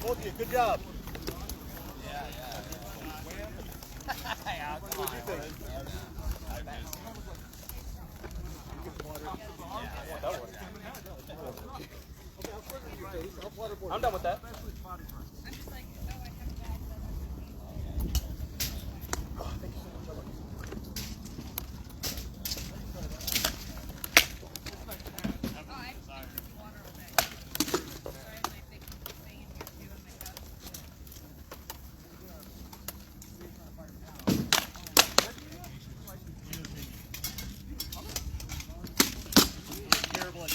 Both of you, good job. Yeah. What do you think? I'm done with that. I'm just like, oh, I have that. Oh, I have water all day. So I have my big thing in here too in my cup. Terrible at a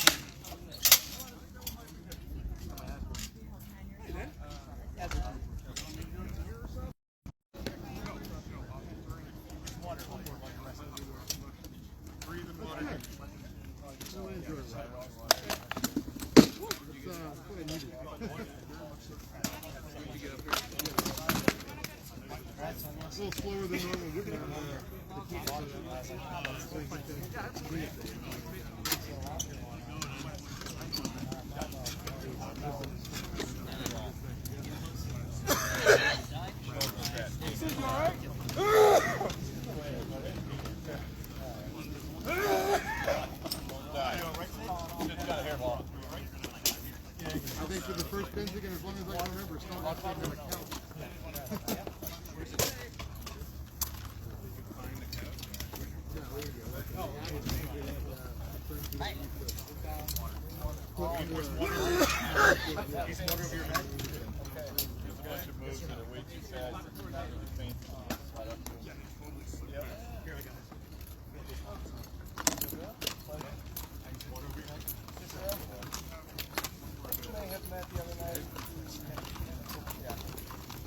little slower than normal. I think for the first Pennsic, and as long as I can remember, it's not actually going to count.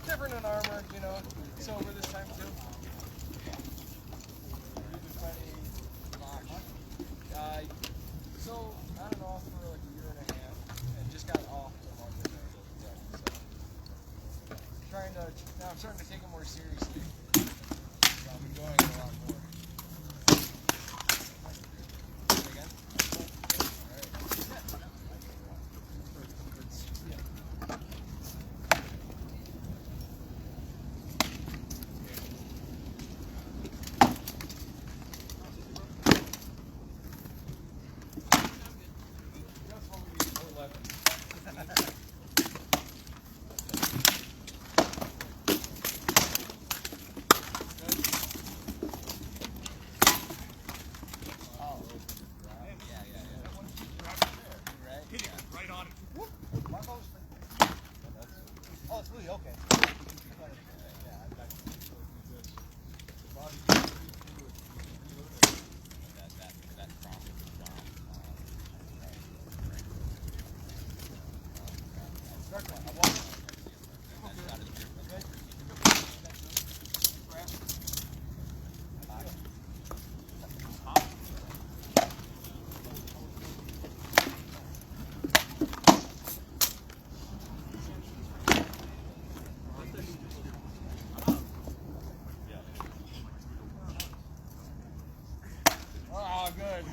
Different in armor, you know. Silver this time too. So I don't know for like a year and a half, and just got off a month ago. So now I'm starting to take it more seriously. So I'm enjoying it a lot more. Again? Oh, it's really okay. Oh, good.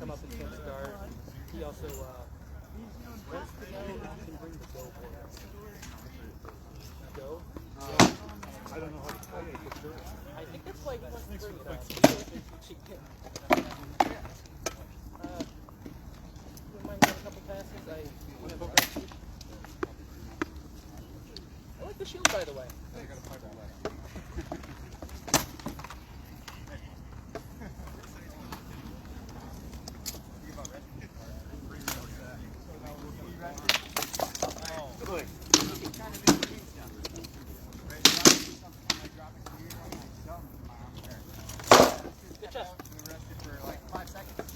come up in Pennsic guard. He also, what's the guy who can bring the dough for us? Dough? I don't know how to play it for sure. I think that's why he wants to bring it up. You mind getting a couple passes? I like the shield, by the way. Good job. For like 5 seconds.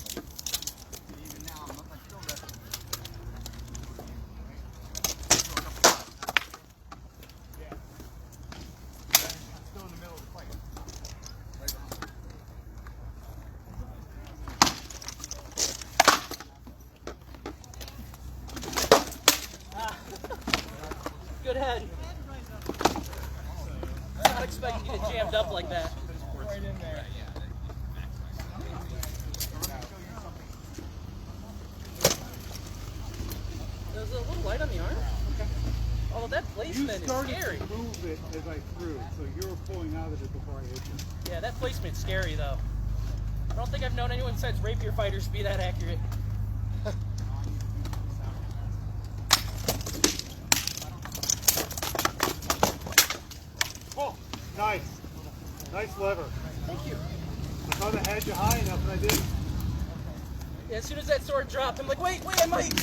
Even now, I'm still resting. Yeah. I'm still in the middle of the fight. Good head. I'm not expecting you to get jammed up like that. Right in there. It was a little light on the arm. Okay. Oh, that You placement is started scary. to move it as I threw, so you were pulling out of it before I hit you. Yeah, that placement's scary though. I don't think I've known anyone besides rapier fighters be that accurate. Oh, nice. Nice lever. Thank you. I thought I had you high enough and I didn't. Yeah, as soon as that sword dropped, I'm like, wait, I might.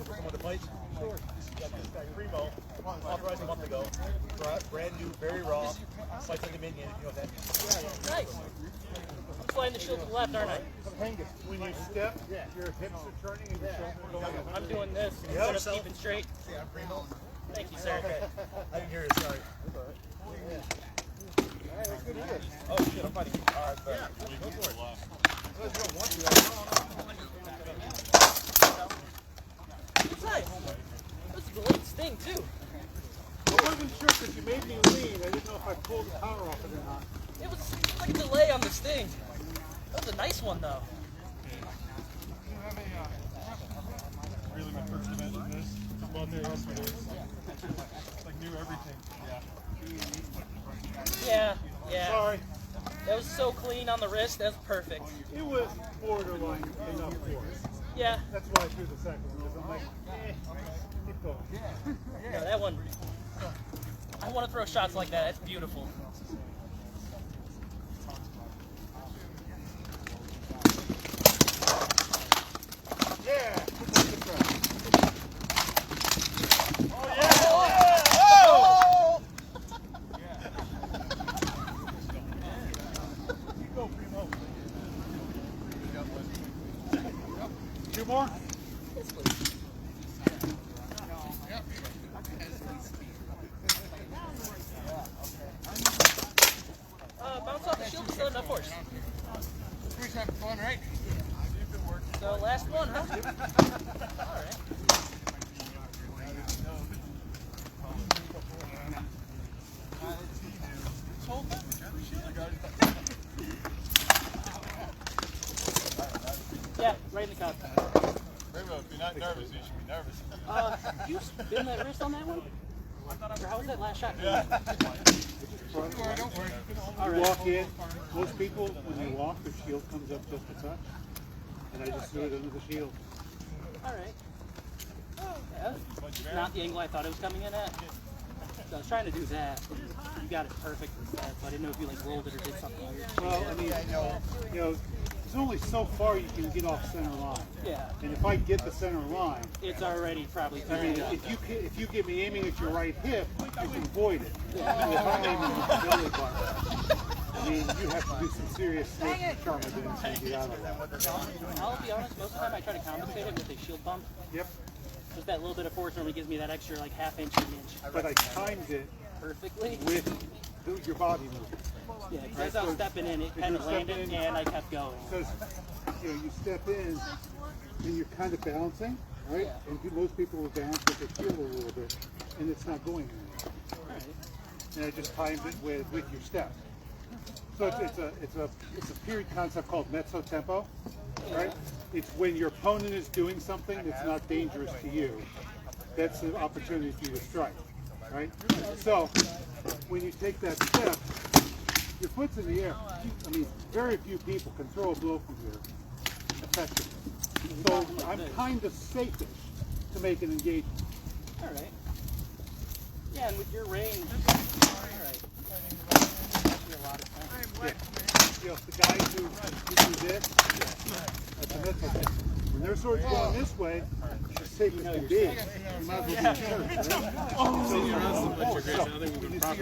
Some of the fights? Sure. Got this guy Primo, authorized a month ago. Brand new, very raw. Fights like a minion, you know that? Nice. I'm flying the shield to the left, aren't I? When you step, your hips are turning and your shoulders are going up. I'm doing this Yeah, instead of keeping straight. Yeah, I'm Primo. Thank you, sir. I didn't hear you, sorry. Oh shit, I'm fighting. Alright, yeah, go for it. Unless you don't want to, It's nice. This is a late sting, too. I wasn't sure because you made me lean. I didn't know if I pulled the power off it or not. It was like a delay on the sting. That was a nice one, though. Really my first event in this. Just out there yesterday. Like knew everything. Yeah. Sorry. That was so clean on the wrist. That's perfect. It was borderline enough for us. Yeah. That's why I threw the second one, because I'm like, keep going. No, that one. I want to throw shots like that. That's beautiful. Yeah. Two more? Yes, please. Bounce off the shield, still enough force. First time for fun, right? So last one, huh? All right. Yeah, right in the cup. If you're not nervous, you should be nervous. You spin that wrist on that one? Or how was that last shot? You walk in, most people, when you walk, the shield comes up just a touch. And I just threw it under the shield. All right. Yeah, that's not the angle I thought it was coming in at. So I was trying to do that. You got it perfect instead, so I didn't know if you like rolled it or did something weird. Well, I mean, you know, there's only so far you can get off center line. Yeah. And if I get the center line, It's already probably I mean, if you get me aiming at your right hip, you can avoid it. If I'm aiming at the belly button, I mean, you have to do some serious charm events to get out of that. I'll be honest, most of the time I try to compensate it with a shield bump. Yep. Just that little bit of force normally gives me that extra like half inch to an inch. But I timed it Perfectly. with your body movement. Yeah, because as I was stepping in, it kind of landed and I kept going. Because you step in and you're kind of bouncing, right? And most people will bounce with their heel a little bit, and it's not going anywhere. All right. And I just timed it with your step. So it's a period concept called mezzo tempo, right? It's when your opponent is doing something that's not dangerous to you. That's the opportunity for you to strike, right? So when you take that step, your foot's in the air. I mean, very few people can throw a blow from here effectively. So I'm kind of safe-ish to make an engagement. All right. Yeah, and with your range, all right. Actually, a lot of time. Yeah. You know, the guys who do this, that's a mezzo tempo. When their sword's going this way, it's safe as can be. You might as well be in church, right? So you see your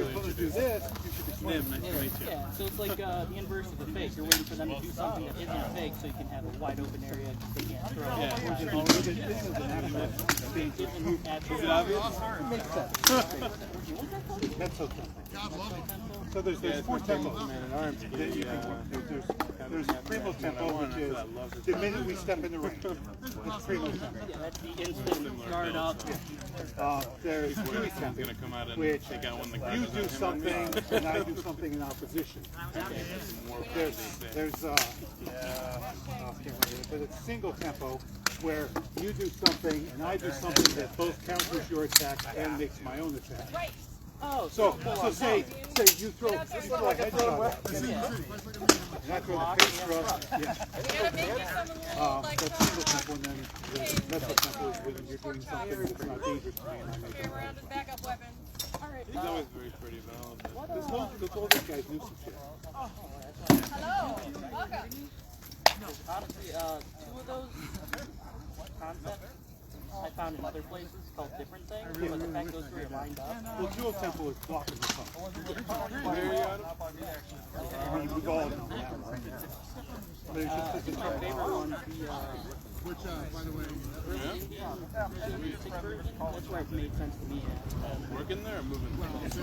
opponent do this, you should be swinging. Yeah, so it's like the inverse of the fake. You're waiting for them to do something that isn't a fake so you can have a wide open area because they can't throw. Yeah. This is an actual danger. Is it obvious? It makes sense. Mezzo tempo. So there's four tempos that you can work. There's primo tempo, which is the minute we step in the ring. It's primo tempo. Yeah, that's the instant guard up. There's Dewey tempo, which you do something and I do something in opposition. There's I can't remember it, but it's single tempo where you do something and I do something that both counters your attack and makes my own attack. Oh, So say you throw a headshot at me, and I throw the face thrust, yeah. That's single tempo, and then the mezzo tempo is when you're doing something that's not dangerous to me and I make it. Around his backup weapon. He's always very pretty, but I love that. This whole this guy's new some shit. Hello. Welcome. honestly, two of those concepts I found in other places called different things, but the fact those three are lined up. Well, dual tempo is blocking the phone. We've all known that one. But it's just My favorite one, the Which, by the way, music version, that's where it made sense to me. Working there or moving? What's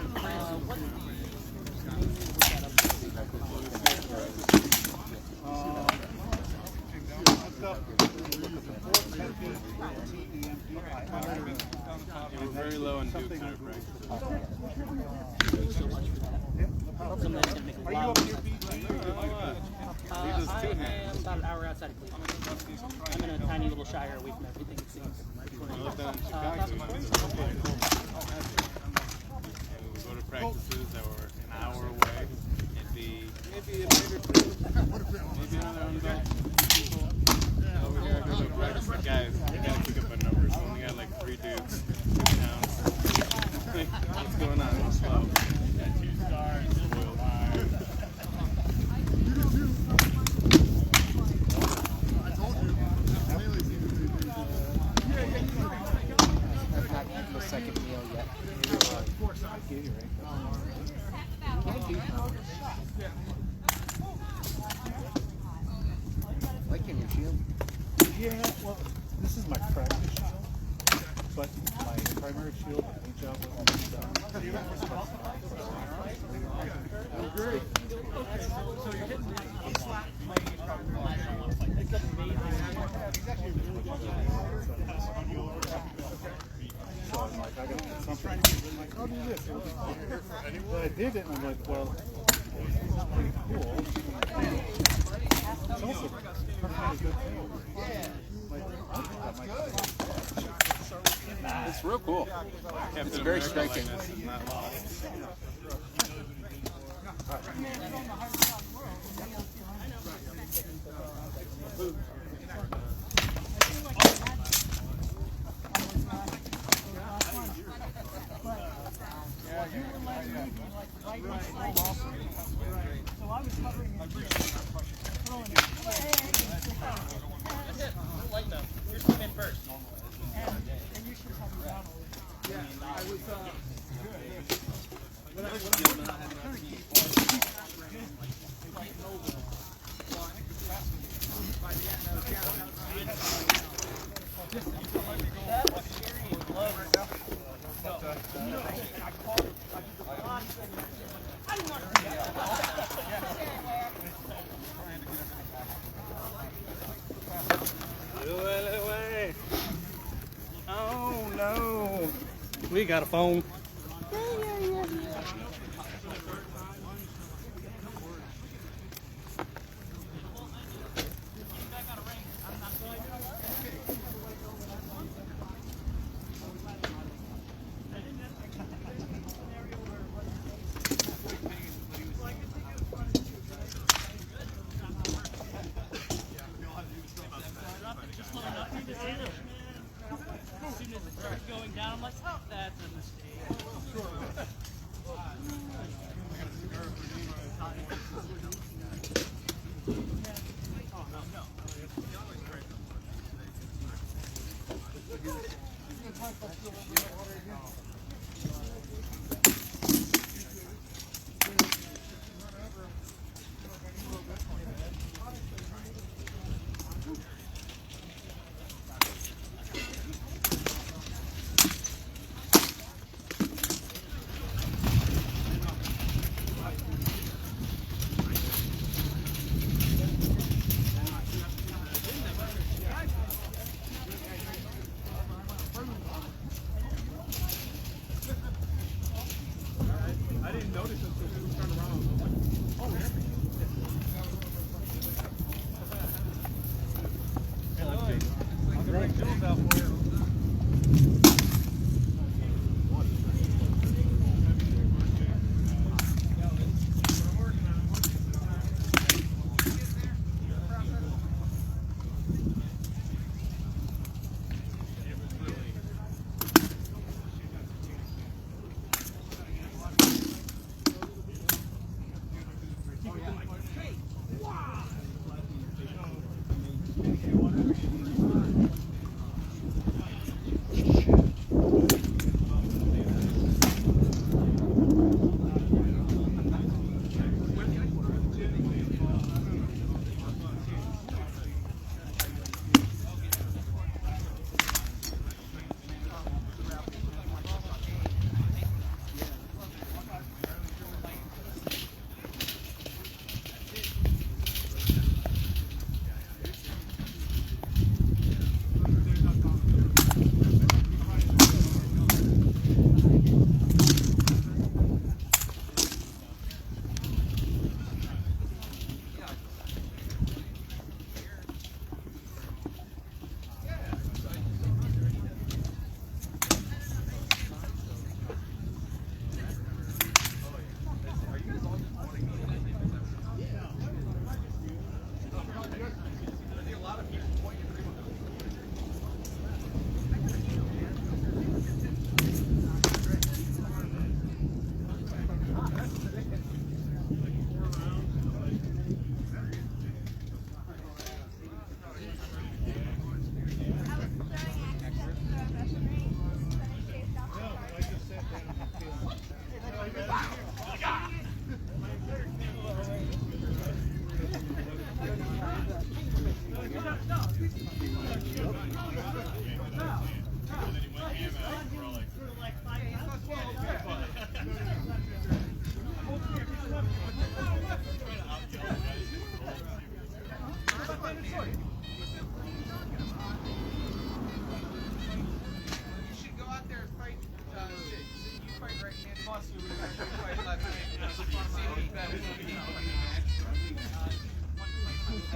You were very low on Dukes in our practice. so much for that. Something that's going to make a lot of sense. I am about an hour outside of Cleveland. I'm in a tiny little shire away from everything, it seems. I lived down in Chicago. We would go to practices that were an hour away. It'd be maybe a night or two, maybe another 100 people. Over here, I go to practice with guys. I gotta pick up a number. So we got like 3 Dukes, 2 towns. What's going on? It's slow. Got 2 stars, real high. I've not eaten the second meal yet. Liking your shield? Yeah, well, this is my practice shield, but my primary shield, my job wasn't done. So I'm like, I gotta put something. I'm like, I'll do this. But I did it, and I'm like, well, it's pretty cool. It's also perfectly good too. It's real cool. It's very striking. Not lost. You're swimming first. Oh no. We got a phone.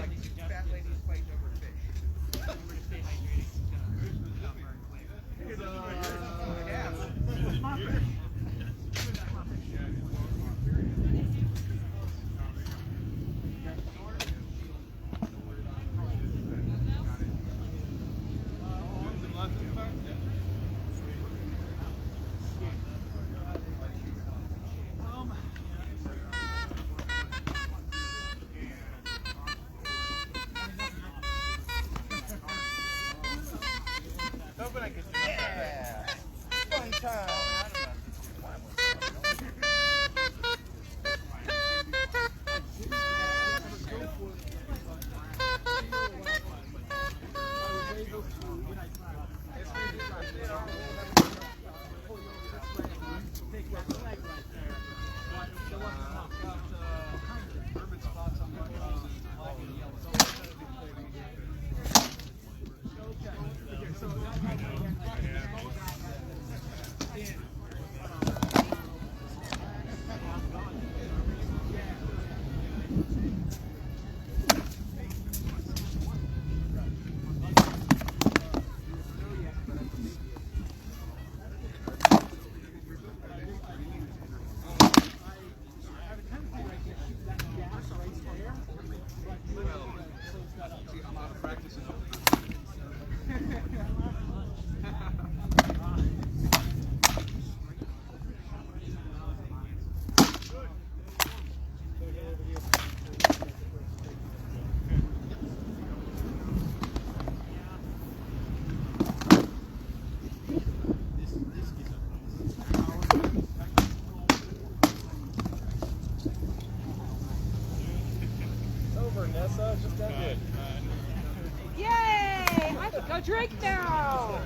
like fat ladies fighting over fish. Yeah. Fun time. Yay! I can go drink now.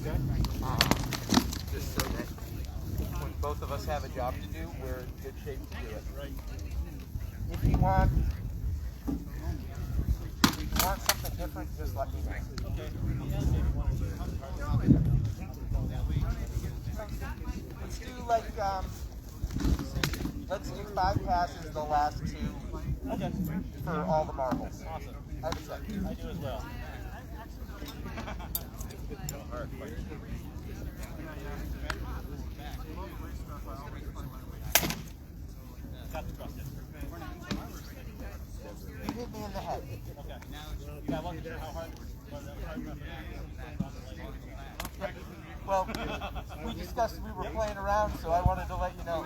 Just so that when both of us have a job to do, we're in good shape to do it. Right. If you want something different, just let me know. Let's do like let's do 5 passes the last 2 for all the marbles. Awesome. I have a second. I do as well. Got the trust. You hit me in the head. Okay. Yeah, I wasn't sure how hard. Well, we discussed we were playing around, so I wanted to let you know.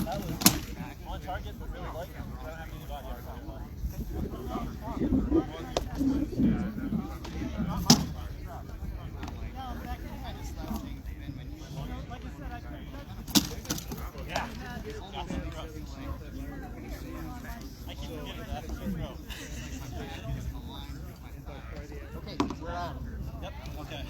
That was on target, but really light. I don't have any body Yeah. I keep forgetting that. Okay, we're on. Yep. Okay.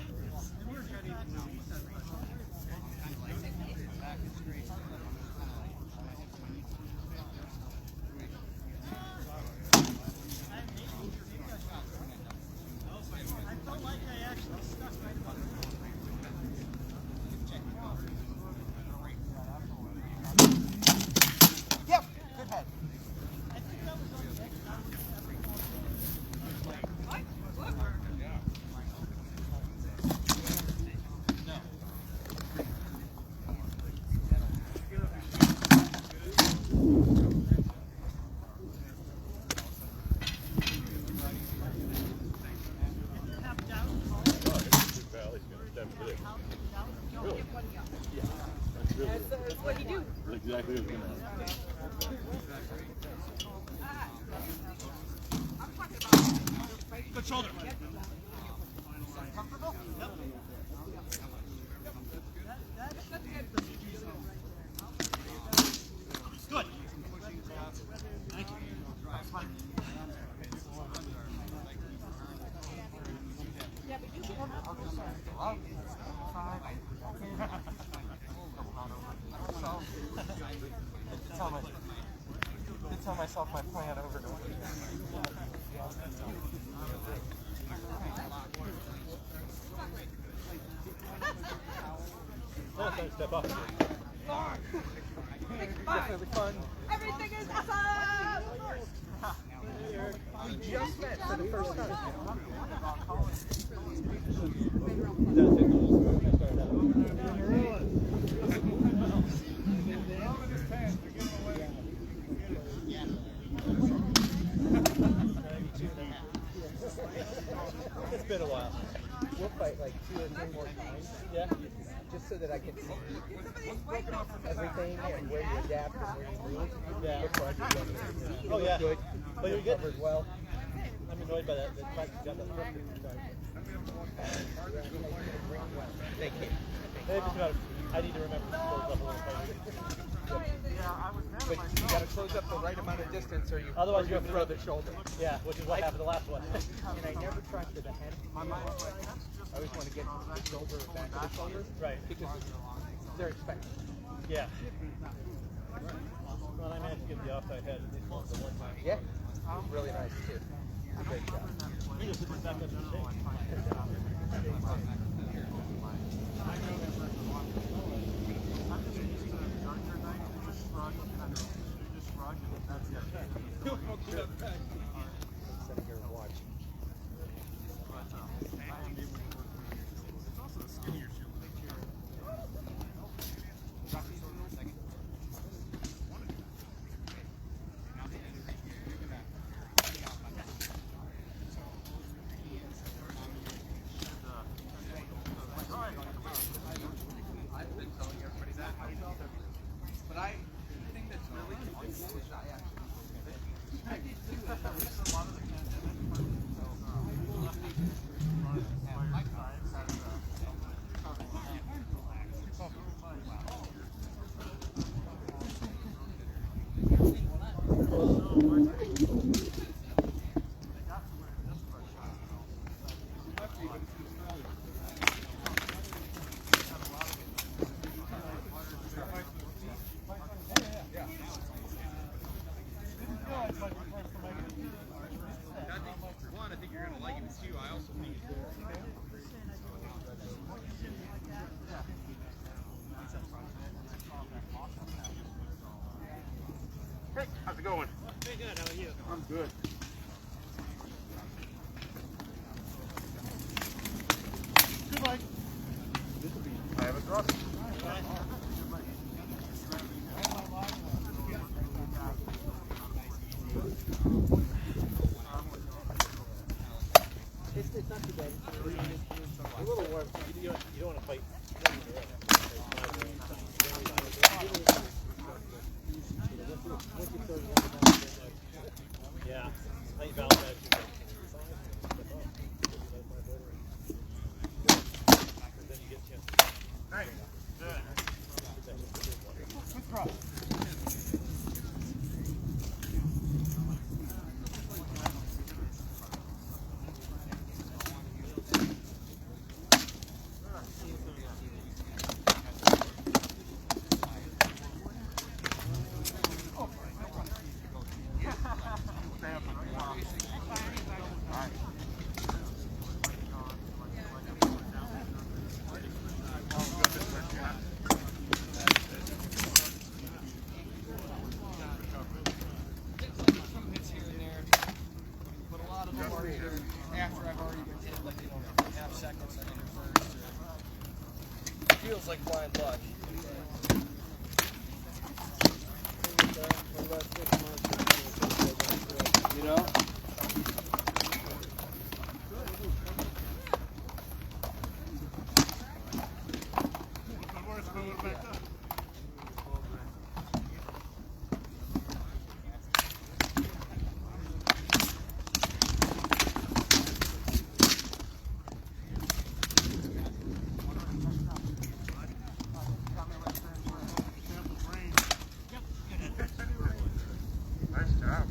Yep, good head. That's what you do. Exactly what you're gonna Good shoulder. Comfortable? Yep. Good. Thank you. Yeah, but you should Tell myself my plan over to Step up. definitely fun. Everything is awesome! We just met for the first time. It's been a while. We'll fight like 2 or 3 more times. Yeah. Just so that I can see everything and where you adapt and where you move. Yeah. Before I do that. Oh yeah. Good. But you're good. Covered well. I'm annoyed by that. The fact you got that script. Thank you. I need to remember to close up a little bit. But you got to close up the right amount of distance, or you Otherwise, you have to throw the shoulder. Yeah, which is what happened the last one. And I never try to the head. I always want to get the shoulder back to the shoulder. Right. Because they're expecting. Yeah. Well, I managed to get the offside head at least once the one time. Yeah. Really nice too. Great job. We just did the second mistake. Good. Good, Mike. I have a thrust. It's not too bad. A little warm. You don't want to fight. Yeah. Late Valentine's. Then you get a chance. Hey. Good. Good cross. After I've already been hit, like, you know, half seconds I hit first. It feels like blind luck. You know? Nice job.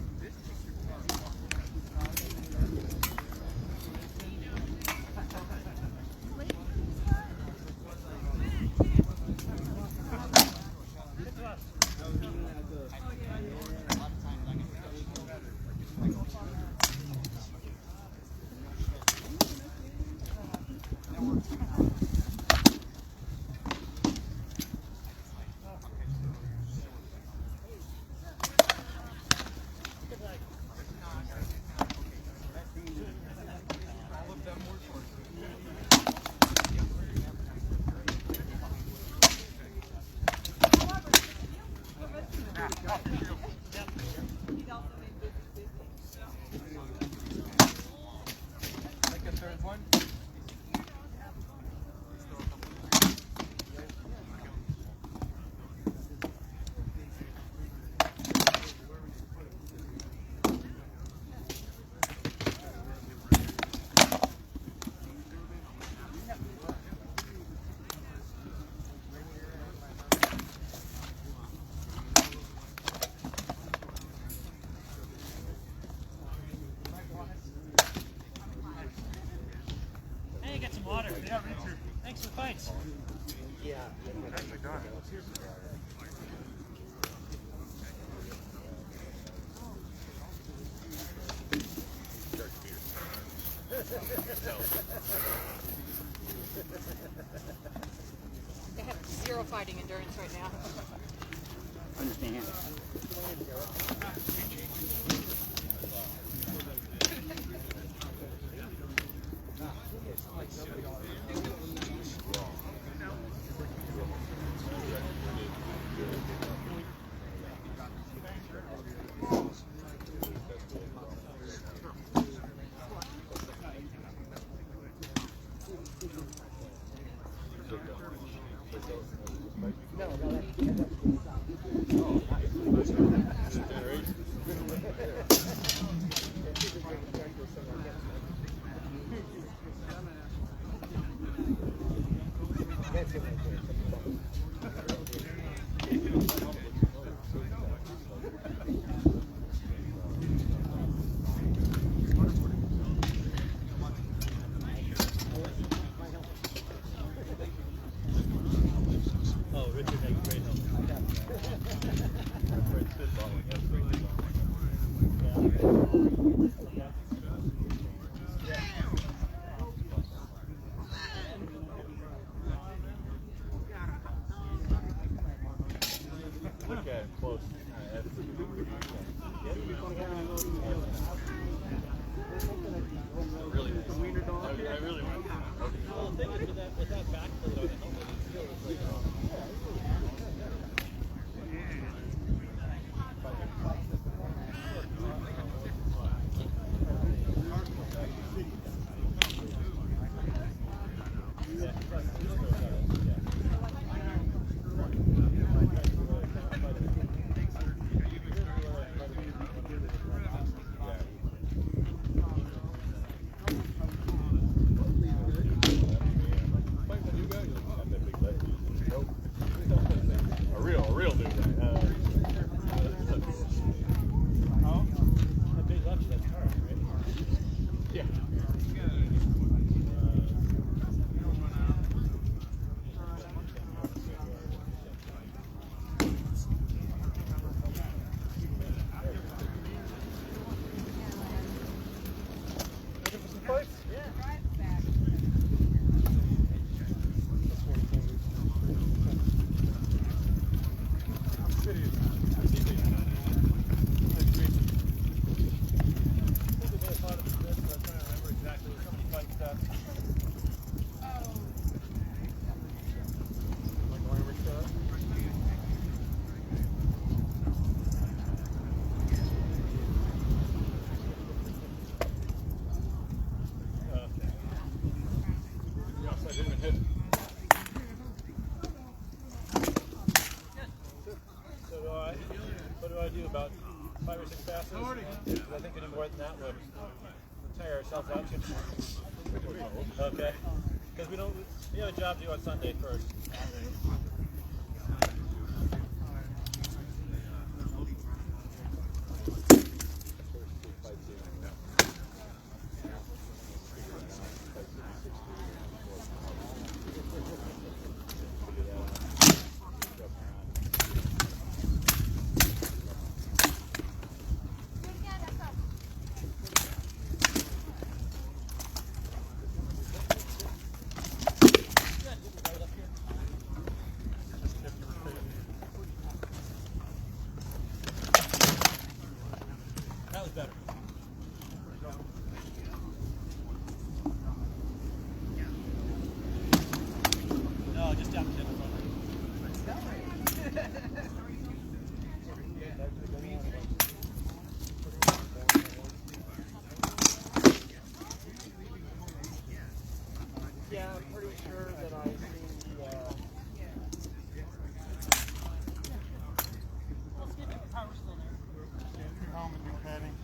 Like a third one? Hey, get some water. Yeah, Richard. Thanks for the fights. Nicely done. They have 0 fighting endurance right now. Understand. No, more than that, we'll tire ourselves out. Okay? Because we have a job to do on Sunday first. That was better. No, just down the middle. Yeah, I'm pretty sure that I seen the. Let's see if the power's still there. Helmet and padding.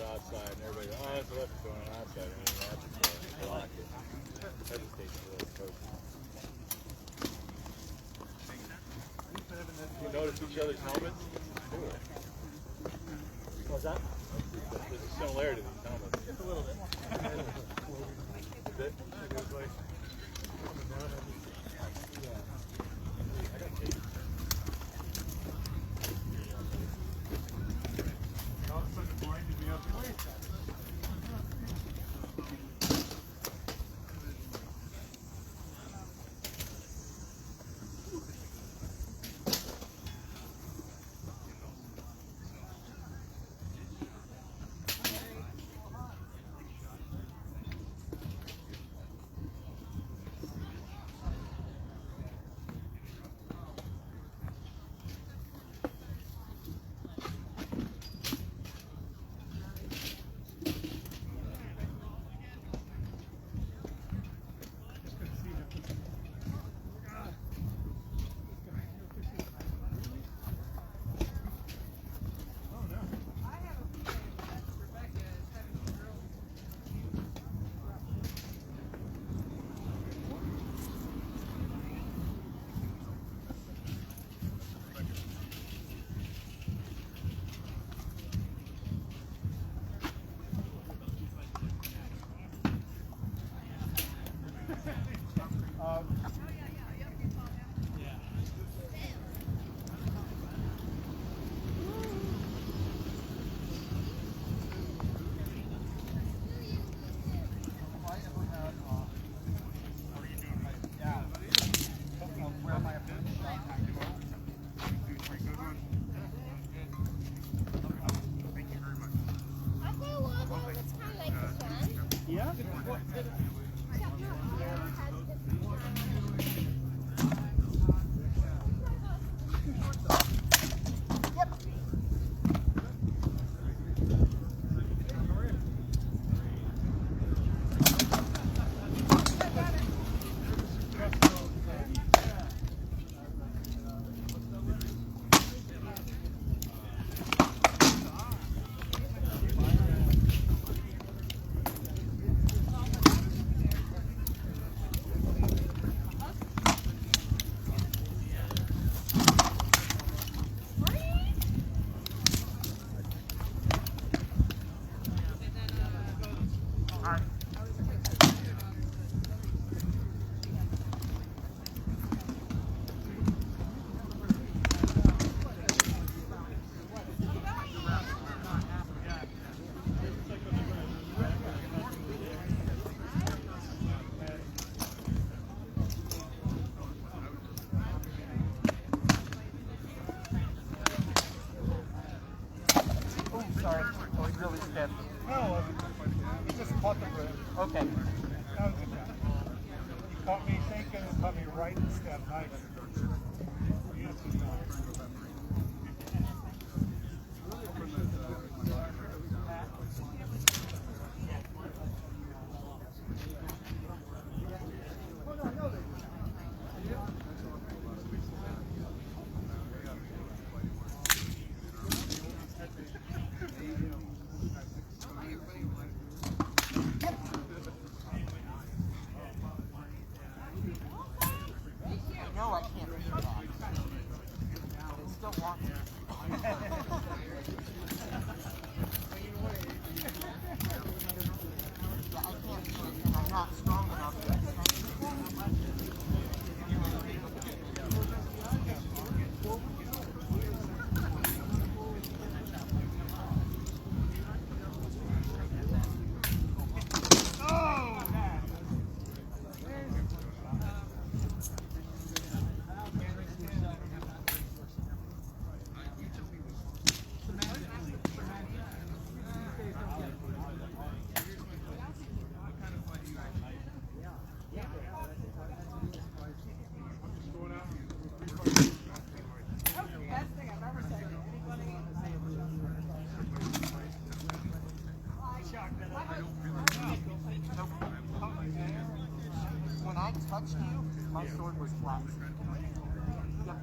Outside, and everybody, oh, that's what's going on outside. And that's block it. Hesitation really coach. You notice each other's helmets? Cool. What was that? There's a similarity to these helmets. Just a little bit. A bit? Sorry. Oh, he's really stiff. No, he just caught the grip. Okay. That was a good shot. He caught me thinking and caught me right in the step. Nice. Beautiful shot. No, I can't do that. They still want me. Yeah, I can't do it, and I'm not strong enough to When I touched you, my sword was flat. Yep.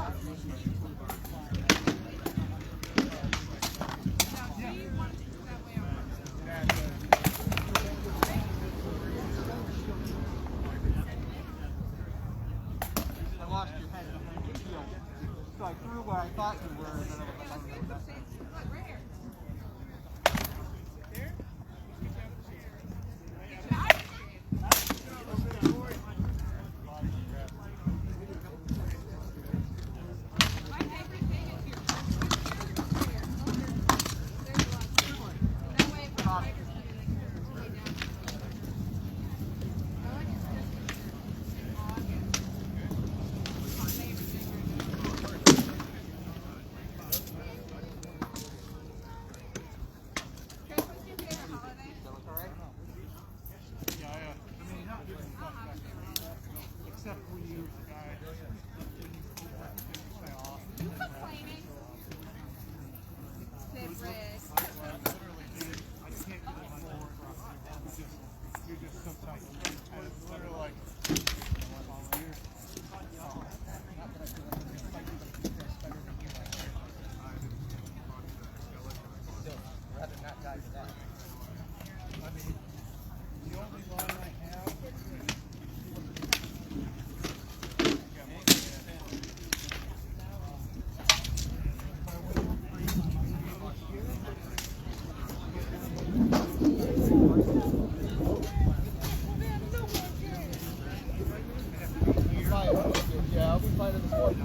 I lost your head behind the field. So I threw where I thought you were, and then I was like, except we use the guy. You complaining? It's Rick. I can't get it on board. You're just so tight. And it's literally like, rather not die to that. I mean, the only line I have. Yeah, I'll be fighting the board.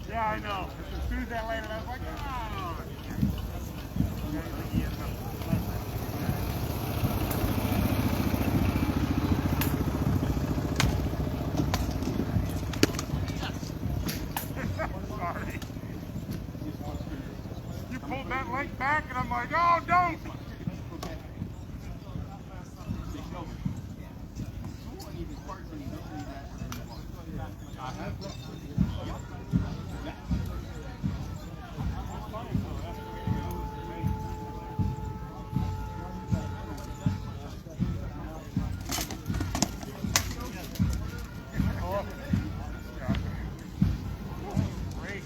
Yeah, I know. As soon as that landed, I was like, oh. Sorry. You pulled that leg back, and I'm like, oh, don't. Great.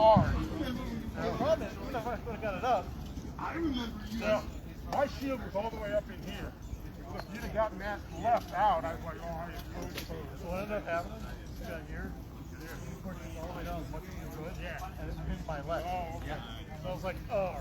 hard. The problem is, when I would have got it up, my shield was all the way up in here. If you'd have gotten that left out, I was like, oh, I exposed. So what ended up happening? You got here, you pushed it all the way down as much as you could, and it hit my leg. Oh, okay. So I was like, oh.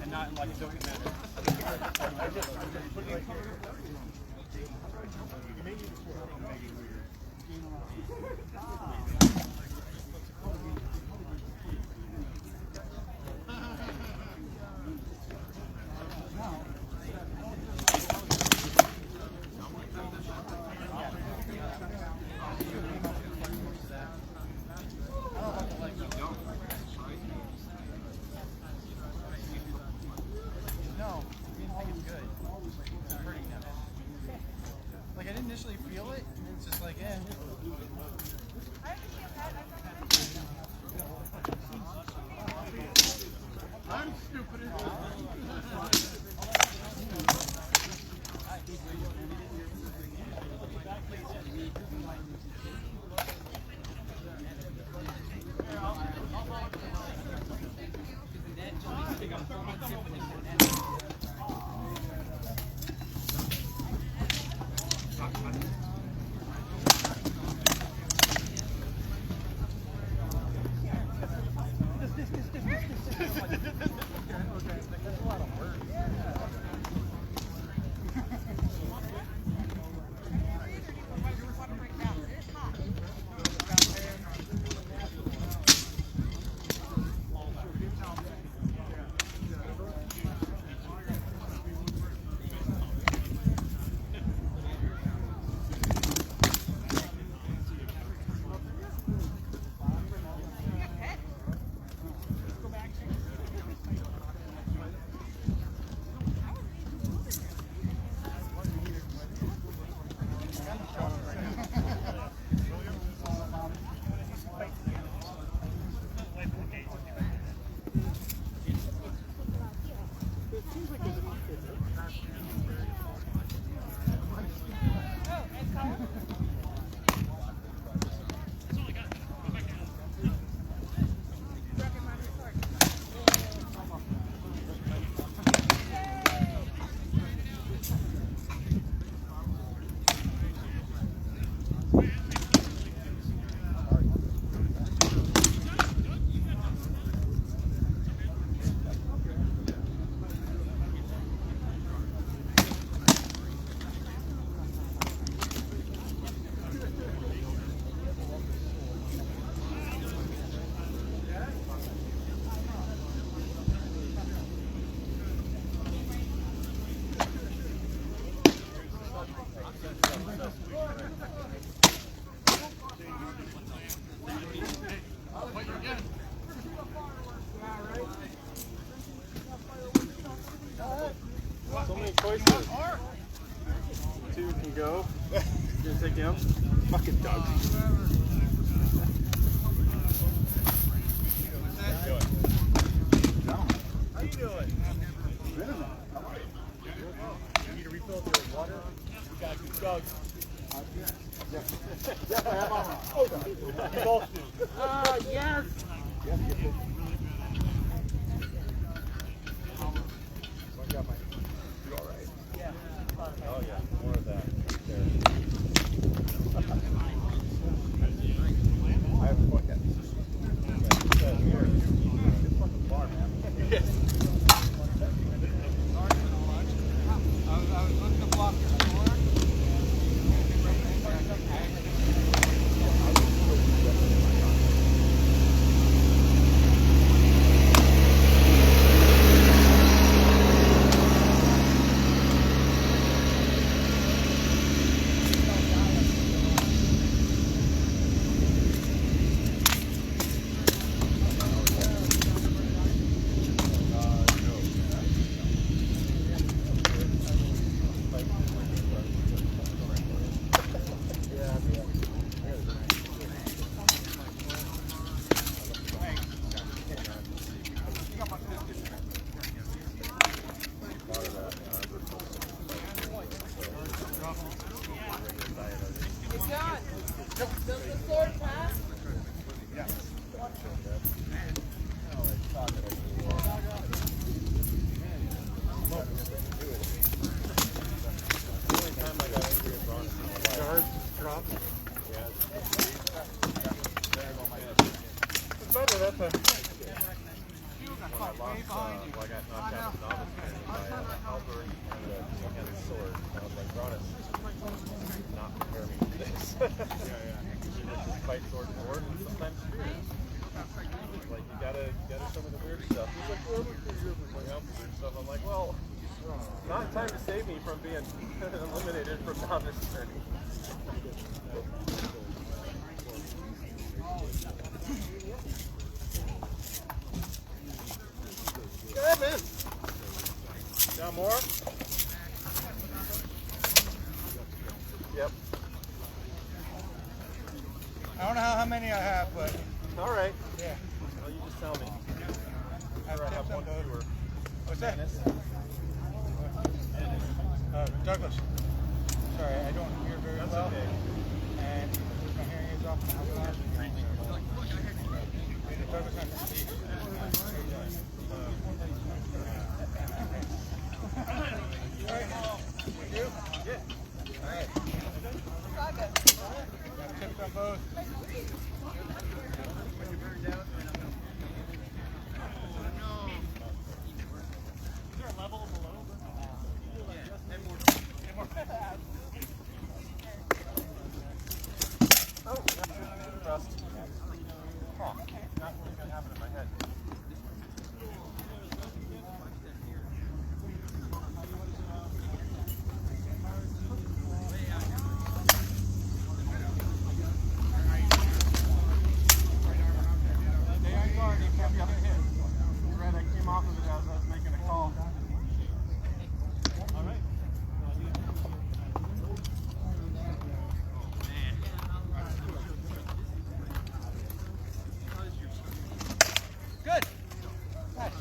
And not in like a joking manner. No, I think it's good. It's pretty good. Like I didn't initially feel it, and it's just like, eh. I'm stupid as Yep. Fucking Doug. How you doing? You need a refill of your water? We got you, Doug. Both do. Yes. You all right? Yeah. Oh yeah, more of that. There. I have a question. I was looking to block your score. Fight sword and sword, and sometimes spear. Like you gotta some of the weird stuff. He's like, well, weird stuff. I'm like, well, not in time to save me from being eliminated from novice journey. Good man. Got more? Yep. I don't know how many I have, but All right. yeah. Well, you just tell me. I've Sure, I have tipped one them. fewer. What's that? Dennis. Douglas. Sorry, I don't hear very That's well. okay. And my hearing is off. Douglas on the speak. You? Yeah. All right. I've tipped them both. Oh, trust. Huh. Not really gonna happen in my head. I came off of it as I was making a call. All right. Good. Nice.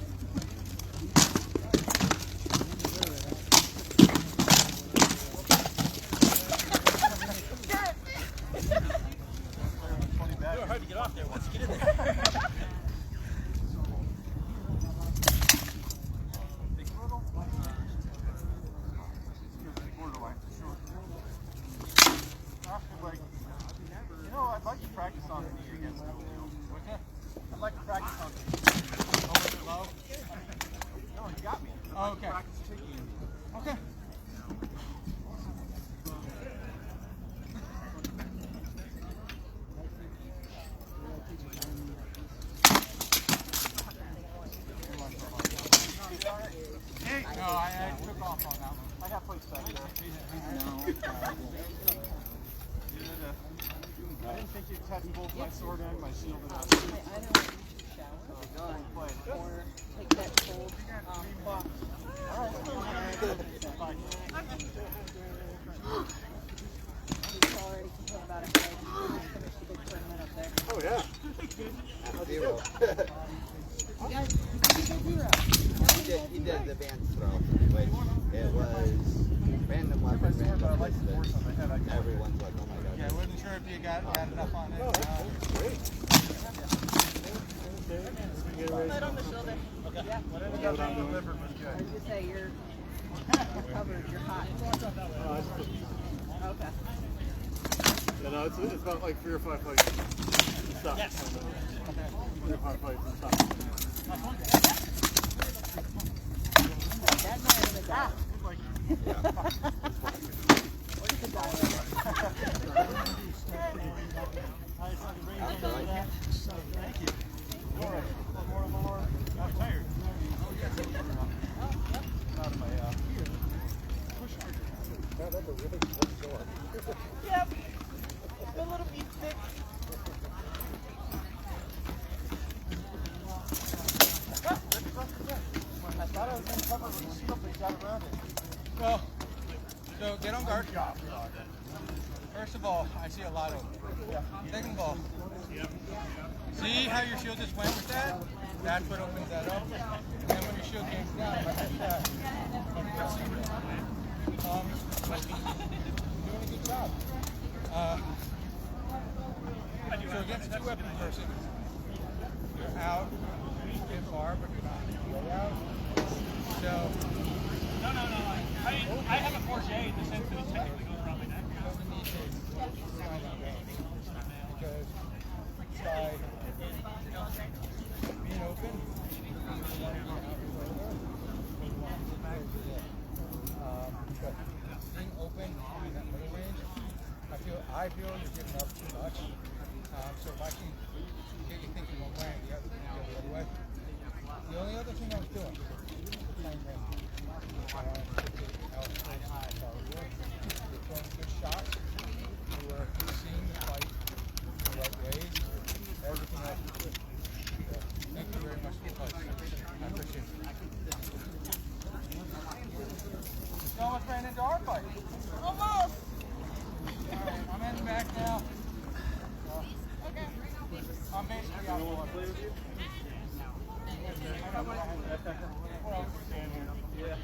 Hard to get off there once you get in there. I'd like to practice on the knee against Julio. I'd like to practice on the knee. Oh, was it low? No, he got me. Oh, okay. Practice taking. Okay. No, I took off on that one. I got plates back there. I didn't think you'd touch both my sword and my shield. I don't shower or take that cold box. He's already He did the band's throw, which it was random weapon, random distance. Everyone's like, oh my god. Yeah, I wasn't sure if you got enough on it. Right on the shoulder. Okay. Yeah. Whatever got being delivered was good. I was gonna say you're covered. You're hot. Okay. You know, it's about like 3 or 5 fights. Stop. Yes. 3 or 5 fights and stop. That man in the dark. Thank you. I'm tired. Out of my Yep. A little beef stick. I thought I was going to cover the shield, but got around it. Well, so get on guard. First of all, I see a lot of them. Second of all, see how your shield just went with that? That's what opens that up. And then when your shield gains down, like that. Doing a good job. So against a two-weapon person, you're out, you're far, but you're not way out. So, No. I have a Porsche in the sense that it technically goes around my neck. because side being open, being open in that middle range, I feel you're giving up too much. So if I can get you thinking one way and the other way. The only other thing I was doing, playing range. You're throwing good shots. You were seeing the fight the right ways. Everything else is good. So, thank you very much for the fight. I appreciate it. You almost ran into our fight. Almost! Alright, I'm in the back now. I'm basically out of one. Yeah.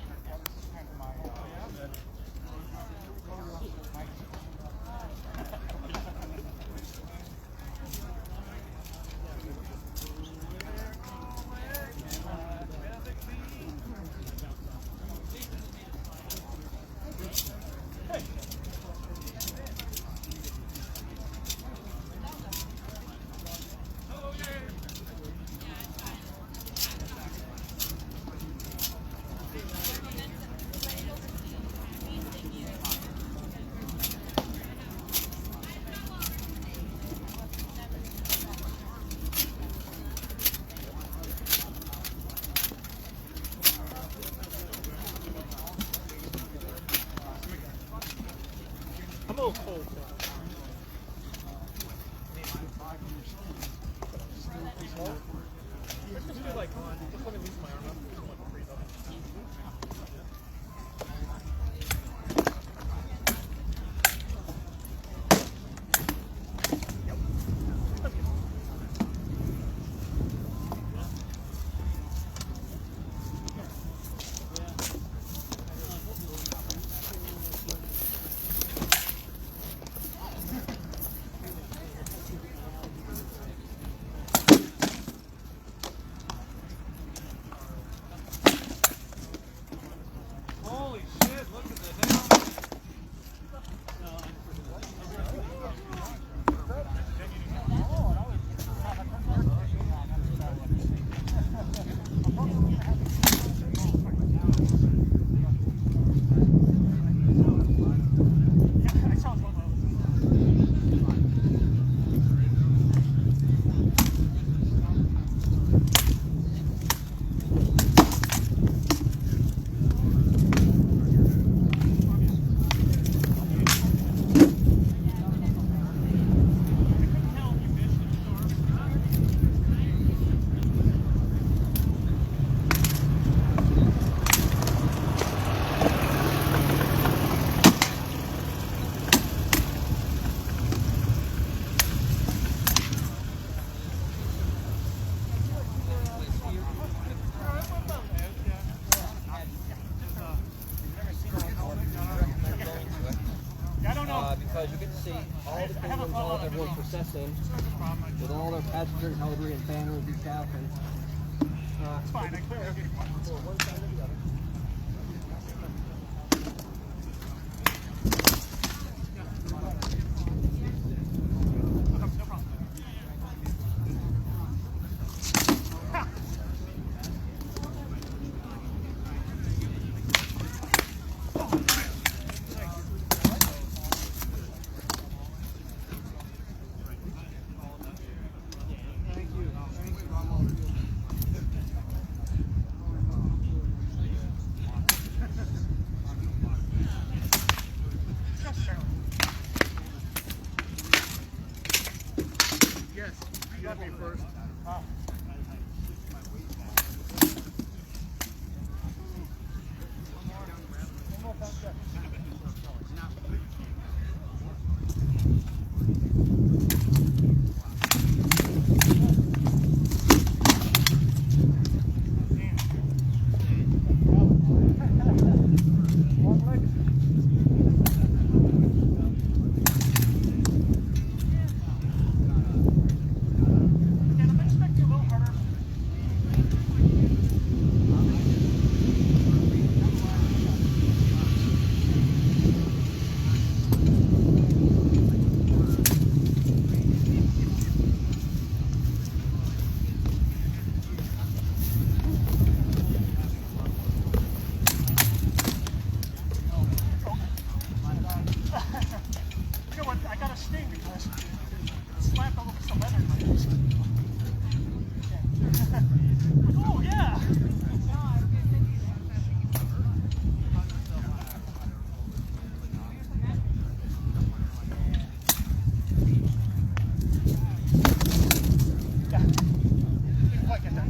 I'm a little cold. Let's just do like one. Just let me loosen my arm up. So I can breathe up. processing with all their passenger and calibre and banners and stuff. And, it's fine, I clear. One side or the other. Yes, you got me first. I got a sting because it slapped all over some leather in my face. Oh, yeah! Didn't quite get that.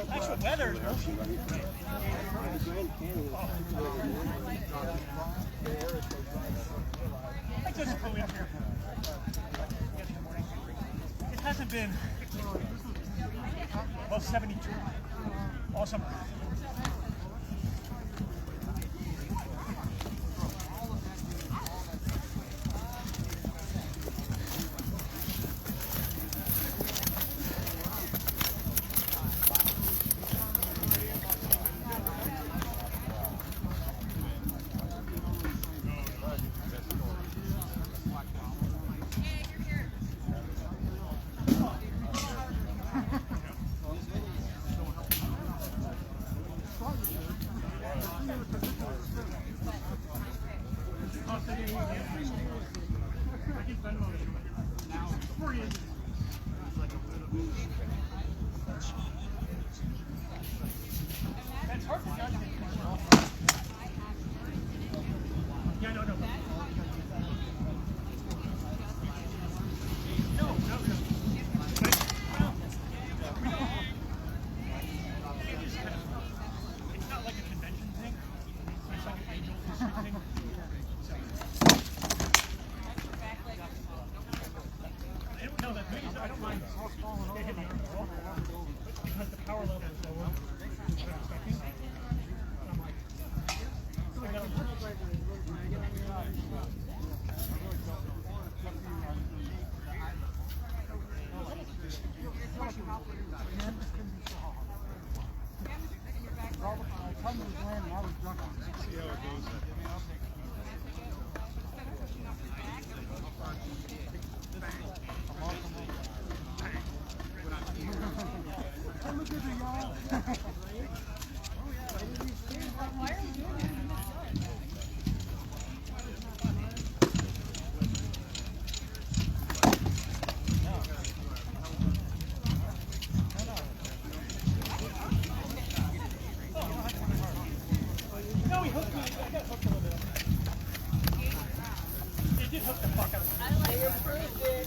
Actual weather. I just flew in here. It hasn't been above 72 all summer. That's hard to judge. Yeah, no. It's not like a convention thing. It's like an annual thing. No, the thing is, I don't mind. They hit me because the power level is lower than I'm expecting. I'm like, hooked the fuck out of me. They approved it.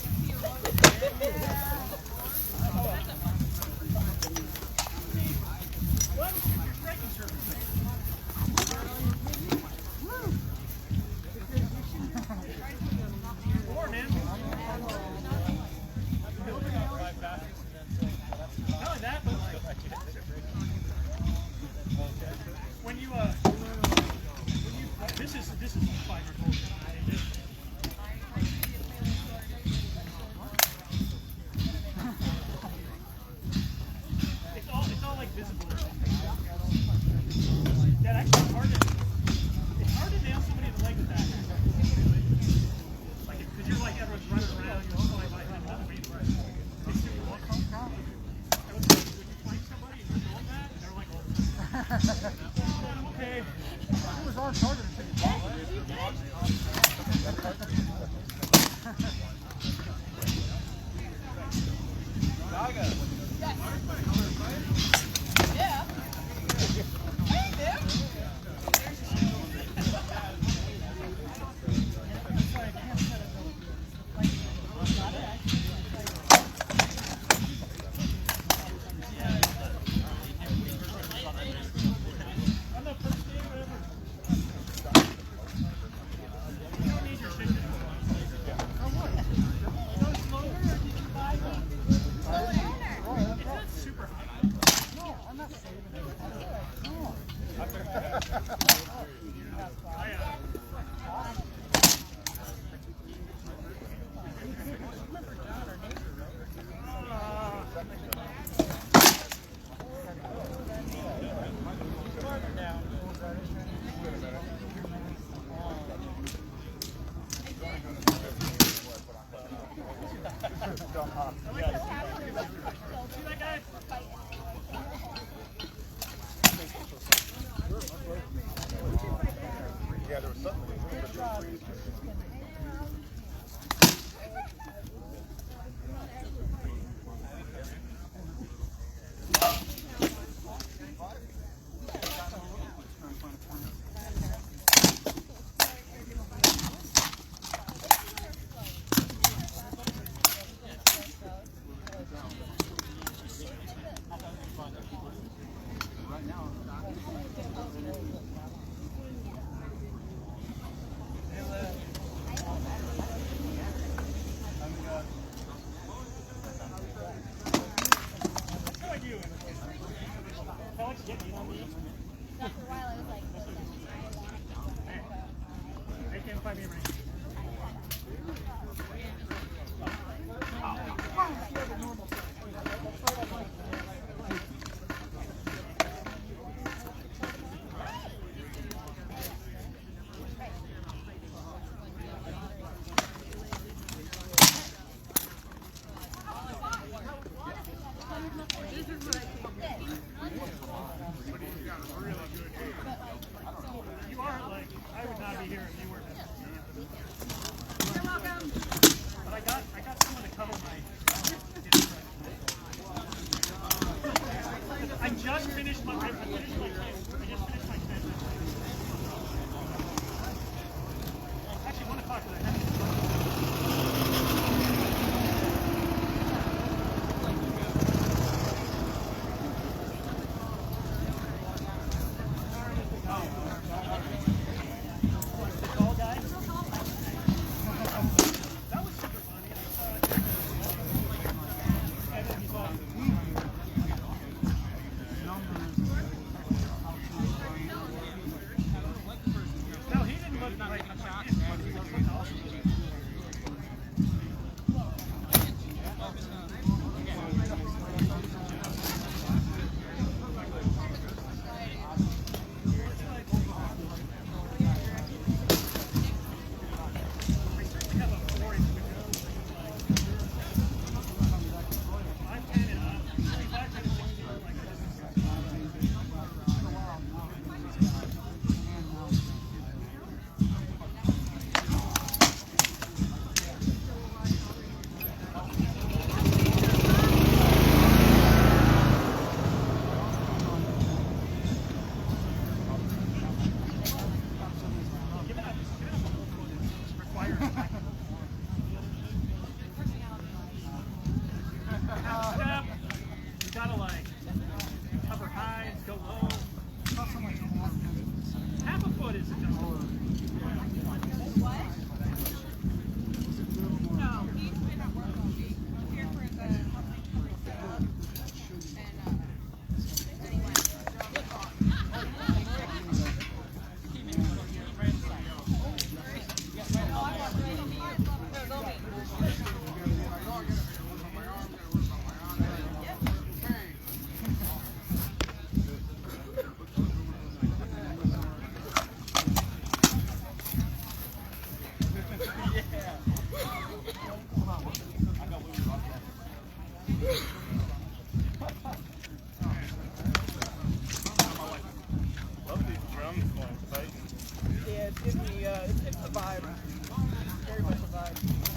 What? Your striking service. Four, man. Not only that, but like, when you this is 5 years old. It's all like visible. That actually it's hard to nail somebody in the leg with that. Like, because you're like everyone's running around, you're flying by them, not waiting for it. It's super long. I was like, would you find somebody and you're doing that? And they're like, oh, okay. It was on target until you bought it. Yeah. Hey, dude. On the first day or whatever. You don't need your shit anymore. Go slower or did you buy one? It's not super high. No, I'm not saving it. No. See that guy? Yeah, there was something. How are you? Alex, get me on me. After a while, I was like, They can't find me right. You are like, I would not be here if you weren't. you're welcome. But I got someone to cover my. I just finished my. I just finished my transition. Actually, I want to talk to that. Tall guy. That was super funny. And then he's like, no, he didn't look like What? No, he's been at work all week. He's here for the Love these drums going tight. Yeah, it's giving me, it's a vibe. Very much a vibe.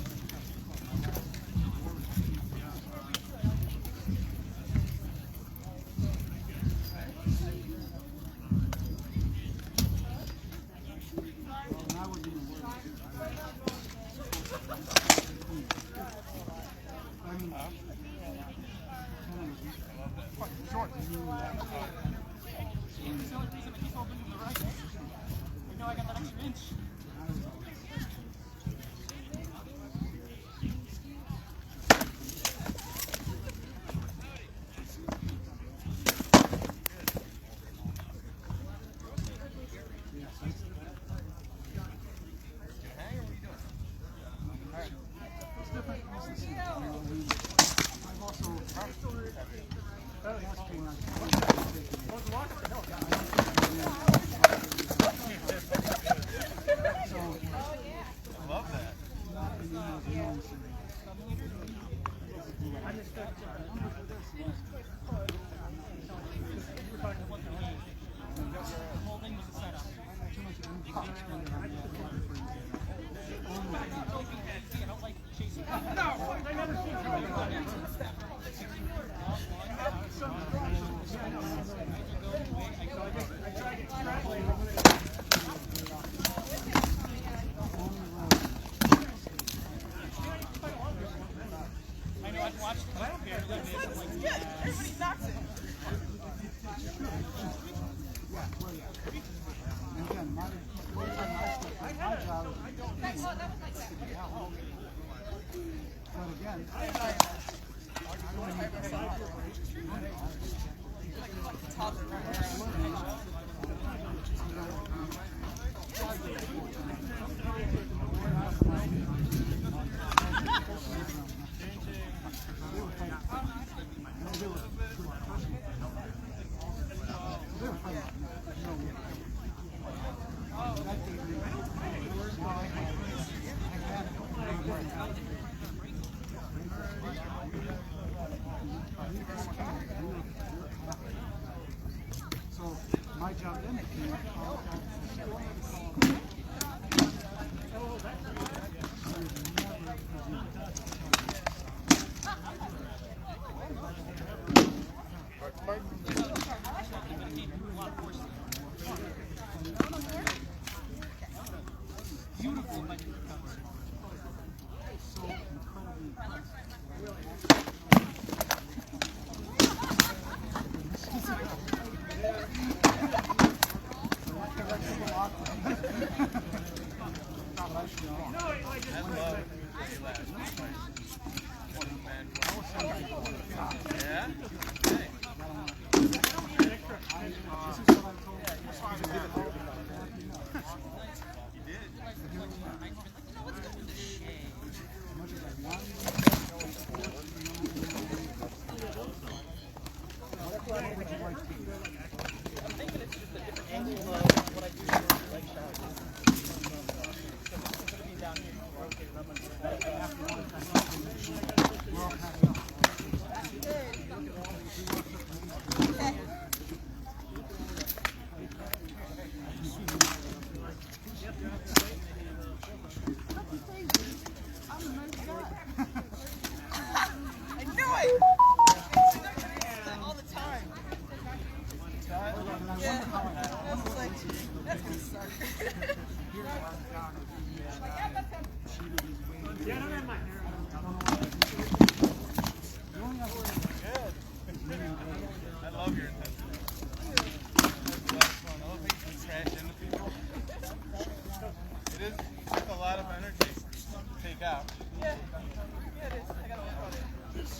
lot of energy to take out. Yeah, it is. I gotta work on it. It's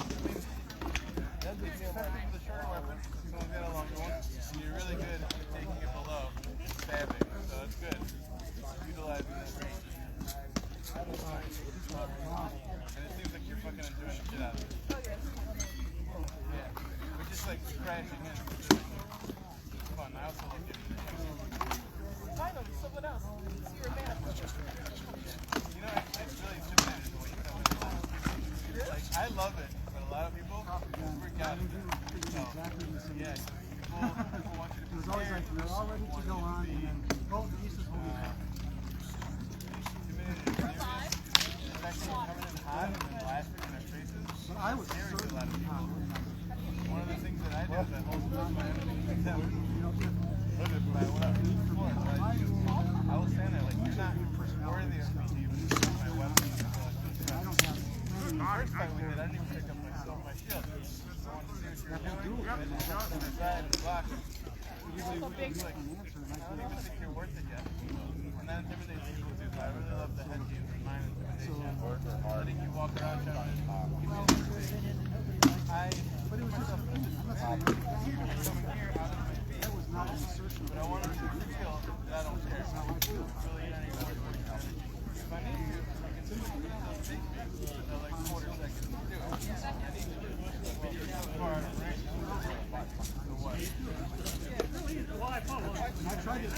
effective with the shorter weapons. Someone's got a longer one, and you're really good at taking it below stabbing. So it's good. Utilizing that range. And it seems like you're fucking enjoying the shit out of it. Yeah. We're just like crashing in. It's fun. I also like getting it. Finally, someone else. See your man. You know, it's really intimidating the way you come in. Like, I love it, but a lot of people freak out at it. So, yeah, people want you to be scared. They're all ready to go on, and then both pieces will be Coming in hot and then blasting in their faces. I was Scary to a lot of people. One of the things that I do is I hold my enemy like that. Look at what I went up to before. So I will stand there like, you're not worthy of me even using my weapon. The first fight we did, I didn't even pick up my shield. I wanted to see what you were doing. And then jump to the side and block it. Usually we like, I don't even think you're worth it yet. And that intimidates people too. So I really love the head games and mind intimidation. I think you walk around trying to give me intimidation. I put myself in a disadvantage. Coming here out of my feet. But I want to feel that I don't care. It's really not even worth my energy. If I need to, I can take me for like quarter seconds to do it. I need to do it. But you're so far out of range. So what? I tried it.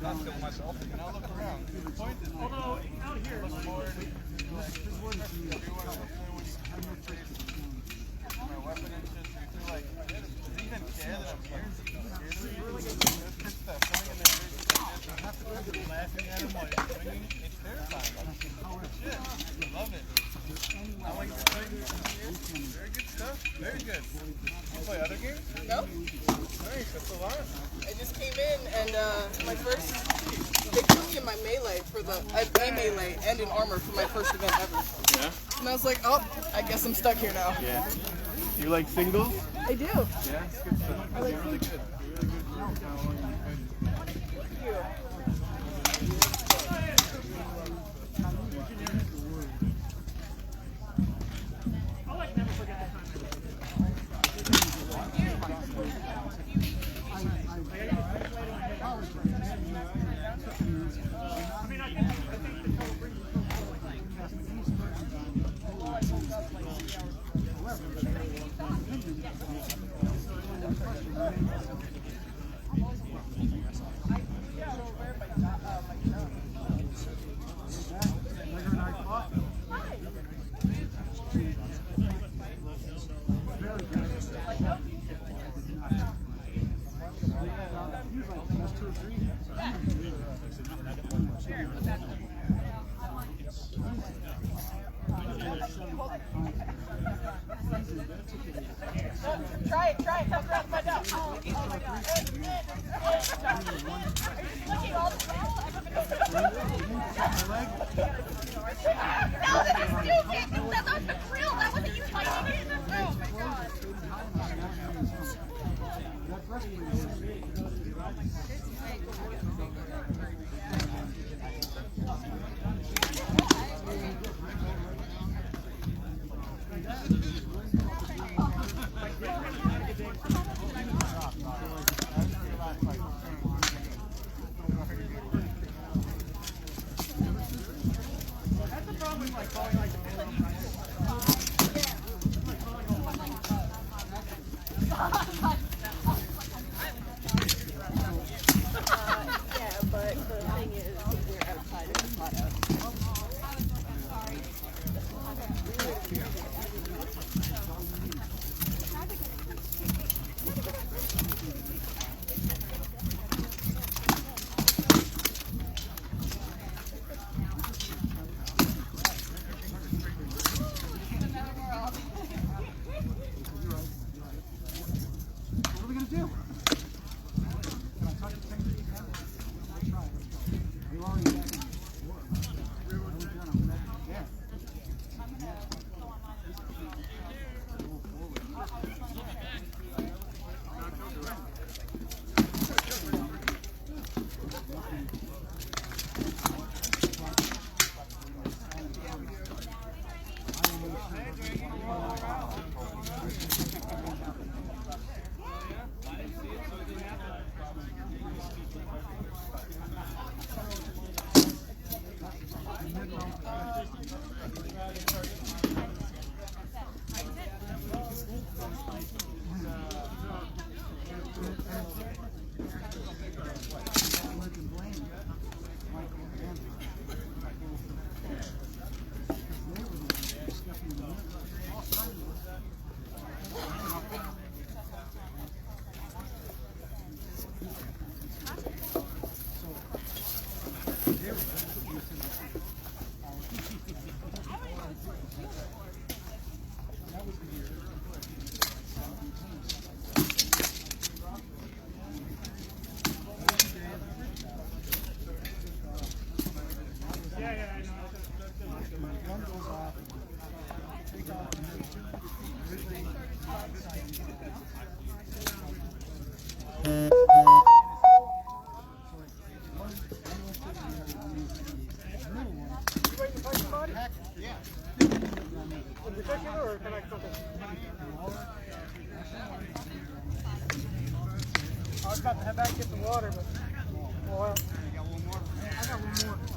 Not so much open. And I'll look around. The point is, although out here, look forward. My weapon is just, you're like, does he even care that I'm here? Good stuff. Coming in there, laughing at him while you're swinging. It's terrifying. Shit. I love it. I like to play this here. Very good stuff. Very good. You play other games? No. Nice. That's a lot. I just came in and my first, they put me in my melee for I play melee and in armor for my first event ever. Yeah? And I was like, oh, I guess I'm stuck here now. Yeah. You like singles? I do. Yeah, it's good stuff. You're really good. You're really good. Try it. Come around my duck. Oh my God. Are you looking all the way? No, that is stupid. That was the grill. That wasn't you fighting it. Oh my God. I was about to head back and get the water, but well, I got one more. I got one more.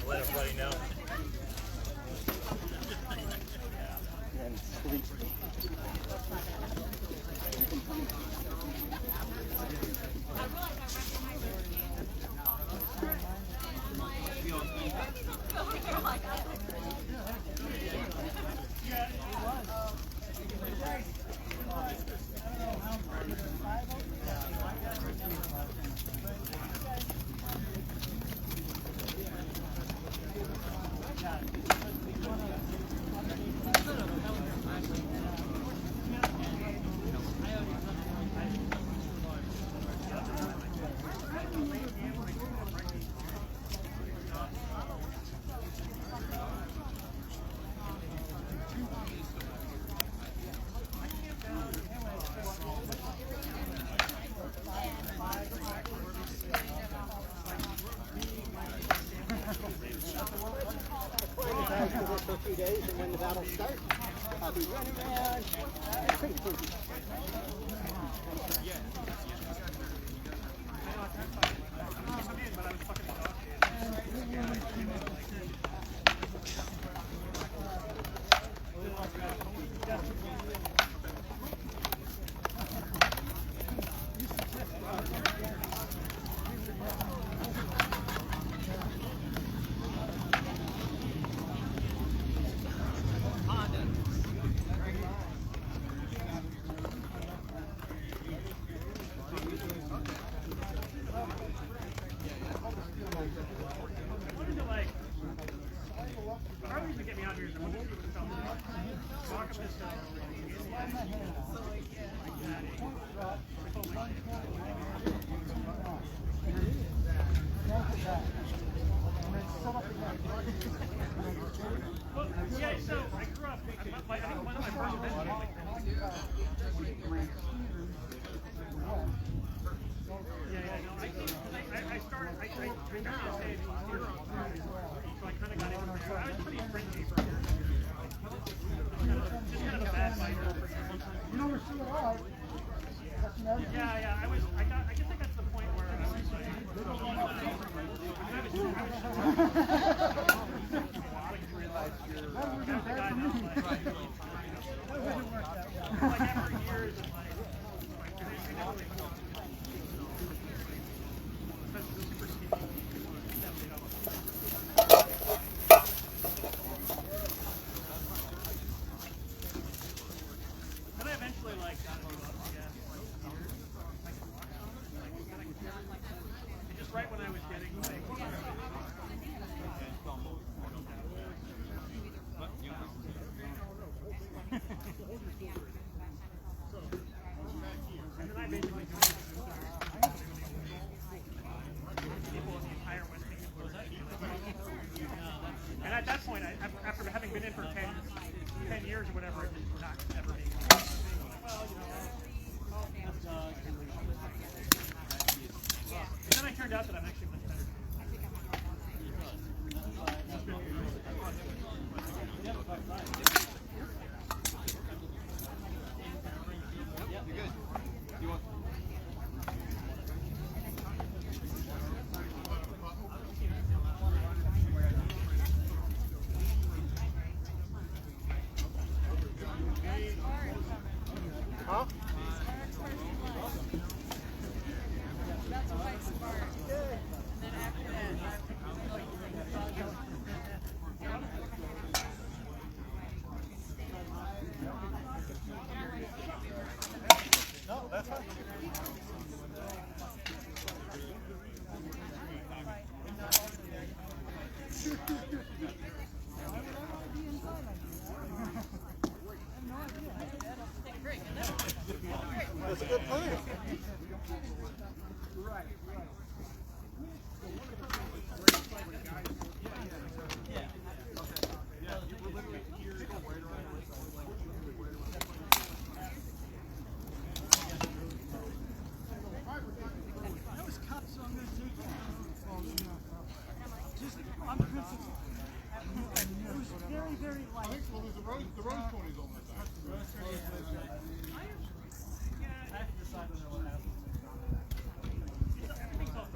Let everybody know. And sleep. For a few days, and when the battle starts, I'll be running around. Pretty busy. Yeah, so I grew up, I think one of my first events was I started, I started to stay in the East Europe, so I kind of got into it. I was pretty fringy for years. Just kind of a bad fighter. You know we're still alive. Yeah, I guess I got to the point where I was like, like after years of like then I eventually like got into it again. And just right when I was getting like and then I basically joined people in the entire West Indies. And at that point, after having been in for 10 years or whatever, it was not ever being well, you know, and then I turned out that I'm actually much better. Huh? That's quite smart. And then after that, No, that's fine. That's a good plan. That was cut, so I'm going to take it. Just on principle. It was very, very light. Well, there's the rose ponies on that side. I have to decide what happens. Everything's all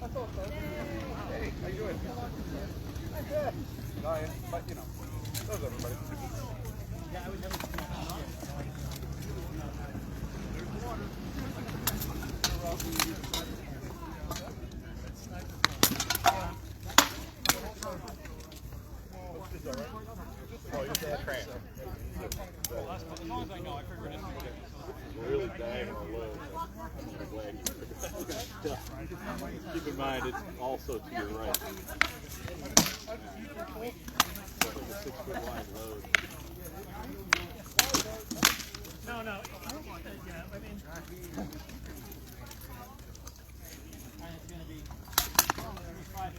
Hey, how you doing? I'm good. Dying, but you know, so is everybody. Oh, you said cramp. As long as I know, I figured it's Really diagonal low. I'm glad you figured that out. Keep in mind, it's also to your right. So it's a 6 foot wide load. No, no. Yeah, I mean, it's going to be 5.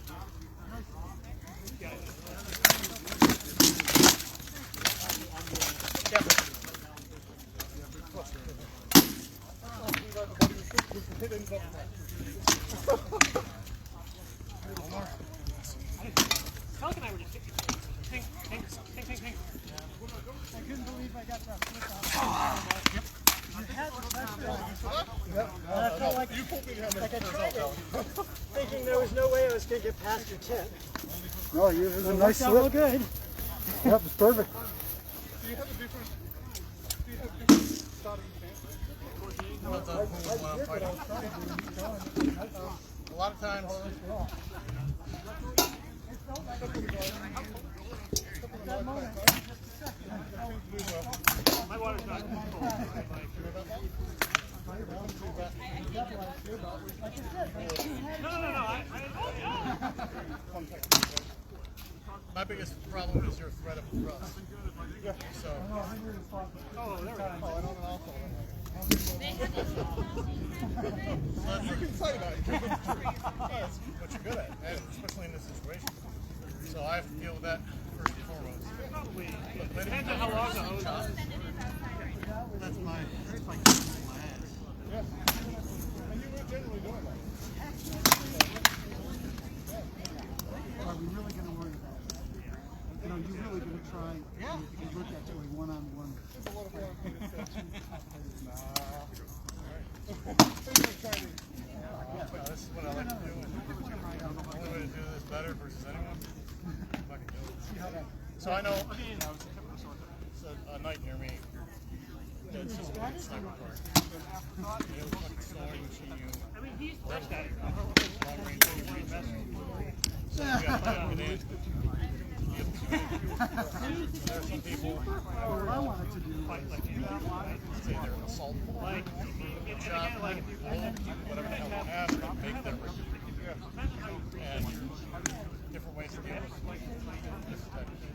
Pelican and I were just ping. I couldn't believe I got that flip out. Yep. You had the touchdown. Yep. I felt like you pulled me down like I tried it, thinking there was no way I was going to get past your tip. No, it was a nice slip. Good. Yep, it's perfect. Do you have a different starting stance? A lot of times. My water's not cold. No. My biggest problem is your threat of thrust. Yeah. So. Oh, there we go. Oh, I don't know. You can fight about it. That's what you're good at, especially in this situation. So I have to deal with that first and foremost. Probably. Depends on how long the hose is. That's my ass. Yeah. And you were generally doing that. Are we really going to worry about that? You know, you're really going to try and look at doing one-on-one. There's a lot of fun. This is what I like to do. The only way to do this better versus anyone, fucking do it. So I know it's a night near me. It's just a sniper park. You have a fucking snoring machine. I mean, he's fresh guy. Long range, so you got to plug it in. There are some people What I wanted to do say they're an assault Like, shop, like, whatever the hell they have, they make them. And different ways to deal with this type of thing.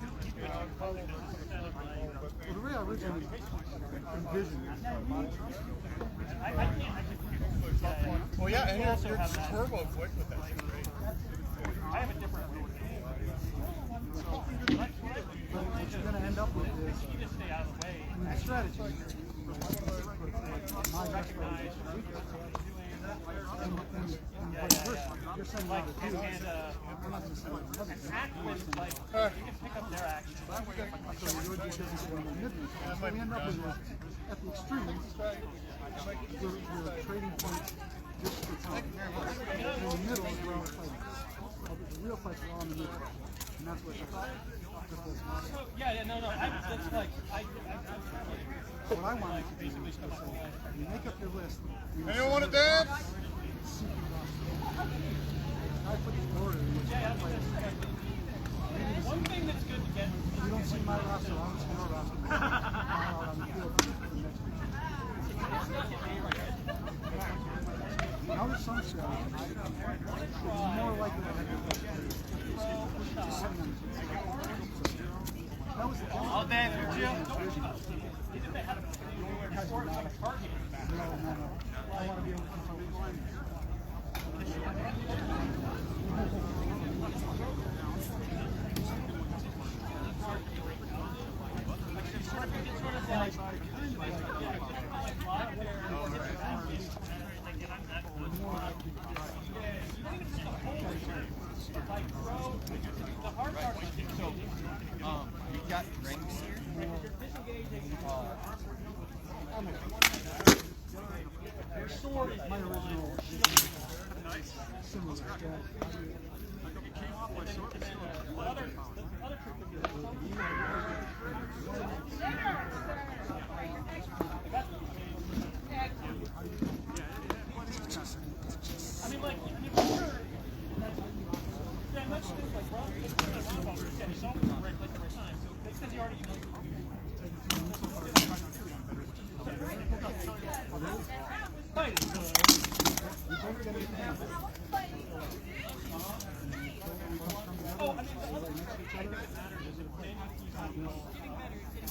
well, the way I originally envisioned it. Well, yeah, and you're turbo quick with that. Right? I have a different way. But what you're going to end up with is You just stay out of the way. the strategy. My best friend. And vice versa. You're sending out a And dude. I'm not going to send out another dude. act with, like, you can pick up their action. So you're doing business in the mid-range. So we end up with, at the extremes, your trading points just for time. In the middle is where all the fighting is. The real fights are all in the middle. And that's what Yeah, no. That's like, what I wanted to do is just say, you make up your list. Anyone want to dance? I put the order in which I play. one thing that's good to get. You don't see my roster, I don't see your roster. I'm out on the field for the next week. Now there's some strategy. It's more likely to have your just sitting on the field. That was the thing. I'll dance with you. No. I want to be able to control the line. You've got rings here. Your sword is my original. similar to that.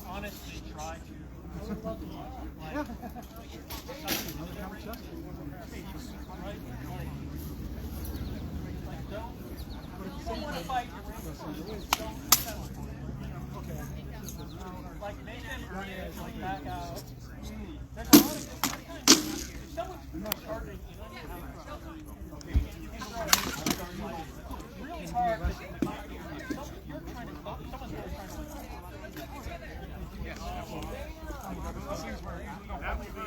Honestly, try to. Don't want to fight. Like make them earn it, like back out. There's a lot of if someone's charging, really hard. You're trying to someone's really trying to that would be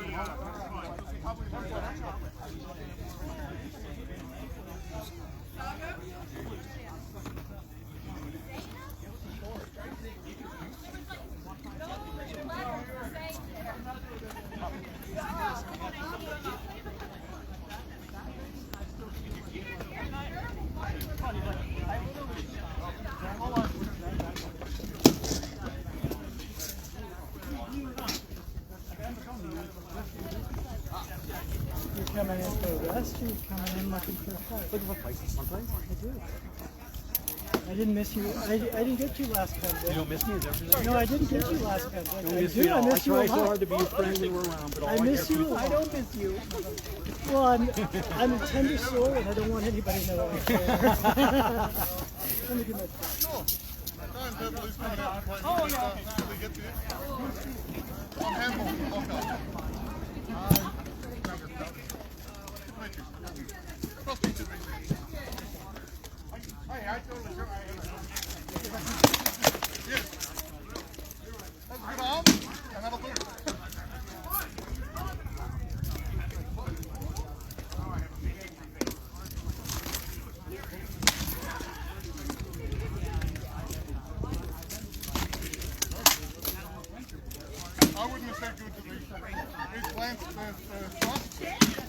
You're coming in for a rest, or you're coming in looking for a fight? Looking for fights someplace? I do. I didn't miss you. I didn't get you last Pennsic. You don't miss me? Is that what you're saying? No, I didn't get you last Pennsic. I miss you. I miss you a I try so lot. hard to be your friend when we're around, but all I miss you. I don't miss you. Well, I'm a tender soul, and I don't want anybody to know I care. Let me get my phone. Oh, yeah. Hey, I totally sure I yes. That's a good arm, and that'll do it. I wouldn't have said good to me. It's Lance, the trust,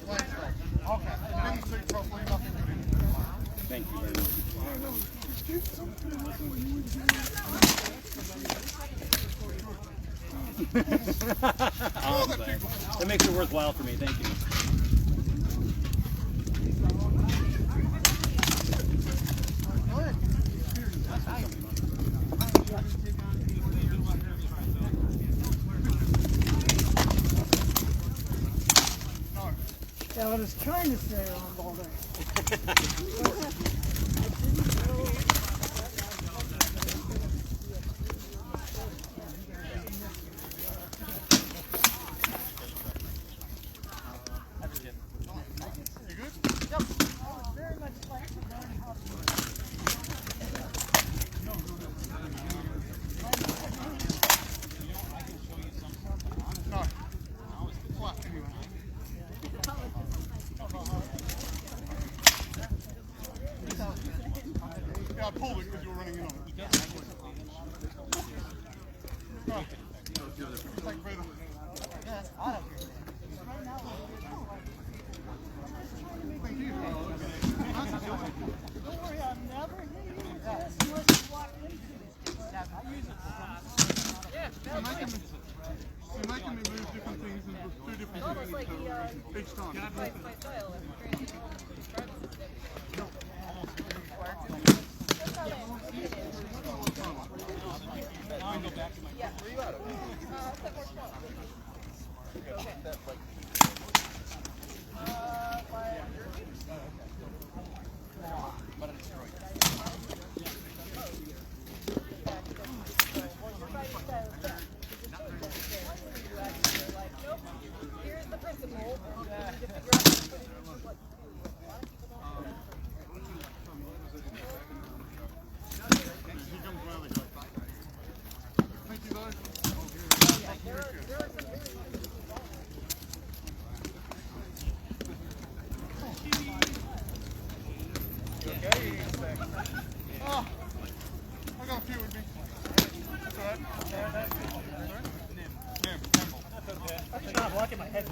Lance. Okay. Didn't see properly, nothing good in it. Thank you very much. That makes it worthwhile for me. Thank you. Yeah, I was trying to stay on ball there. Yeah, I pulled it because you were running in on it. Oh. Thank you, brother. Yeah, that's hot up here. Thank you. Don't worry, I've never hit you with this unless you walk into this. I use it. You're making me move different things into two different Almost like he each time. fights my style. That's how they yeah. Where you at? Okay. Here's the principle. Thank you, guys. There are some Oh, I got a few with me. That's all right. That's not blocking my head.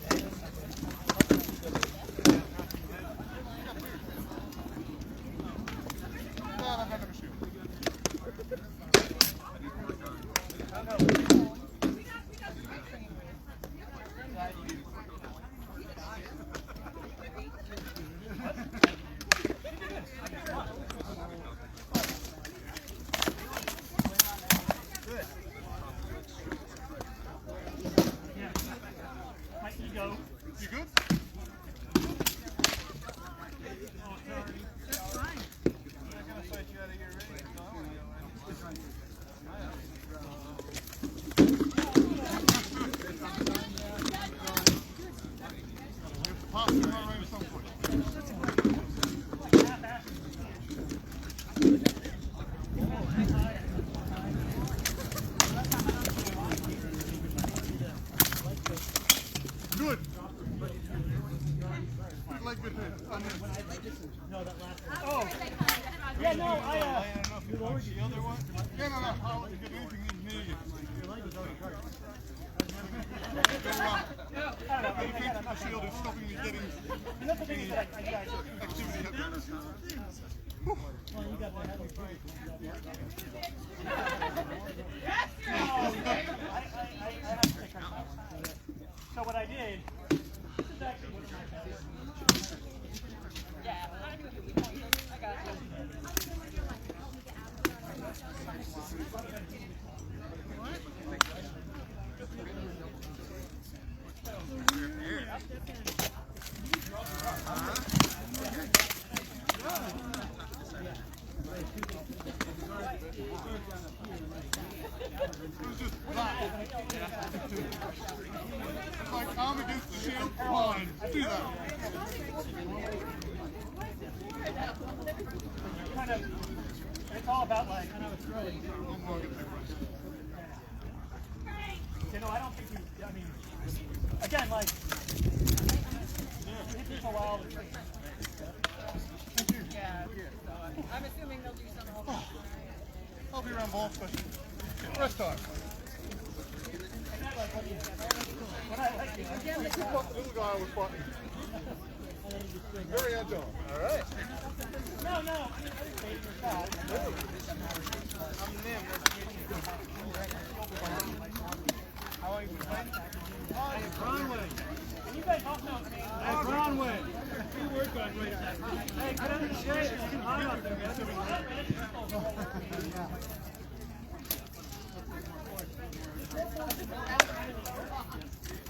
My ego. You good? Good. Like good hit. Oh. Yeah, no, I Yeah, no. How you get anything in me? The shield is stopping me getting any activity happening. So what I did, this is actually one of my best. Yeah, I got you. It's like arm against the shield. Fine. Do that. Kind of, it's all about like, you know, I don't think you, I mean, again, like, it takes a while to train. Yeah, so I'm assuming they'll do some else. I'll be around ball session. Rest time. Little guy was fighting. Very agile. All right. No, I didn't say your shot. How are you playing? Brownway. And you guys also, I mean, Brownway. Good work on right now. Hey, get under the shade. It's too hot out there.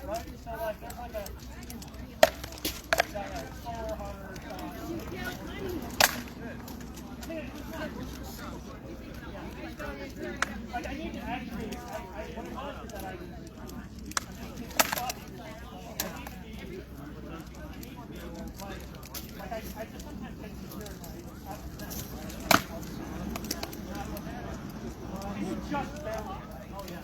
Right? So like, there's like a 400. Like I need to actually, what it was is that I just sometimes get secure just barely. Oh yeah.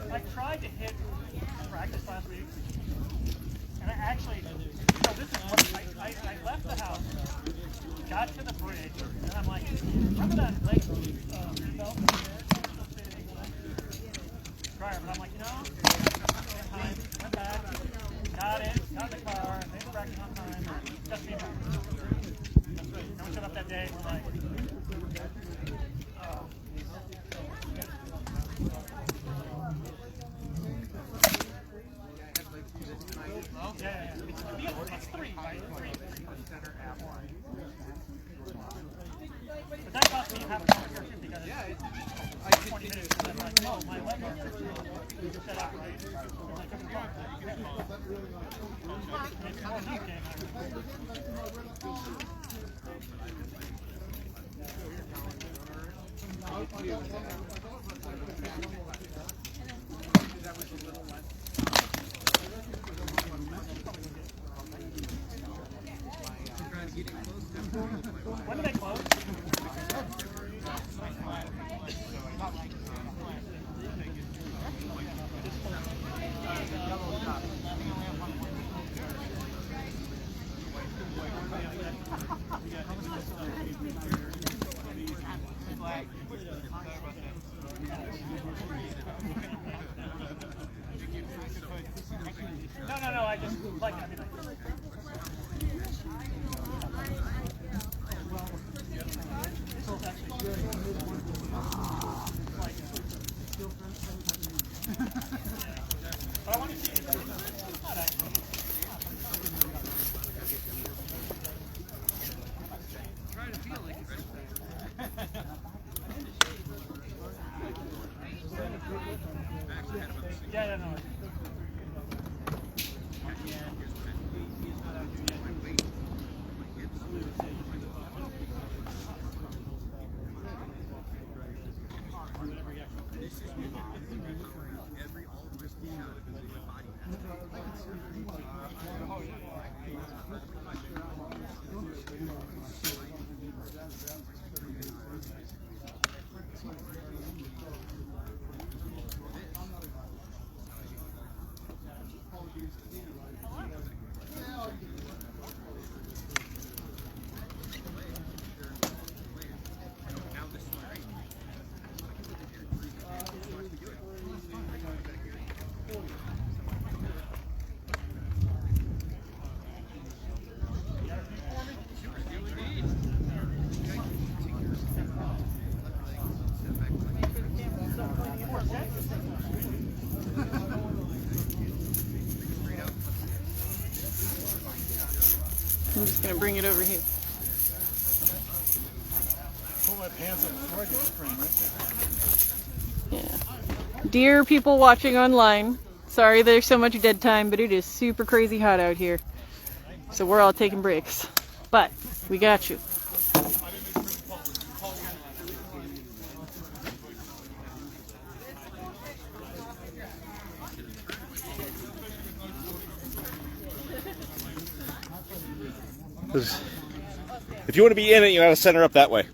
I tried to hit practice last week, and I actually, so this is what I left the house, got to the bridge, and I'm like, remember that lake belt dryer, but I'm like, you know, went back, got in the car, made the practice on time, just me back. And we showed up that day, we're like, oh. Yeah. It's 3, right? 3. But that cost me half an hour because I 20 minutes and I'm like, oh, my leg arms are set up right. When do they close? No, I just like, I mean, but I want to see it. Not actually. Try to feel like it's yeah, no. I'm just going to bring it over here. Pull my pants up before I get the frame, right? Yeah. Dear people watching online, sorry there's so much dead time, but it is super crazy hot out here. So we're all taking breaks. But we got you. If you want to be in it, you got to center up that way.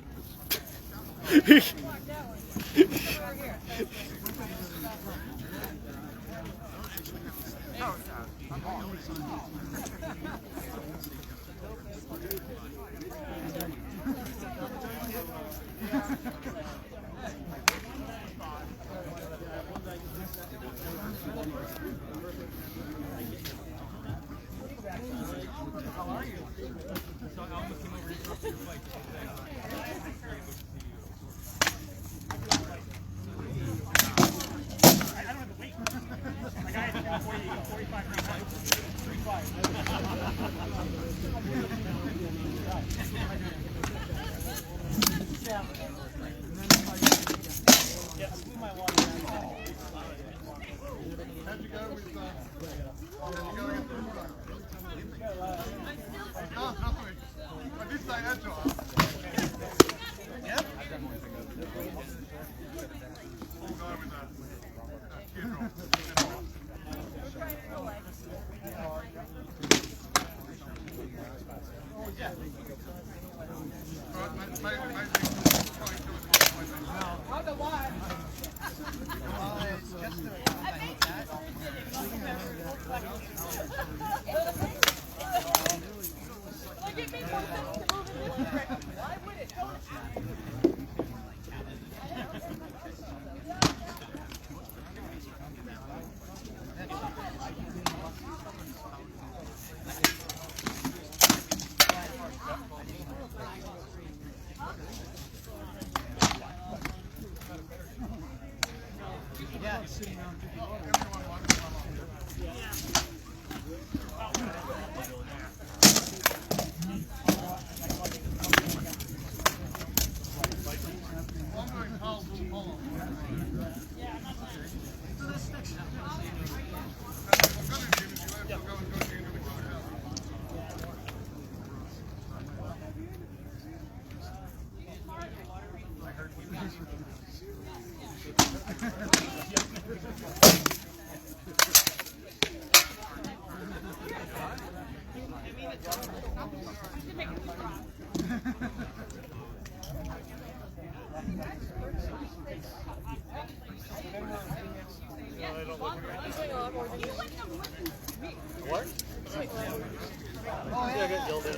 What? Oh, yeah, I got yelled at.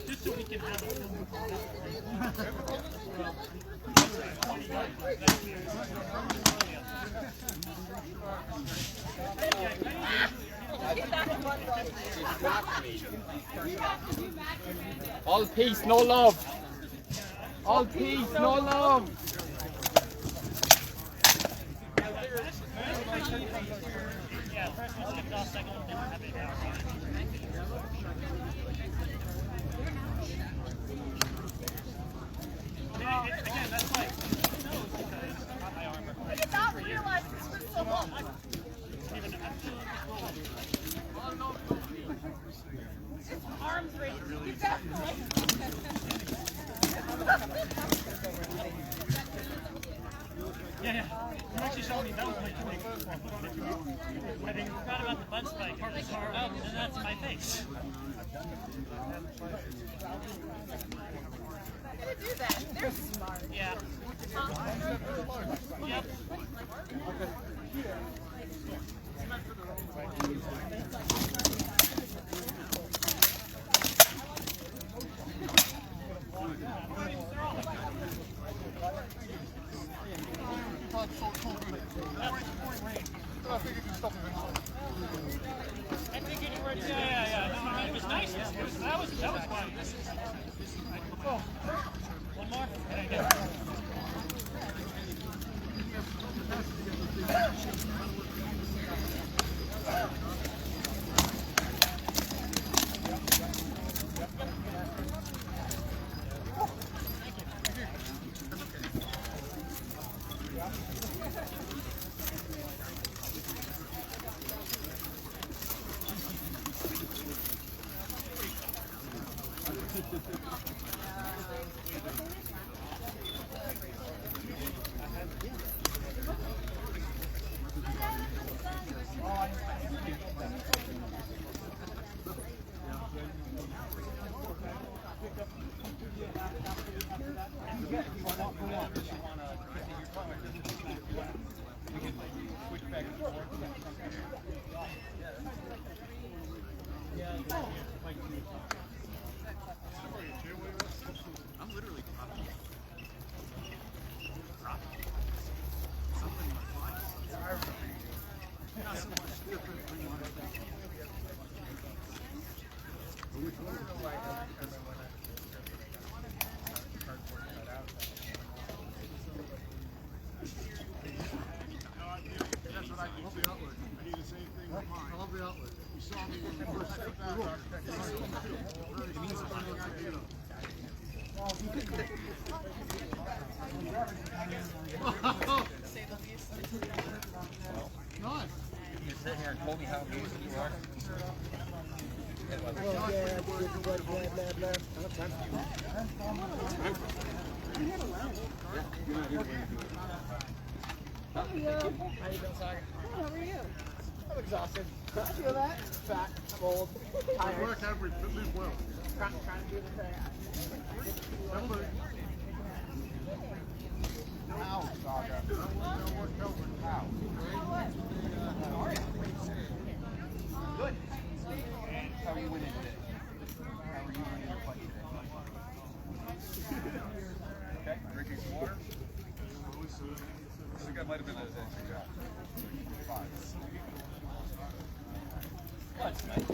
Just so we can have a film. All peace, no love. All peace, no love. Yeah, first one skipped off, second one didn't have it out. Again, that's like, who knows, because not my armor. I did not realize this was so long. His arms raised. Keep that Yeah. You actually showed me that was my trick. I forgot about the butt spike. Park the car up, and that's my face. I'm gonna do that. They're smart. Yeah. Yep. I think it worked. Yeah. No, it was nice. That was fun. Oh. One more. Yeah. I love the outlet. You saw me when you first stepped out. It means finding idea. Nice. You sit here and told me how amazing you are. How are you? How are you? I'm exhausted. I feel that. Fat. I'm old. Tired. Work every live well. Trying to do the thing. Ow, Saga. Ow. Good. And how are you winning today? How are you winning your fight today? Okay, drinking some water. I think I might have been those extra shots. Fine. That's nice.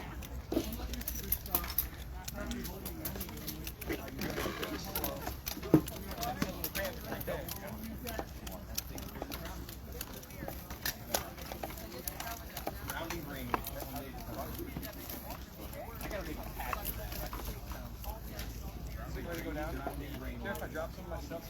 ready to go down? Care if I drop some of my stuff?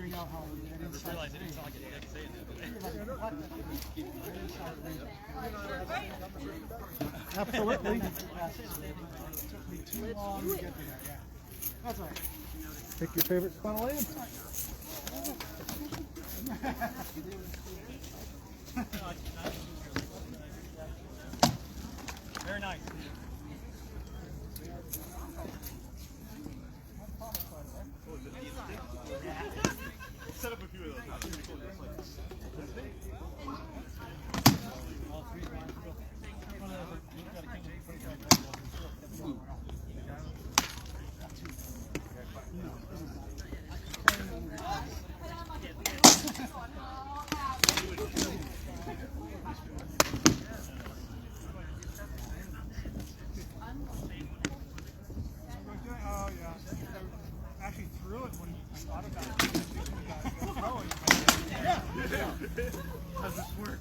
figuring out how that inside. I didn't sound like a dick saying that. Absolutely. It took me too long to get to that. Yeah. That's all right. Pick your favorite spot of land. Very nice. Set up a few of those. Oh, yeah. I actually threw it when I thought about it. Yeah. How's this work?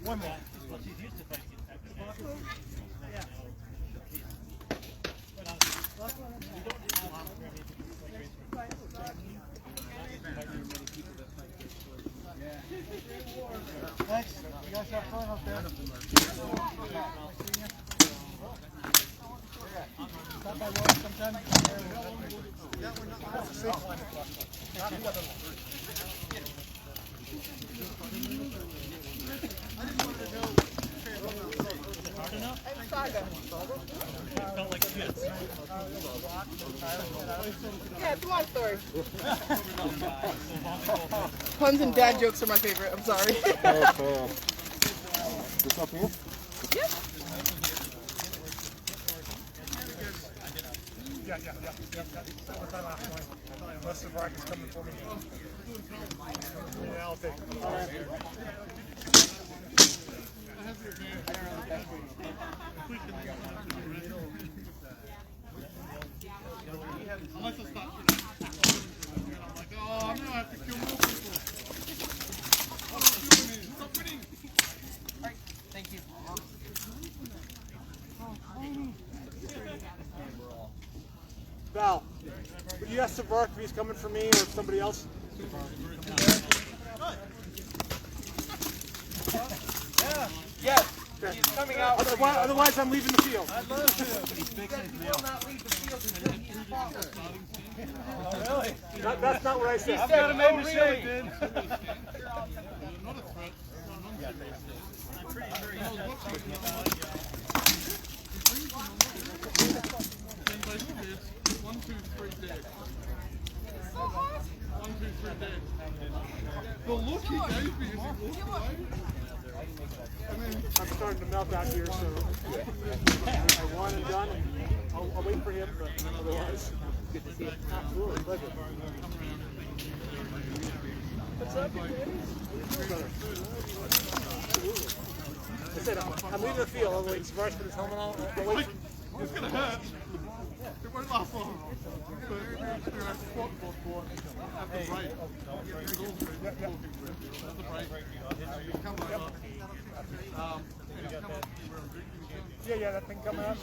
One more. Thanks. You guys have fun up there. Stop by work sometime. Yeah, it's a long story. Puns and dad jokes are my favorite. I'm sorry. This up here? Yeah. Unless the rock is coming for me. Yeah, I'll take it. All right. Unless it's not for that. I'm like, oh no, I have to kill more people. What am I doing? Stop winning. Alright, thank you. Val, would you ask Savart if he's coming for me or somebody else? Yes. He's coming out. Otherwise, I'm leaving the field. I'd love to. He will not leave the field until he is followed. Oh, really? That's not what I said. He said a no really. Not a threat. I'm pretty sure he's One, two, three dead. 1, 2, 3 dead. The look he gave me as he walked away. I'm starting to melt out here, so I one and done. I'll wait for him, but otherwise, good to see you. Absolutely, pleasure. What's up, I said I'm leaving the field. I'll wait for his helmet on. I'll wait for... It's gonna hurt. It won't last long. But at the break. At the break. Come over. Yeah, that thing coming up.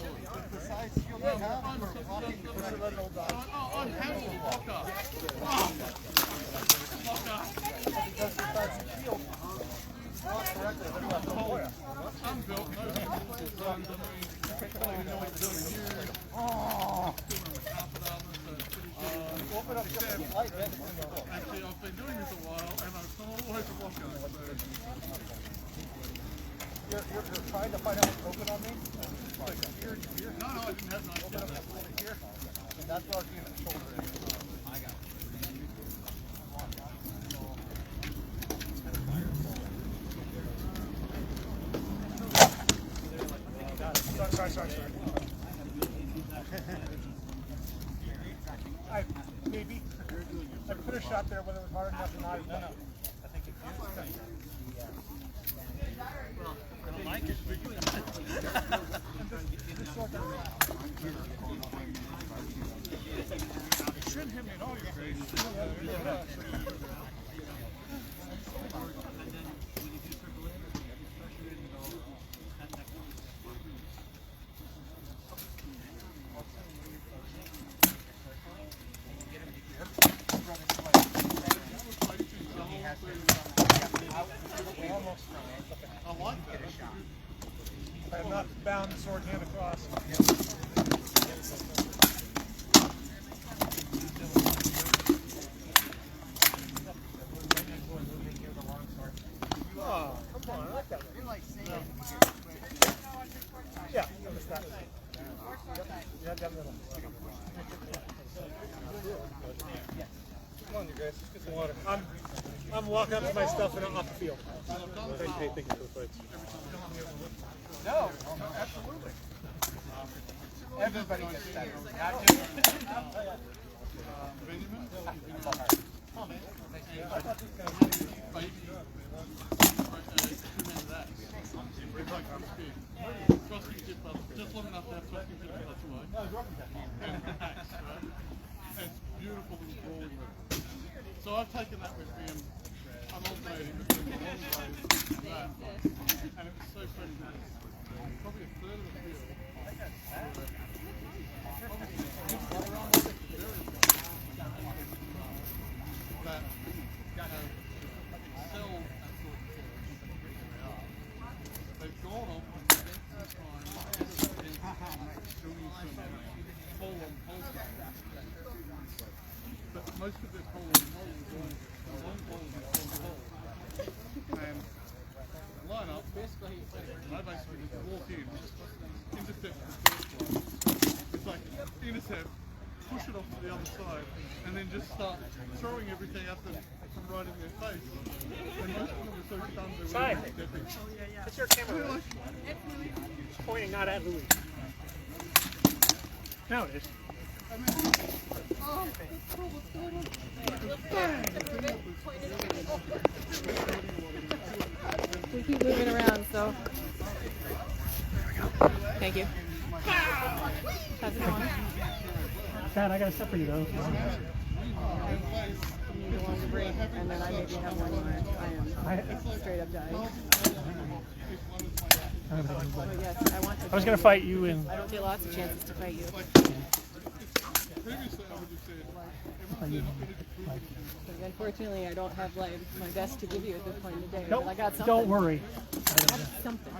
I'm having a blocker. I'm built. No, actually, I've been doing this a while, and I've come all the way from Moscow. You're trying to find out what's open on me? Like here? No, I didn't have none. Here? And that's what I was doing at the shoulder. I got it. Sorry. Maybe. I put a shot there, whether it was hard enough or not. No. I think it's Well, I don't like it. It shouldn't hit me at all, you guys. I have not bound the sword hand across. Oh, come on, I like that one. Yeah, I missed that. Yeah, down the middle. Come on, you guys, let's get some water. I'm walking up to my stuff and I'm off the field. Thank you for the fights. No, absolutely. Everybody gets that. Not just Benjamin? Just long enough to have trusting people, that's why. And it's beautiful little drawing room. So I've taken that with me and I'm alternating between the long ways and that. And it was so friendly. Probably a third of the field. That excel at sort of they've gone off and spent some time doing some pole-on pole stuff. But most of their pole-on pole is going long pole and long pole. And line up, I basically just walk in, intercept the first one. It's like intercept, push it off to the other side, and then just start throwing everything at them from right in their face. And most of them are so stunned they were stepping. It's your camera. It's pointing not at Louis. Now it is. We keep moving around, so. Thank you. How's it going? Dad, I got a stuff for you though. You need the one to bring, and then I maybe have one where I am straight up dying. But yes, I want to. I was gonna fight you in. I don't get lots of chances to fight you. But unfortunately, I don't have like my best to give you at this point in the day. But I got something. Don't worry. I got something.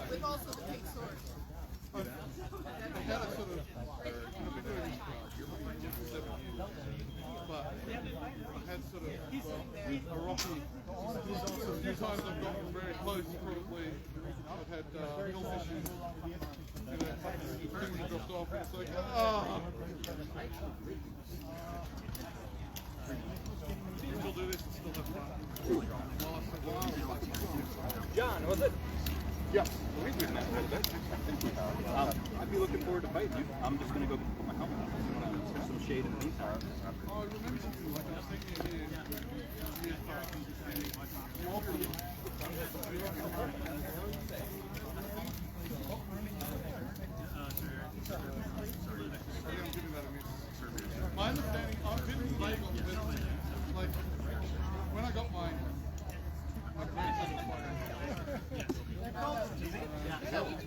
With also the pink sword. I had a sort of, I've been doing this for 7 years, but I had sort of a rocky, a few times I've gotten very close, probably, I've had health issues, and things have dropped off, and it's like, still do this and still have fun. John, was it? Yeah, we've been that a little bit. I'd be looking forward to fighting you. I'm just going to go put my helmet on. There's some shade in the meantime. I remember something like that. I was thinking of years back. My understanding, I've been playing on the middle. Like, when I got mine, I played on the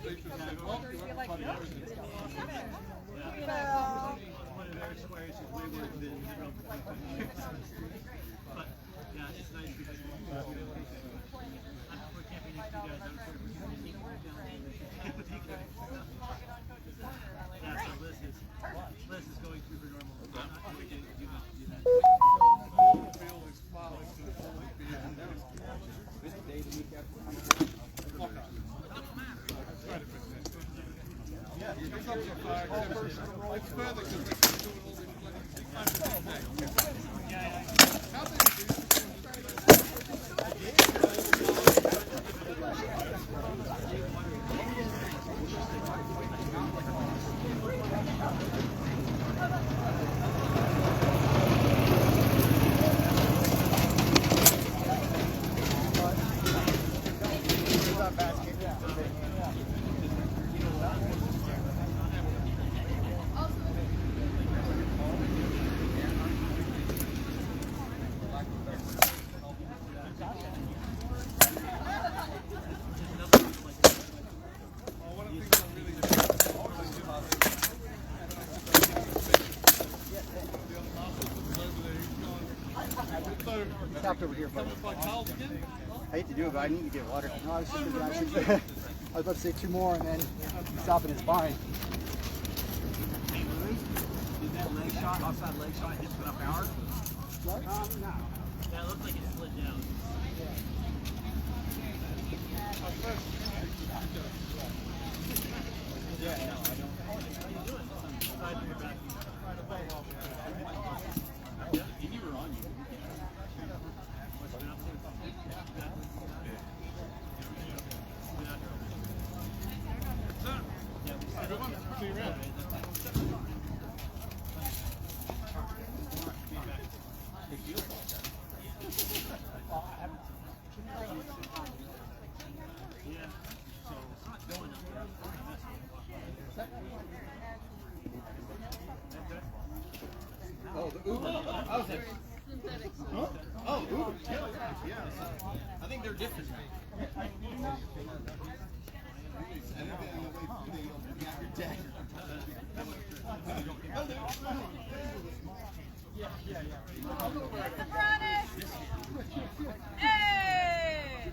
Stopped over here, buddy. I hate to do it, but I need to get water. No, I was just thinking I should. I was about to say 2 more and then stop and it's fine. Did that leg shot, outside leg shot, hit enough power? What? Yeah, it looks like it slid down. Yeah, no, I don't. You were on you. Oh, the Uber. I was like, huh? Oh, Uber. Yeah. I think they're different. Hey!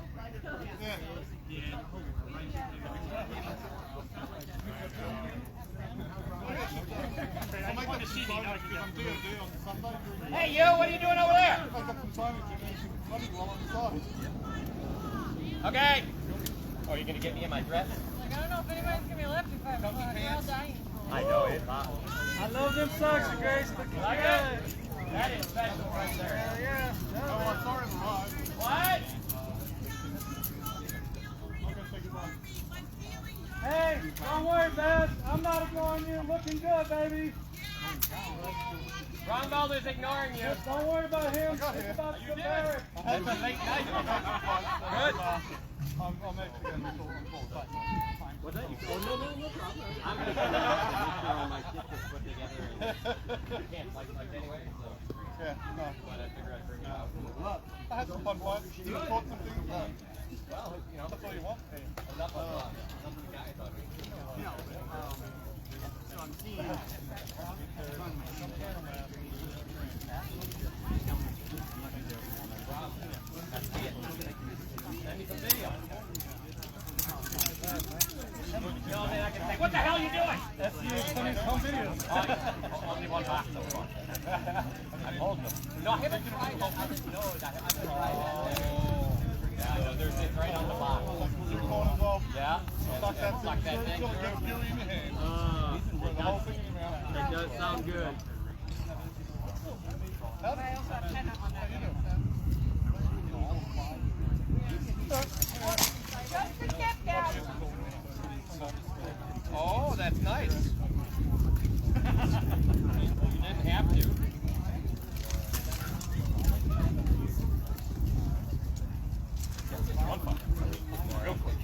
Hey, you, what are you doing over there? Okay. Oh, you're going to get me in my dress? Like, I don't know if anybody's gonna be left if I'm we're all dying. I know, it's hot. I love them socks, Grace. Looking Like good. it? That is special right there. Hell yeah. What? Hey, don't worry, Beth. I'm not ignoring you. Looking good, baby. Ron Balder's ignoring you. Just don't worry about him. It's about the Barrett. That's a late night. Good. I'll make it again. What's that? Oh, no problem. I'm going to put all my shit just put together. And can't like anyway, so. Yeah, no. But I figure I'd bring it out. I had some fun once. You caught some things. Well, you know. That's all you want. Enough of the guys on me. So I'm seeing. What the hell are you doing? That's you. Funny home videos. Only one box so far. I'm holding them. No, I haven't tried that. I didn't know that. I haven't tried that. Yeah, no, there's it right on the box. Yeah. Suck that thing. It does sound good. I also have 10 up on that. Just the tip, Dad. Oh, that's nice. You didn't have to. Real quick.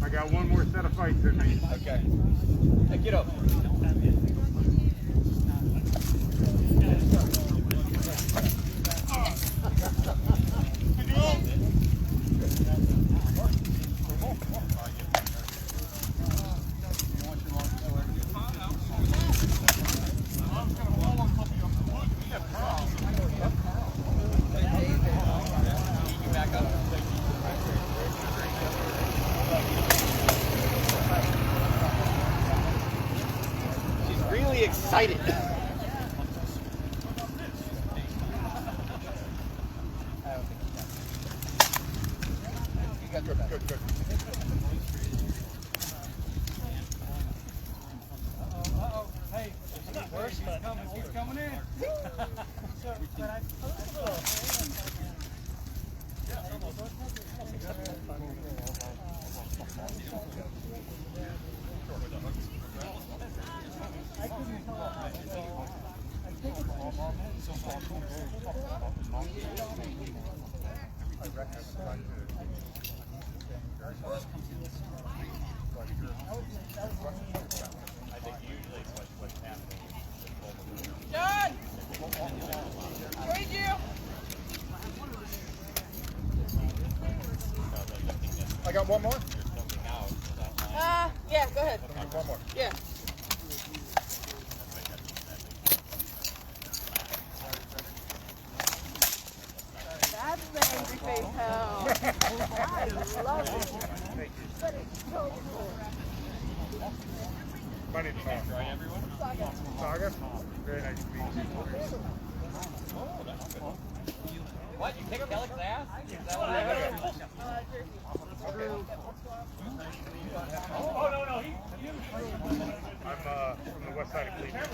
I got one more set of fights in me. Okay. Hey, get up. Excited. coming in. John! Trade you! I got one more? Yeah, go ahead. One more. Yeah. That's the angry face hell. I love it. But it's so cool. My name's Saga. Saga? Very nice to meet you. What? You kicked Kelly's ass? Is that what I heard? Oh, no. I'm from the west side of Cleveland.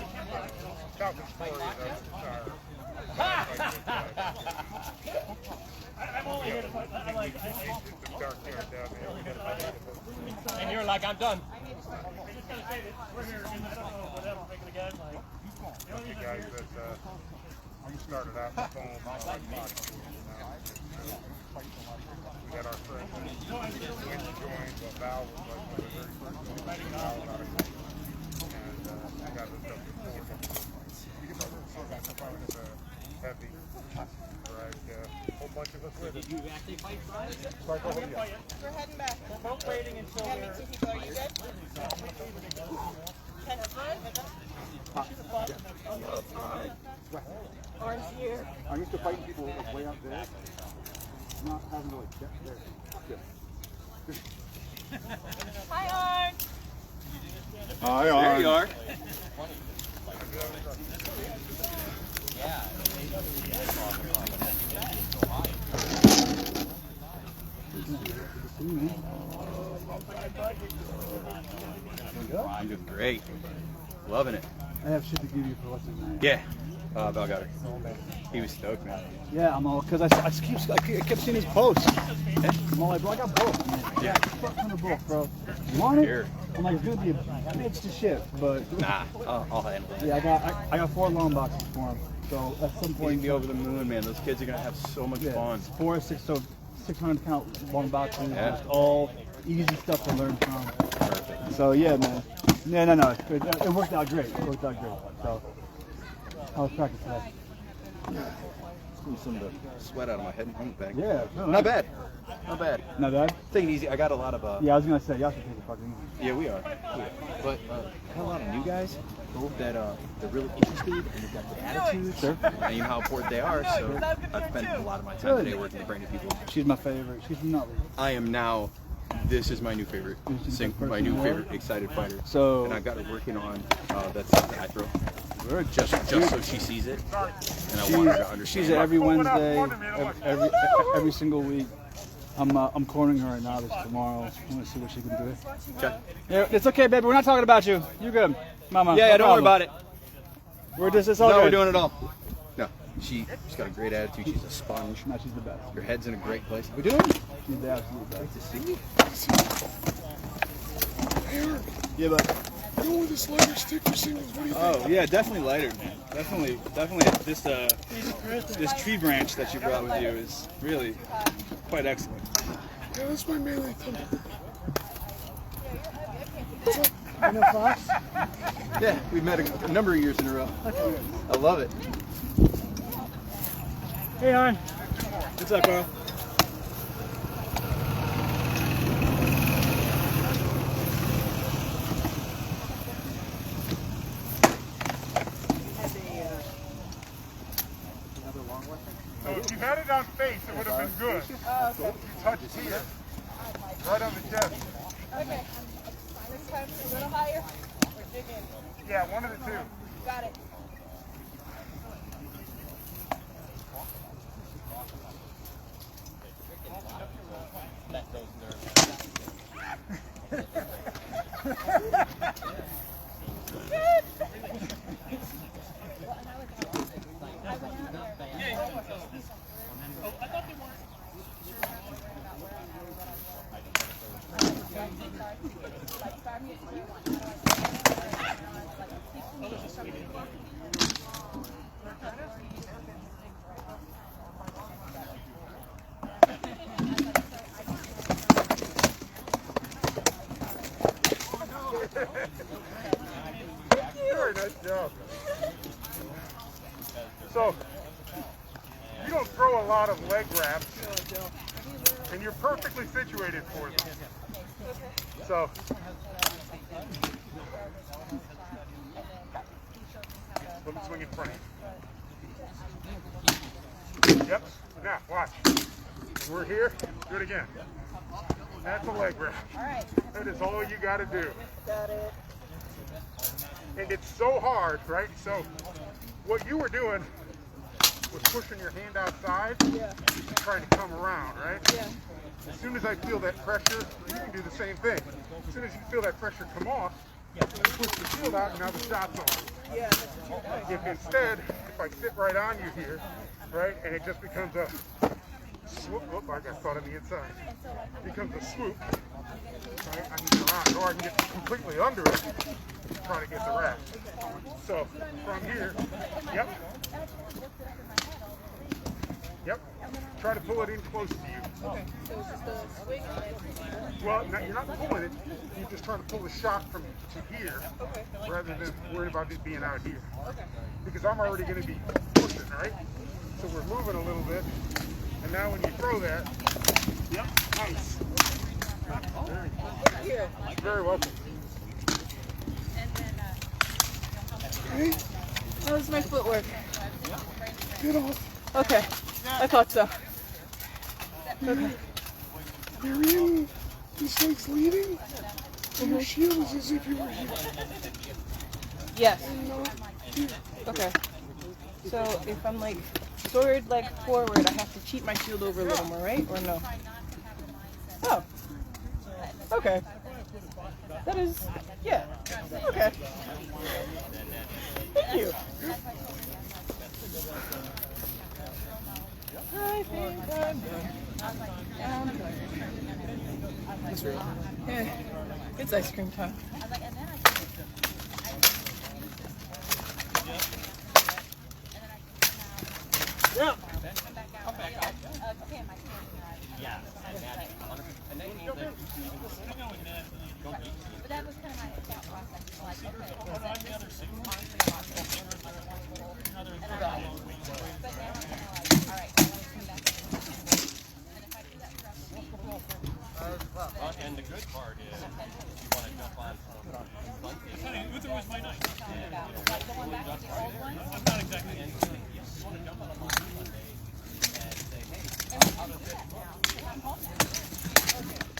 Falcon Story is I'm only here to fight. I'm like, it's dark here and down there. We gotta fight it. and you're like, I'm done. A bunch of guys that started out in the phone like we got our friend when he joined, Val was like one of the very first ones. Val was out of and we got hooked up with heavy, right? A whole bunch of us with it. Did you actually fight Friday? Start over here. We're heading back. We're both waiting until Yeah, me two people. Are you good? 10 Orange here. I'm used to fighting people like way out there, not having to like get there. Hi, Orange. Hi, There you are. I'm doing great. Loving it. I have shit to give you for what's his name. Yeah. Val got her. He was stoked, man. Yeah, I'm all because I kept seeing his posts. I'm all like, bro, I got both. Yeah. Fuck on the book, bro. You want it? Here. I'm like, it's gonna be a bitch to ship, but Nah, I'll handle it. yeah, I got 4 long boxes for him. So at some You'd point, be over the moon, man. Those kids are gonna have so much fun. 600 count long boxes, Yeah. just all easy stuff to learn from. Perfect. So yeah, man. Yeah, no. It worked out great. So I was practicing today. Some of the sweat out of my head and helmet bag. Yeah. Not bad. Not bad. Not bad? Take it easy. I got a lot of Yeah, I was gonna say, y'all should take it fucking easy. Yeah, we are. But I got a lot of new guys that they're really interested and they've got the attitude. Sure. And you know how important they are. So I've spent a lot of my time today working with brand new people. She's my favorite. She's not. I am now. This is my new favorite. My new favorite excited fighter. So. And I've got her working on that's the high throw. Just so she sees it, and I want her to understand. She's every Wednesday, every single week. I'm cornering her right now. This tomorrow. I want to see what she can do. Okay. Yeah, it's okay, baby. We're not talking about you. You good, Mama? Yeah, no don't worry problem. about it. We're just all No, good. we're doing it all. No, she's got a great attitude. She's a sponge. No, she's the best. Her head's in a great place. We doing? She's the absolute best. To see. Yeah, but. You know where this lighter stick for singles? What do you think? Oh yeah, definitely lighter. Definitely. This tree branch that you brought with you is really quite excellent. Yeah, that's my melee thumb. You know Fox? Yeah, we've met a number of years in a row. I love it. Hey, Arn. What's up, Carl? So if you had it on face, it would have been good. You touched here, right on the chest. Okay. This time a little higher. Or dig in. Yeah, one of the two. Got it. Very nice job. So, you don't throw a lot of leg wraps, and you're perfectly situated for them. So, let me swing in front of you. Yep. Now, watch. We're here. Do it again. That's a leg wrap. That is all you got to do. Got it. And it's so hard, right? So what you were doing was pushing your hand outside and trying to come around, right? Yeah. As soon as I feel that pressure, you can do the same thing. As soon as you feel that pressure come off, you push the shield out and now the shot's on. Yeah, that's what you're doing. If instead, if I sit right on you here, right, and it just becomes a swoop, oh, I got caught on the inside. It becomes a swoop, right? I can get around it, or I can get completely under it and try to get the wrap. So, from here, yep. Yep. Try to pull it in close to you. Okay, so it's just a swing and then... Well, you're not pulling it, you're just trying to pull the shot from to here, rather than worrying about it being out here. Okay. Because I'm already going to be pushing, right? So we're moving a little bit, and now when you throw that, yep, nice. Thank you. Very welcome. How was my footwork? Get off. Okay, I thought so. Okay. Marion, this leg's leading, and your shield is as if you were here. Yes. You know, here. Okay. So if I'm like sword leg forward, I have to cheat my shield over a little more, right? Or no? Oh. Okay. That is, yeah. Okay. Thank you. I think I'm done. That's real. Yeah. It's ice cream time. Yeah. But that was kind of my thought process. Like, okay, but now I'm kind of like, all right, I want to come back. And if I do that throughout the week, And the good part is, if you want to jump on Uther was my night. like the one back to the old one. I'm not exactly in. You want to jump on a Monday and say, hey, And we can do that now. Because I'm home now. Okay.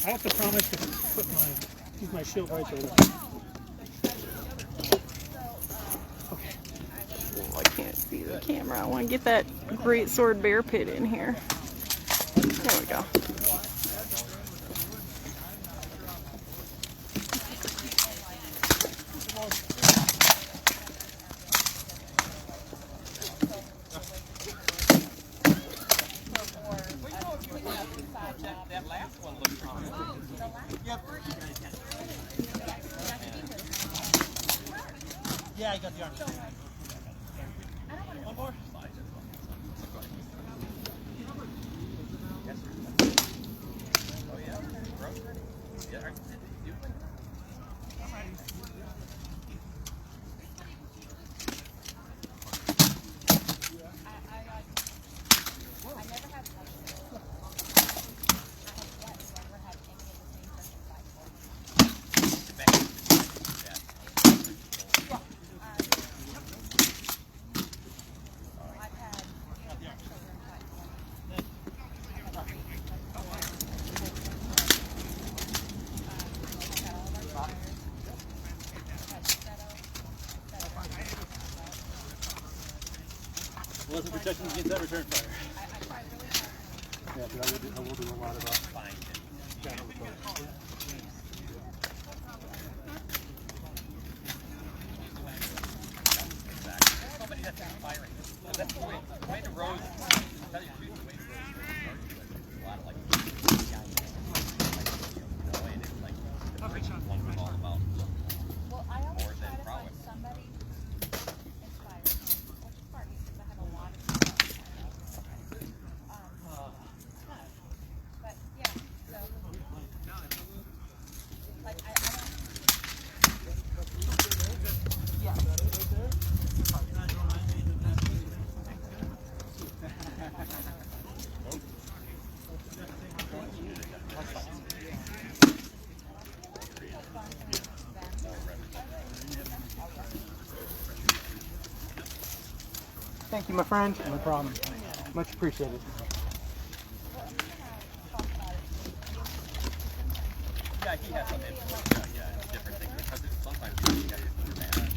I have to promise to keep my shield right there. Oh, I can't see the camera. I want to get that great sword bear pit in here. There we go. that last one looks wrong. Yeah, I got the arm. One more. Oh yeah, bro. Yeah. Wasn't protecting against that return fire. Yeah, but I will do a lot of Somebody that's firing. That's the way the road. Tell you the truth, the way the road starts, a lot of like, and it's like the bridge one was all about Well, I always more try than to find prowess. somebody inspired, which is hard because I have a lot of but yeah, so like I don't Thank you, my friend. No problem. Much appreciated. Yeah, he has some influence. Yeah, different things because sometimes you get your man.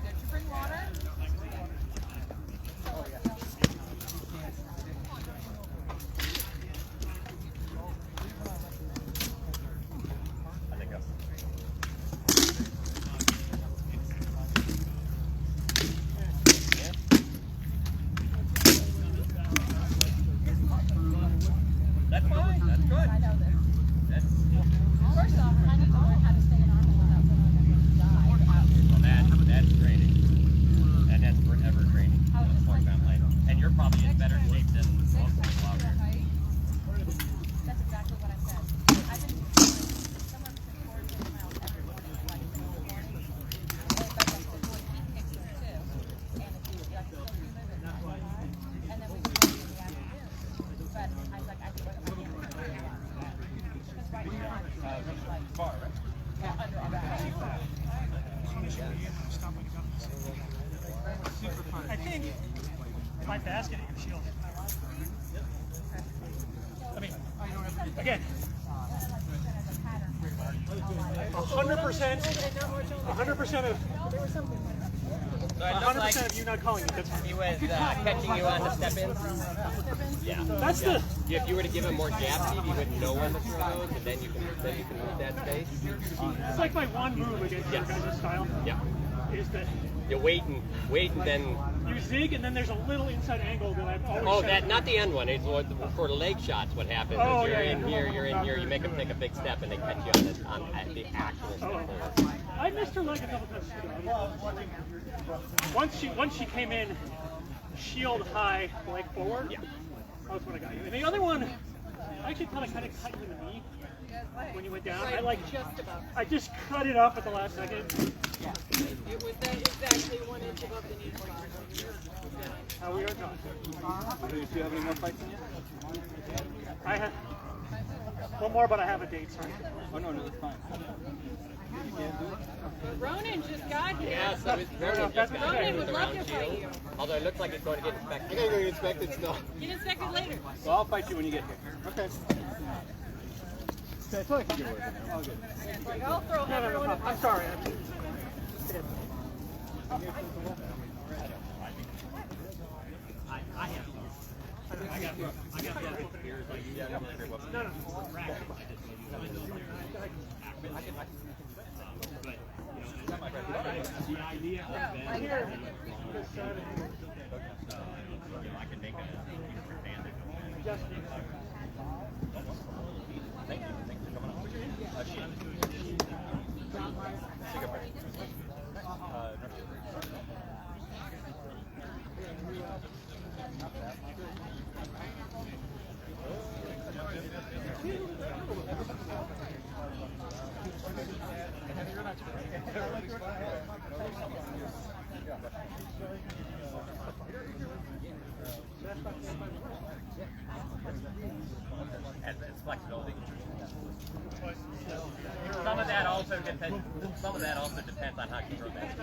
Did you bring water? I think that's. That's fine. That's good. I know this. That's, First off, I need to learn how to stay in armor without going under the dive. well, that's training, and that's forever training. And you're probably in better shape than most people out there. That's exactly what I said. I've been somewhere between 4 and 6 miles every morning, like in the morning. And that's like 6 kicks in too. And it's like still be moving. And then we can go in the afternoon. But I was like, I can look at my hand. Because right now I'm just like Far, right? yeah, under our back. I think my basket in your shield. I mean, again, 100%, 100% of. 100% of you not calling it. That's fine. He was catching you on the step-ins. Yeah, that's the. If you were to give him more jab speed, he wouldn't know when to throw those, and then you can move that space. It's like my one move against your guys' style. Yeah. Is that You wait and then. you zig and then there's a little inside angle that I've always. Oh, said. that not the end one. It's for the leg shots. What happens Oh, is you're yeah, in yeah. here, you're in here. You make them take a big step, and they catch you on the actual step forward. I missed her leg a couple times. Once she came in, shield high, leg forward. Yeah. That was when I got you. And the other one, I actually kind of cut you in the knee when you went down. I just cut it up at the last second. It was exactly 1 inch above the knee. How we are talking. Do you have any more fights in you? I have one more, but I have a date. Sorry. Oh no, that's fine. You can't do it. Ronan just got here. Yeah, so it's very just got Ronan here would with the love round to fight shield. you. Although it looks like it's going to get inspected. I gotta go get inspected still. Get inspected later. So I'll fight you when you get here. Okay. Okay, I feel like I can get away from it. All good. Like, I'll throw No, everyone no, I'm sorry. I can make a bandage. Thank you. Thanks for coming on. Take a break. It's flexibility. Some of that also depends on how you throw that.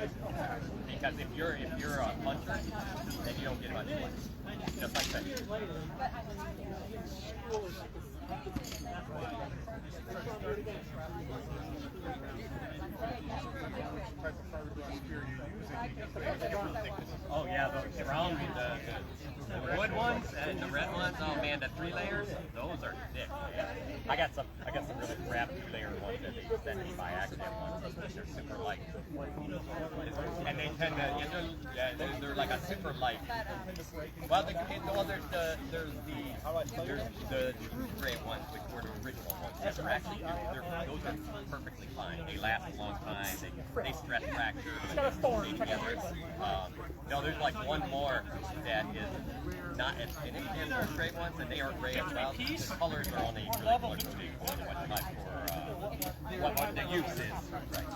Because if you're a puncher, then you don't get much play. Just like that. And the 3 layers, those are thick. Man. I got some really crap 2-layer ones that they sent me by accident once. They're super light. And they tend to, they're like a super light. Well, there's the true gray ones, which were the original ones. Those are perfectly fine. They last a long time. They stress fracture. Stay together. No, there's like one more that is not as thin as those gray ones, and they are gray as well. The colors are only really color coded for what's much for what the use is. Right.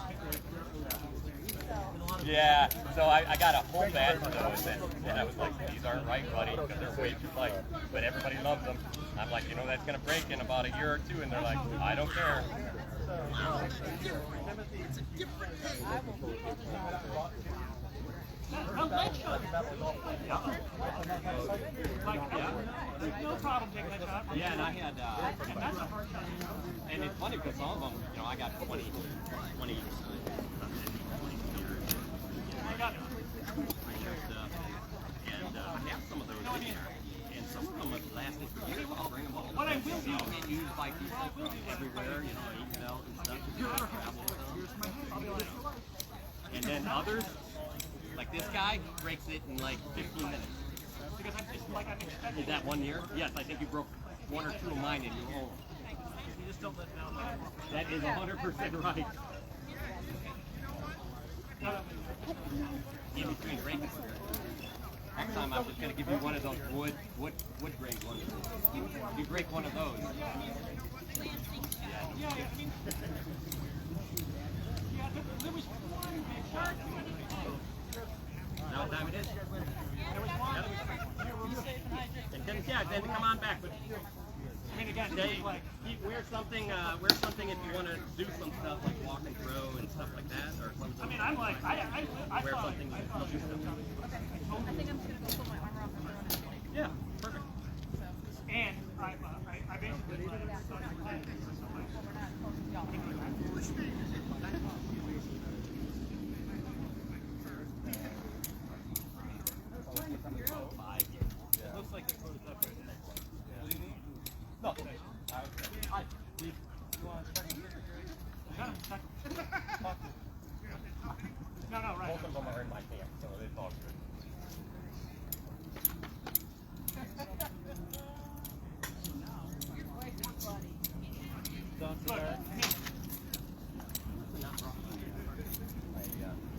Yeah, so I got a whole batch of those, and I was like, these aren't right, buddy, because they're way too light. But everybody loves them. I'm like, that's going to break in about a year or two, and they're like, I don't care. It's a different thing. No problem taking that shot. Yeah, and I had, and it's funny because some of them, I got 20 years. I got it. And I have some of those in there, and some of them have lasted for years. I'll bring them all. What I will do, get used by people from everywhere, eating out and stuff. Travel with them. And then others, like this guy, breaks it in like 15 minutes. Because I'm expecting. Is that 1 year? Yes, I think you broke 1 or 2 of mine in your own. You just don't let it down. That is 100% right. In between breaking. Next time I'm just going to give you one of those wood grain ones. You break one of those. Yeah, I mean, there was one big shot. Now what time it is? There was one. And then come on back. But I mean, again, wear something if you want to do some stuff like walk and throw and stuff like that, or something. I mean, I'm like, I wear thought, something. I think I'm just gonna go put my armor off and run out. Yeah, perfect. And I basically Looks like it closed up right there. What do you need? No. Hi. You want to check? No, right. Both of them are in my camp, so it's all good.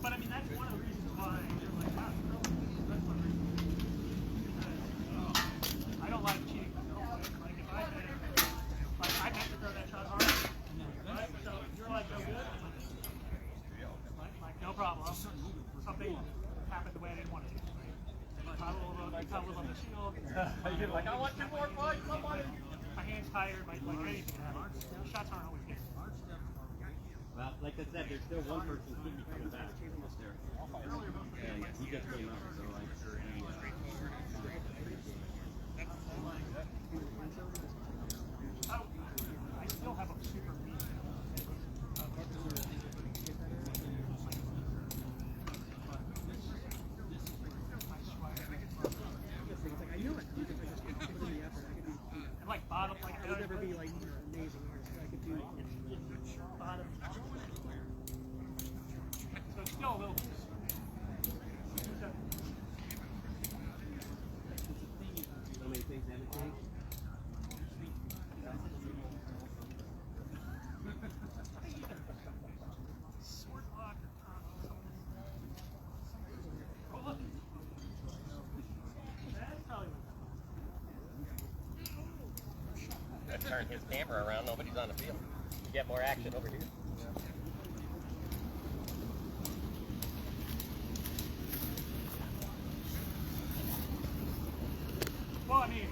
But I mean, that's one of the reasons why you're like, wow, that's one reason. I don't like cheating myself. Like, if I meant to throw that shot hard, right? So you're like, no good? Like, no problem. Something happened the way I didn't want it to. Tunnel on the shield. You're like, I want 2 more points, somebody. My hand's tired, like anything can happen. Shots aren't always good. Well, like I said, there's still one person who could be coming back almost there. And he just came up, so I'm sure he I still have a super weak. I knew it. And like bottom, like I would never be like amazing. I could do bottom. So it's still a little. How many things have it changed? Sword block or oh, look. That's probably Let's turn his camera around. Nobody's on the field. You get more action over here. well, I mean.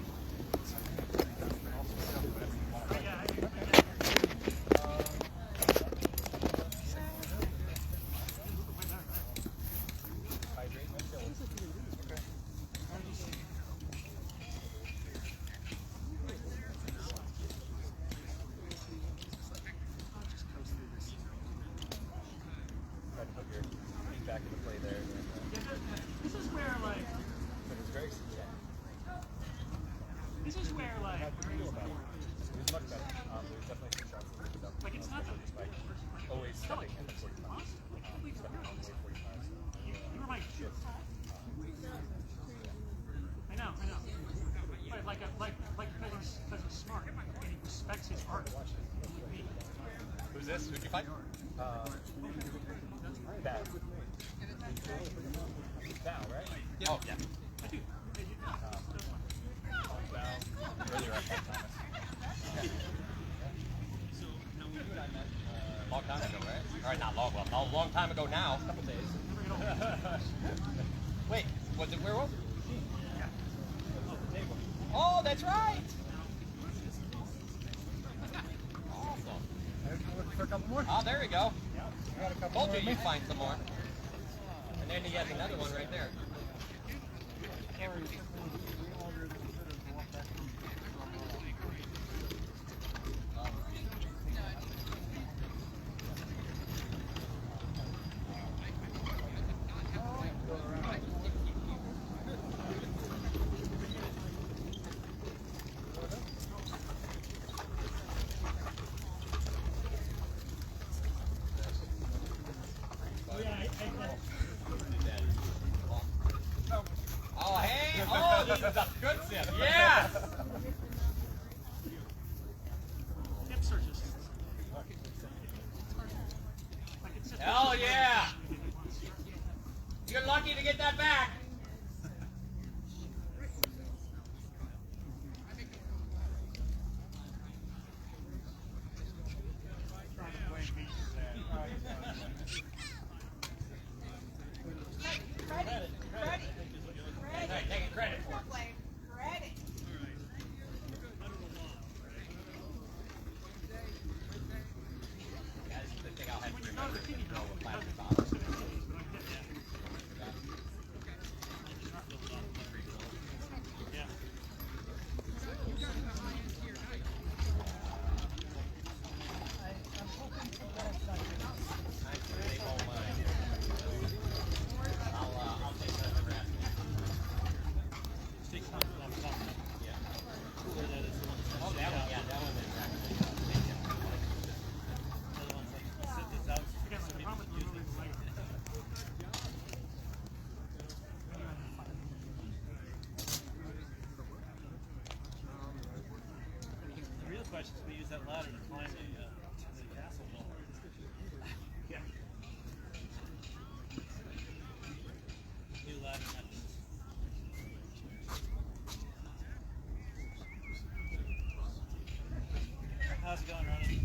was much better. There's definitely some shots that we picked up. Just by always stepping in the 45. Stepping on the 45. You were my shit. I know. But like because he's smart and he respects his art. Who's this? Who'd you fight? Bad. Val, right? Yeah. Oh, yeah. Earlier I met Thomas. Long time ago, right? All right, not long. Well, a long time ago now. A couple days. Wait, was it werewolf? Oh, that's right. Awesome. For a couple more? Oh, there we go. Told you you'd find some more. And then he has another one right there. Oh, hey! Oh, this is a good sip. Yes! Hip searches. Hell yeah! You're lucky to get that back. Taking credit for it. Yeah, this is the thing I'll have to remember to throw a plastic bottle. The real question is, we use that ladder to climb the castle wall. Yeah. New ladder methods. How's it going, Ronnie?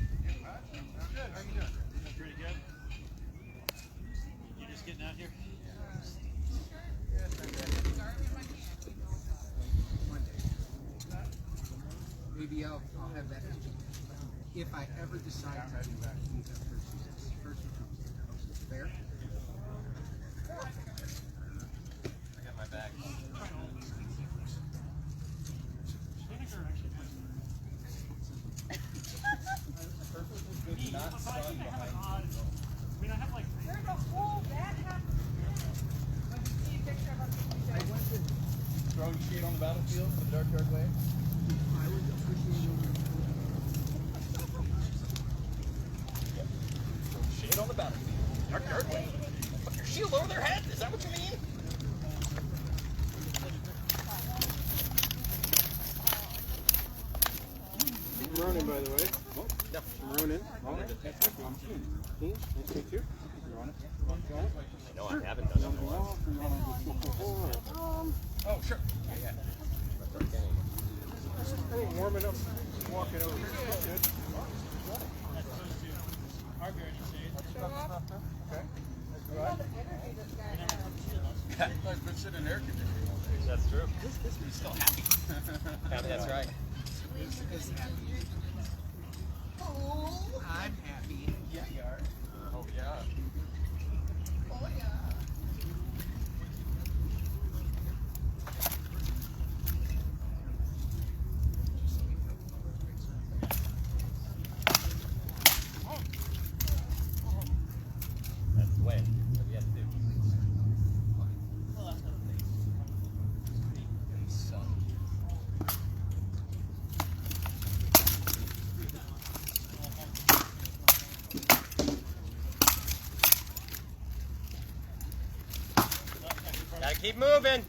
Good. How are you doing? Pretty good. You just getting out here? Yes, I'm ready. Maybe I'll have that if I ever decide to do that first fair. I got my bag. Not sun behind you. I mean, I have like. There's a hole that happened. When you see a picture of us. I went to throwing shade on the battlefield for the Dark Way. I would appreciate Shade on the battlefield. Dark way. Put your shield over their head. Is that what you mean? Ronan, by the way. Oh, yep. Ronan. Oh, nice to meet you. No, I haven't done it in a while. Oh, sure. Yeah. Hey, warming up, walking over here. That's good. Our guardian shade. Okay. I've been sitting in air conditioning all day. That's true. He's still happy. Yeah, that's right. is happy. Oh, I'm happy. Yeah, you are. Oh, yeah. oh yeah. That's the way. That's what you have to do. Keep moving.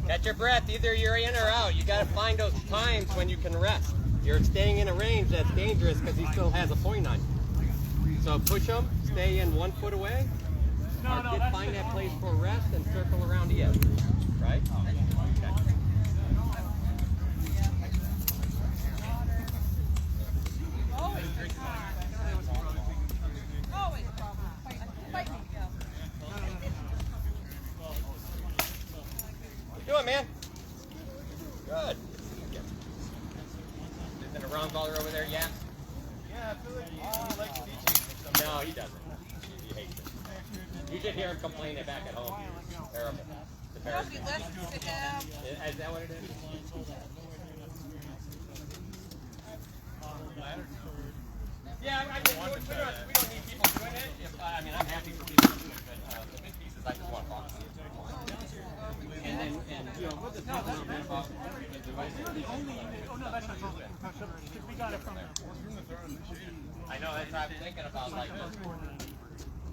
Catch your breath. Either you're in or out. You got to find those times when you can rest. You're staying in a range that's dangerous because he still has a point on you. So push him. Stay in 1 foot away. Or find that place for rest and circle around the edge. Right? Okay. What you doing, man? Good. Isn't a round baller over there yet? Yeah, I feel like he likes teaching. No, he doesn't. He hates it. You should hear him complaining back at home. Terrible. Nobody listens to him. Is that what it is? Yeah, I mean, we don't need people doing it. I mean, I'm happy for people to do it, but the big pieces, I just want to talk to you. And then, you know, what's the about? Oh, no, that's not totally. Because we got it from I know, that's what I'm thinking about, like, just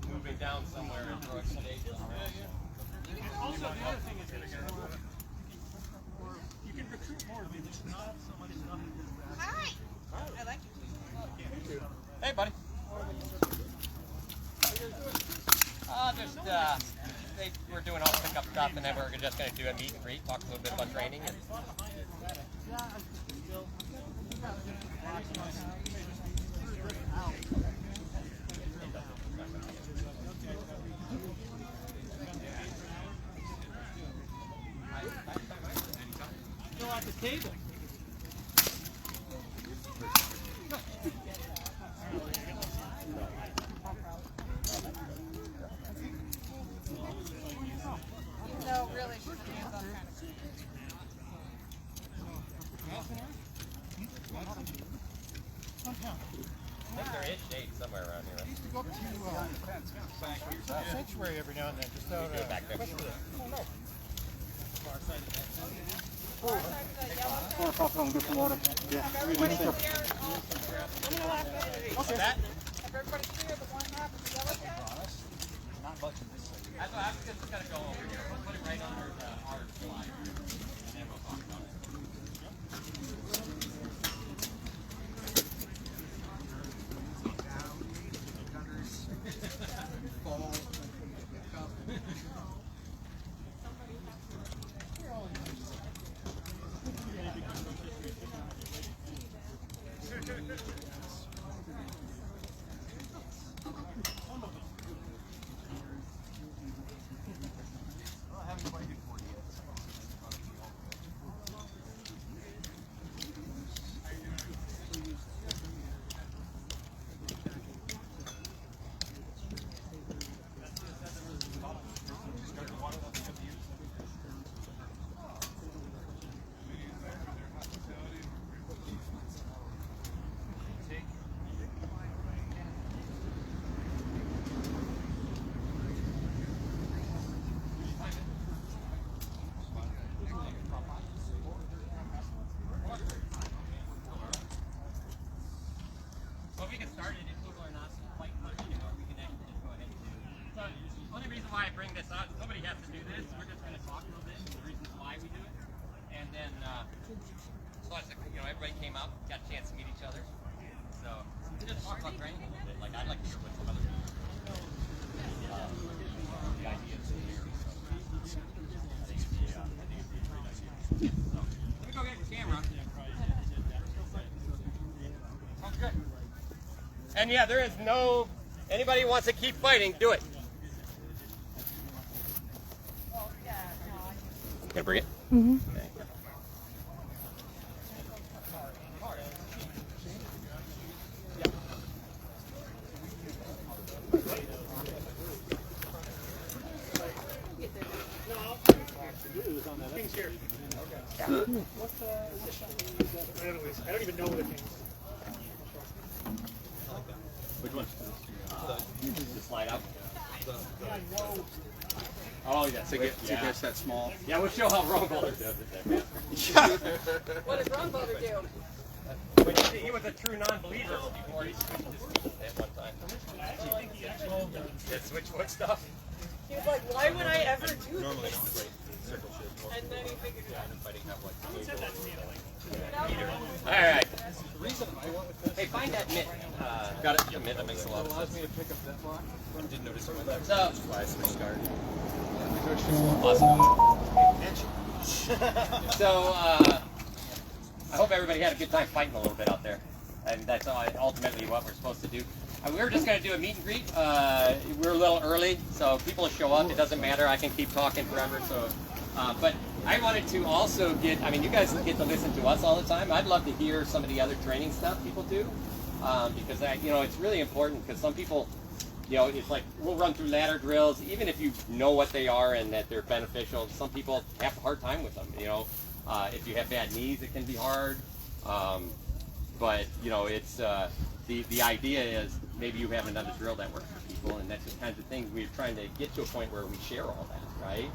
moving down somewhere and throw a stage. Also, the other thing is, you can recruit more. I mean, it's not so much stuff. Hi. I like you. Hey, buddy. We're doing all the pickup stuff, and then we're just going to do a meet and greet, talk a little bit about training. And Still at the table. No, really, she's hands on kind I think there is shade somewhere around here. I used to go to Sanctuary every now and then, just out back there. Or pop it on, get some water. Yeah. Everybody's here. What's that? Everybody's here, the one half of the yellow cat. Not much in this thing. I'm just going to go over here. We'll put it right under the art slide. And then we'll talk about it. Why I bring this up, nobody has to do this. We're just going to talk a little bit, the reasons why we do it. And then, plus, you know, everybody came out, got a chance to meet each other. So, just talk about training a little bit. Like, I'd like to hear what some other people the ideas here. So, I think it'd be a great idea. So, let me go get the camera. Sounds good. And yeah, there is no, anybody who wants to keep fighting, do it. Gonna bring it? Mm-hmm. Okay. Here. Anyways, I don't even know what it means. Which one? The slide out. Oh, yeah. To get that small. Yeah, we'll show how Rockholder does it. What does Ron Boulder do? But he was a true non-believer before he switched his feet at one time. I actually think he actually That switchfoot stuff. He was like, why would I ever do Normally, this? circle shape. And then he figured it out. Someone said that to me. All right. Hey, find that mitt. Got it. A mitt that makes a lot of sense. Allows me to pick up that block. I didn't notice it went there. So, That's why I switched guard. Awesome. So, I hope everybody had a good time fighting a little bit out there. And that's ultimately what we're supposed to do. We were just going to do a meet and greet. We're a little early, so people will show up. It doesn't matter. I can keep talking forever. So, but I wanted to also get, I mean, you guys get to listen to us all the time. I'd love to hear some of the other training stuff people do. Because, it's really important because some people, it's like we'll run through ladder drills, even if you know what they are and that they're beneficial. Some people have a hard time with them, If you have bad knees, it can be hard. But, it's the idea is maybe you have another drill that works for people, and that's the kinds of things we're trying to get to a point where we share all that, right?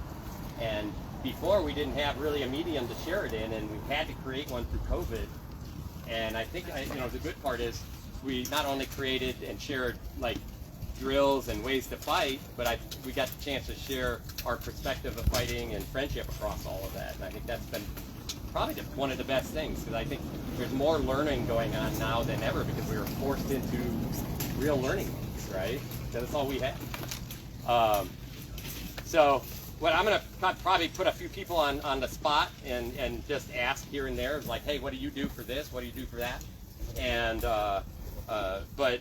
And before we didn't have really a medium to share it in, and we had to create one through COVID. And I think, the good part is we not only created and shared like drills and ways to fight, but we got the chance to share our perspective of fighting and friendship across all of that. And I think that's been probably one of the best things, because I think there's more learning going on now than ever because we were forced into real learning modes, right? That's all we had. So what I'm going to probably put a few people on the spot and just ask here and there, like, hey, what do you do for this? What do you do for that? And but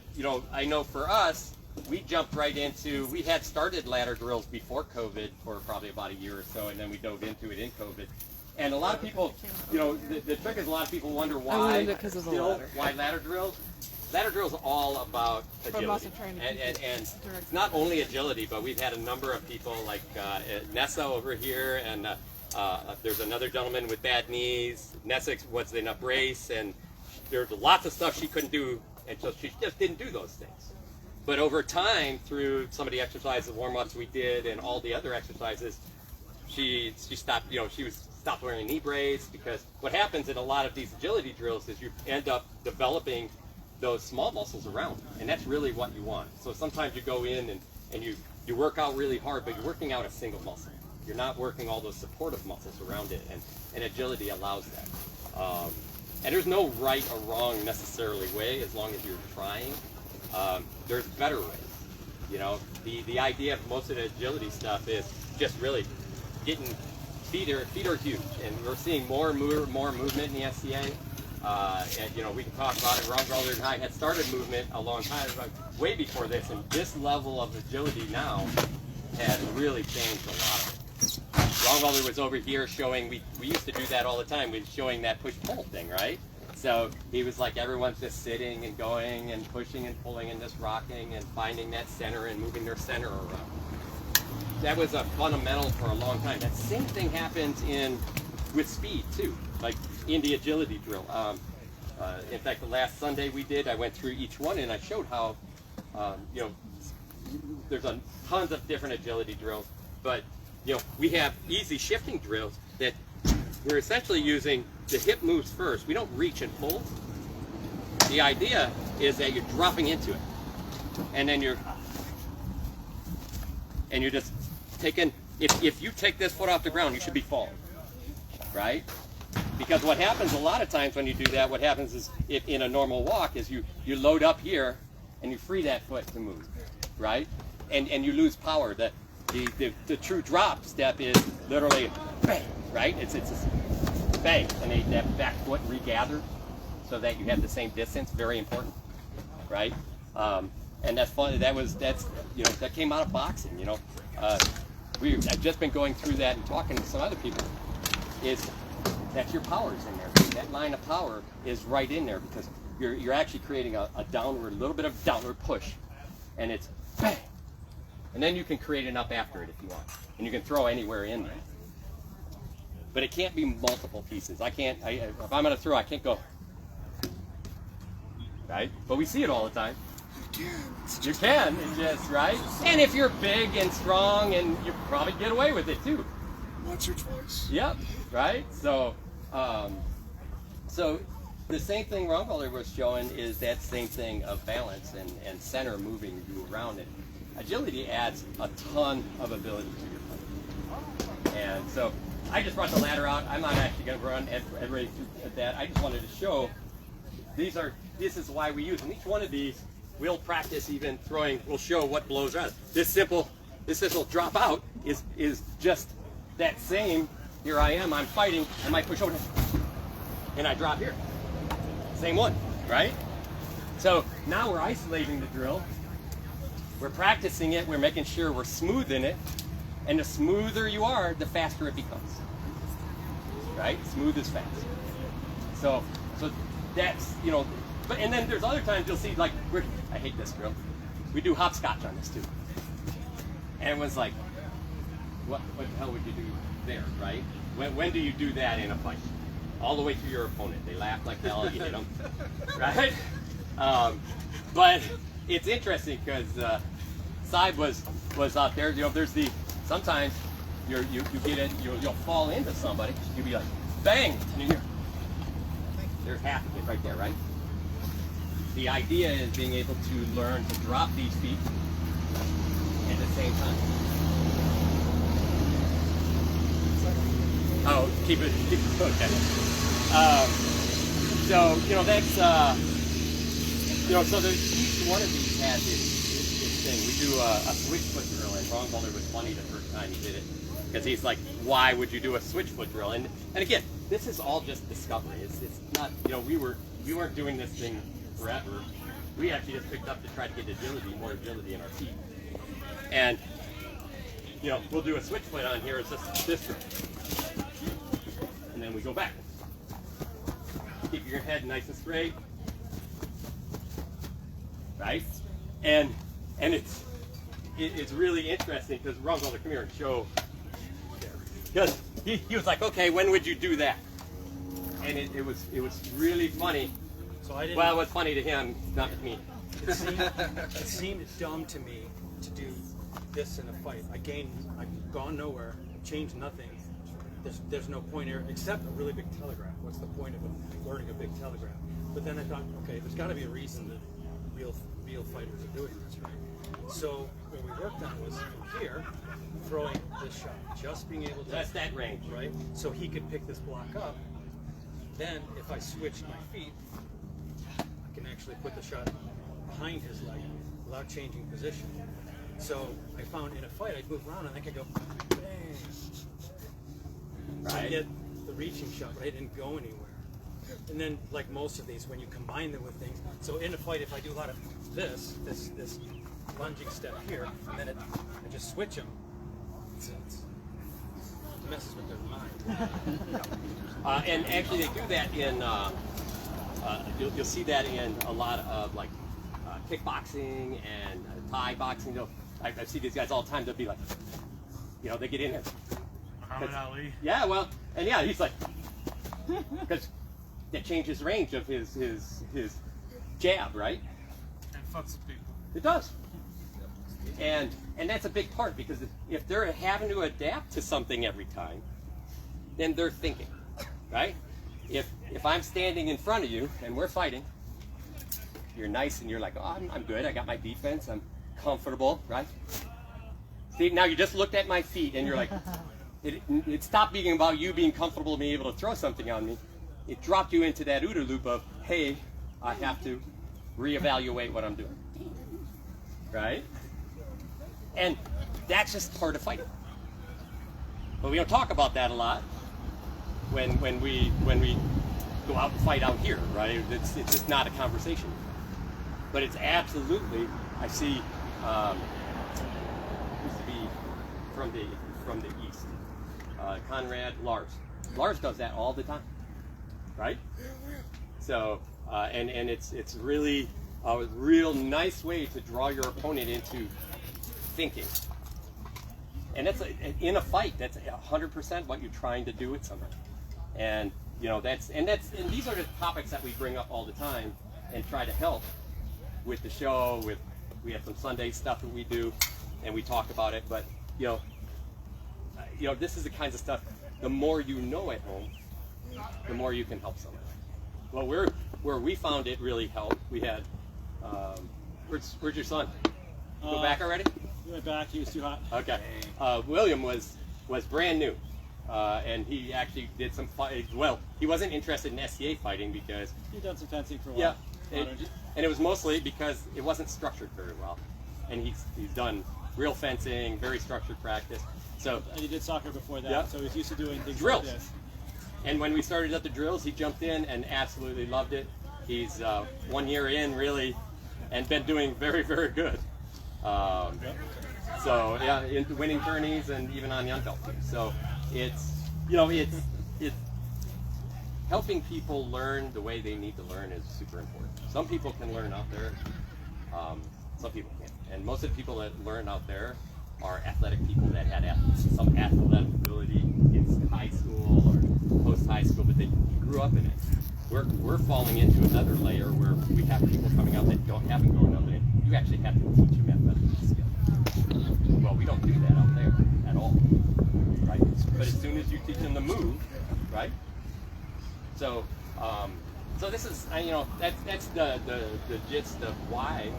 I know for us, we jumped right into, we had started ladder drills before COVID for probably about a year or so, and then we dove into it in COVID. And a lot of people, the trick is a lot of people wonder why ladder drills. Ladder drills are all about agility. And it's not only agility, but we've had a number of people like Nessa over here, and there's another gentleman with bad knees. Nessa was in a brace, and there's lots of stuff she couldn't do, and so she just didn't do those things. But over time, through some of the exercises, warm-ups we did, and all the other exercises, she stopped, stopped wearing a knee brace, because what happens in a lot of these agility drills is you end up developing those small muscles around, and that's really what you want. So sometimes you go in and you work out really hard, but you're working out a single muscle. You're not working all those supportive muscles around it, and agility allows that. And there's no right or wrong necessarily way, as long as you're trying. There's better ways. The idea of most of the agility stuff is just really getting feet are huge, and we're seeing more movement in the SCA. And we can talk about it. Ron Galder and I had started movement a long time, way before this, and this level of agility now has really changed a lot of it. Ron Galder was over here showing, we used to do that all the time, we were showing that push-pull thing, right? So he was like, everyone's just sitting and going and pushing and pulling and just rocking and finding that center and moving their center around. That was a fundamental for a long time. That same thing happens with speed too, like in the agility drill. In fact, the last Sunday we did, I went through each one and I showed how, there's tons of different agility drills, but we have easy shifting drills that we're essentially using the hip moves first. We don't reach and pull. The idea is that you're dropping into it, and then you're just taking, if you take this foot off the ground, you should be falling, right? Because what happens a lot of times when you do that, what happens is, if in a normal walk, is you load up here and you free that foot to move, right? And you lose power. The true drop step is literally bang, right? It's bang, and then that back foot regather so that you have the same distance. Very important, right? And that's fun. That came out of boxing. I've just been going through that and talking to some other people. That's your power's in there. That line of power is right in there, because you're actually creating a little bit of downward push, and it's bang, and then you can create an up after it if you want, and you can throw anywhere in there. but it can't be multiple pieces. I can't. If I'm gonna throw, I can't go. Right? But we see it all the time. You can, it's just right. And if you're big and strong, and you probably get away with it too. Once or twice. Yep. Right. So, so the same thing Rongoller was showing is that same thing of balance and center moving you around it. Agility adds a ton of ability to your play. And so I just brought the ladder out. I'm not actually going to run every at that. I just wanted to show this is why we use them. Each one of these we'll practice even throwing. We'll show what blows out. This simple drop out is just that same. Here I am. I'm fighting. I might push over, and I drop here. Same one, right? So now we're isolating the drill. We're practicing it. We're making sure we're smoothing it. And the smoother you are, the faster it becomes. Right? Smooth is fast. So that's, but and then there's other times you'll see, like, I hate this drill. We do hopscotch on this too. And everyone's like, what the hell would you do there, right? When do you do that in a fight? All the way through your opponent. They laugh like hell, you hit them. Right? But it's interesting because Side was out there. There's sometimes you get it, you'll fall into somebody. You'll be like, bang, and there's half of it right there, right? The idea is being able to learn to drop these feet at the same time. Oh, keep it okay. So that's so each one of these has its thing. We do a switch foot drill, and Rongoller was funny the first time he did it because he's like, "Why would you do a switch foot drill?" And again, this is all just discovery. It's not we weren't doing this thing forever. We actually just picked up to try to get more agility in our feet. And we'll do a switch foot on here. It's just this drill. And then we go back. Keep your head nice and straight. Right? And it's really interesting because Rongoller, come here and show. Because he was like, okay, when would you do that? And it was really funny. So I didn't. Well, it was funny to him, not to me. It seemed dumb to me to do this in a fight. I've gone nowhere, changed nothing. There's no point here except a really big telegraph. What's the point of learning a big telegraph? But then I thought, okay, there's got to be a reason that real fighters are doing this, right? So what we worked on was from here, throwing this shot, just being able to. That's that range, right? So he could pick this block up. Then if I switched my feet, I can actually put the shot behind his leg without changing position. So I found in a fight, I'd move around and I could go bang. So I get the reaching shot, but I didn't go anywhere. And then, like most of these, when you combine them with things, so in a fight, if I do a lot of this lunging step here, and then I just switch them, it messes with their mind. And actually, they do that in. You'll see that in a lot of like kickboxing and Thai boxing. I see these guys all the time. They'll be like, they get in there. Muhammad Ali. Yeah, well, and yeah, he's like, because that changes range of his jab, right? And fucks with people. It does. And that's a big part because if they're having to adapt to something every time, then they're thinking, right? If I'm standing in front of you and we're fighting, you're nice and you're like, oh, I'm good. I got my defense. I'm comfortable, right? See, now you just looked at my feet and you're like, it stopped being about you being comfortable being able to throw something on me. It dropped you into that OODA loop of, hey, I have to reevaluate what I'm doing, right? And that's just part of fighting. But we don't talk about that a lot when we go out and fight out here, right? It's just not a conversation. But it's absolutely, I see, used to be from the east, Conrad Lars. Lars does that all the time, right? So, and it's really a real nice way to draw your opponent into thinking, and that's in a fight. That's 100% what you're trying to do with somebody. And you know and these are the topics that we bring up all the time and try to help with the show. We have some Sunday stuff that we do, and we talk about it. But you know, this is the kinds of stuff. The more you know at home, the more you can help somebody. Well, where we found it really helped. We had where's your son? Go back already? He went back. He was too hot. Okay. William was brand new, and he actually did some fight. Well, he wasn't interested in SCA fighting because He'd done some fencing for a while. yeah, and it was mostly because it wasn't structured very well, and he's done real fencing, very structured practice. So And he did soccer before that, Yeah. so he's used to doing things Drills. like this. And when we started at the drills, he jumped in and absolutely loved it. He's 1 year in, really, and been doing very, very good. So yeah, winning tourneys and even on the unbelt team. So it's it's helping people learn the way they need to learn is super important. Some people can learn out there, some people can't. And most of the people that learn out there are athletic people that had some athletic ability in high school or post-high school, but they grew up in it. We're falling into another layer where we have people coming out that haven't grown up in it. You actually have to teach them athletic skills. Well, we don't do that out there at all, right? But as soon as you teach them to move, right? So, so this is, that's the gist of why,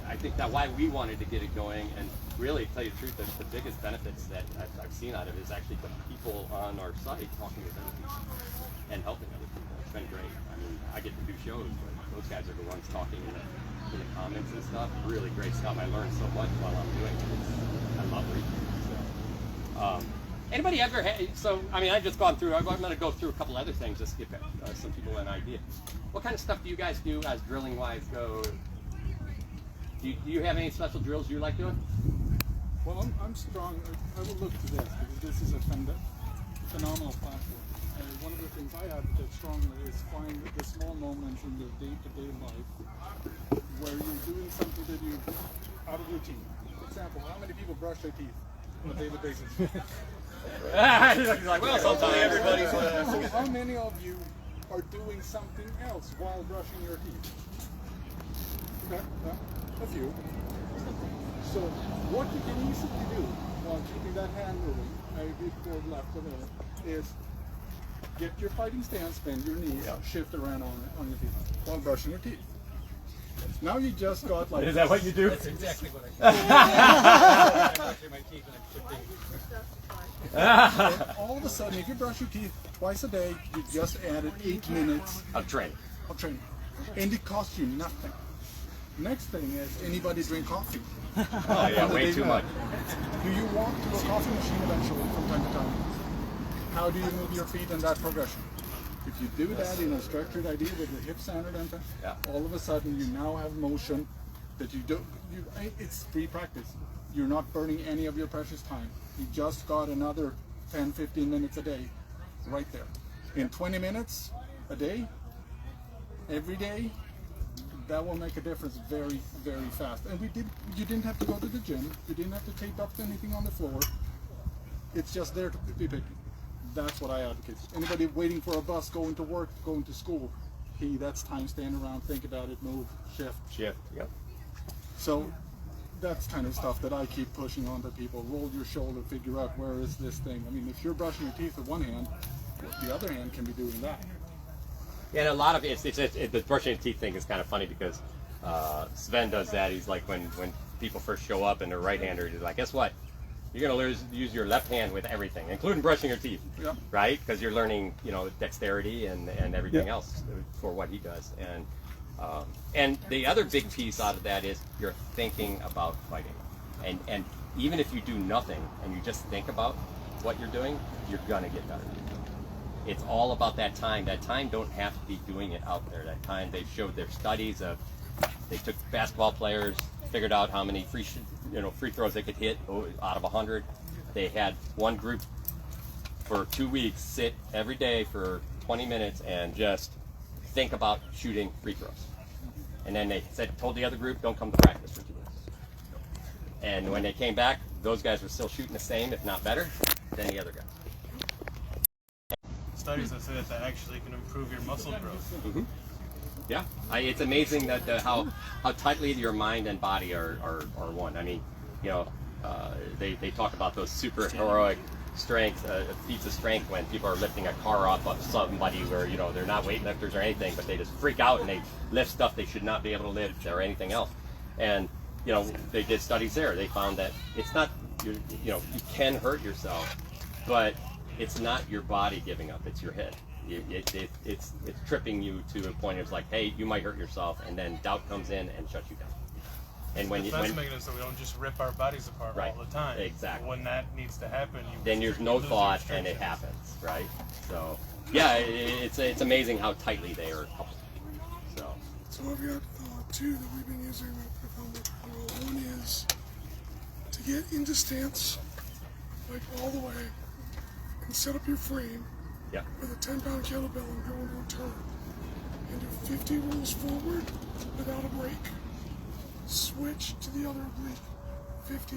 I think that why we wanted to get it going, and really, to tell you the truth, the biggest benefits that I've seen out of it is actually the people on our site talking with other people and helping other people. It's been great. I mean, I get to do shows, but those guys are the ones talking in the comments and stuff. Really great stuff. I learned so much while I'm doing it. I love reading it. So, anybody ever had, I've just gone through, I'm going to go through a couple other things just to give some people an idea. What kind of stuff do you guys do as drilling-wise go? Do you have any special drills you like doing? Well, I'm strong. I will look to this because this is a phenomenal platform. One of the things I advocate strongly is find the small moments in your day-to-day life where you're doing something that you out of routine. For example, how many people brush their teeth on a daily basis? He's like, well, sometimes everybody's. How many of you are doing something else while brushing your teeth? Okay, a few. So what you can easily do while keeping that hand moving, a bit forward, left or right, is get your fighting stance, bend your knees, shift around on your feet while brushing your teeth. Now you just got like. Is that what you do? That's exactly what I do. I'm brushing my teeth and I'm shifting. And all of a sudden, if you brush your teeth twice a day, you just added 8 minutes of training. And it costs you nothing. Next thing is, anybody drink coffee? Oh yeah, way too much. Do you walk to a coffee machine eventually from time to time? How do you move your feet in that progression? If you do that in a structured idea with the hip centered and all of a sudden you now have motion that you don't. It's free practice. You're not burning any of your precious time. You just got another 10-15 minutes a day, right there. In 20 minutes a day, every day. That will make a difference very, very fast. And you didn't have to go to the gym. You didn't have to tape up anything on the floor. It's just there to be picked. That's what I advocate. Anybody waiting for a bus, going to work, going to school, that's time, stand around, think about it, move, shift. Yep. So that's kind of stuff that I keep pushing on to people. Roll your shoulder, figure out where is this thing. I mean, if you're brushing your teeth with one hand, the other hand can be doing that. Yeah, and a lot of the brushing your teeth thing is kind of funny because Sven does that. He's like, when people first show up and they're right-hander, he's like, guess what? You're going to use your left hand with everything, including brushing your teeth, right? Because you're learning, dexterity and everything else for what he does. And the other big piece out of that is you're thinking about fighting. And even if you do nothing and you just think about what you're doing, you're going to get better. It's all about that time. That time don't have to be doing it out there. That time, they showed their studies of, they took basketball players, figured out how many free throws they could hit out of 100. They had one group for 2 weeks sit every day for 20 minutes and just think about shooting free throws. And then they told the other group, don't come to practice for 2 weeks. And when they came back, those guys were still shooting the same, if not better, than the other guys. Studies that say that actually can improve your muscle growth. Mm-hmm. Yeah, it's amazing that how tightly your mind and body are one. I mean, you know, they talk about those super heroic strength, feats of strength when people are lifting a car off of somebody where, you know, they're not weightlifters or anything, but they just freak out and they lift stuff they should not be able to lift or anything else. And, you know, they did studies there. They found that it's not, you know, you can hurt yourself, but it's not your body giving up, it's your head. It's tripping you to a point of like, hey, you might hurt yourself, and then doubt comes in and shuts you down. And when defense mechanism, so we don't just rip our bodies apart right, all the time. Exactly. When that needs to happen, then there's no thought, and it happens, right? So, yeah, it's amazing how tightly they are coupled. So I've got two that we've been using. One is to get into stance, like all the way, and set up your frame with a 10-pound kettlebell and go into a turn, and do 50 rolls forward without a break. Switch to the other oblique, 50,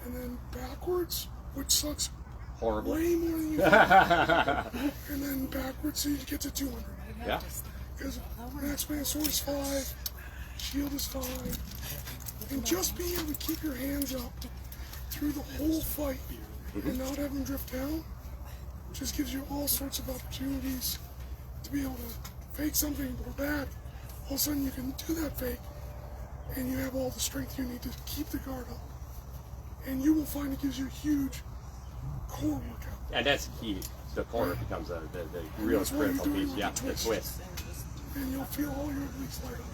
and then backwards, which sucks horribly. Way more than you think. And then backwards so you get to 200. Yeah. Because max man sword is 5, shield is 5, and just being able to keep your hands up through the whole fight and not have them drift down just gives you all sorts of opportunities to be able to fake something or bad. All of a sudden you can do that fake, and you have all the strength you need to keep the guard up. And you will find it gives you a huge core workout. And that's key. The core becomes the real critical piece. Yeah, the twist. And you'll feel all your obliques light up.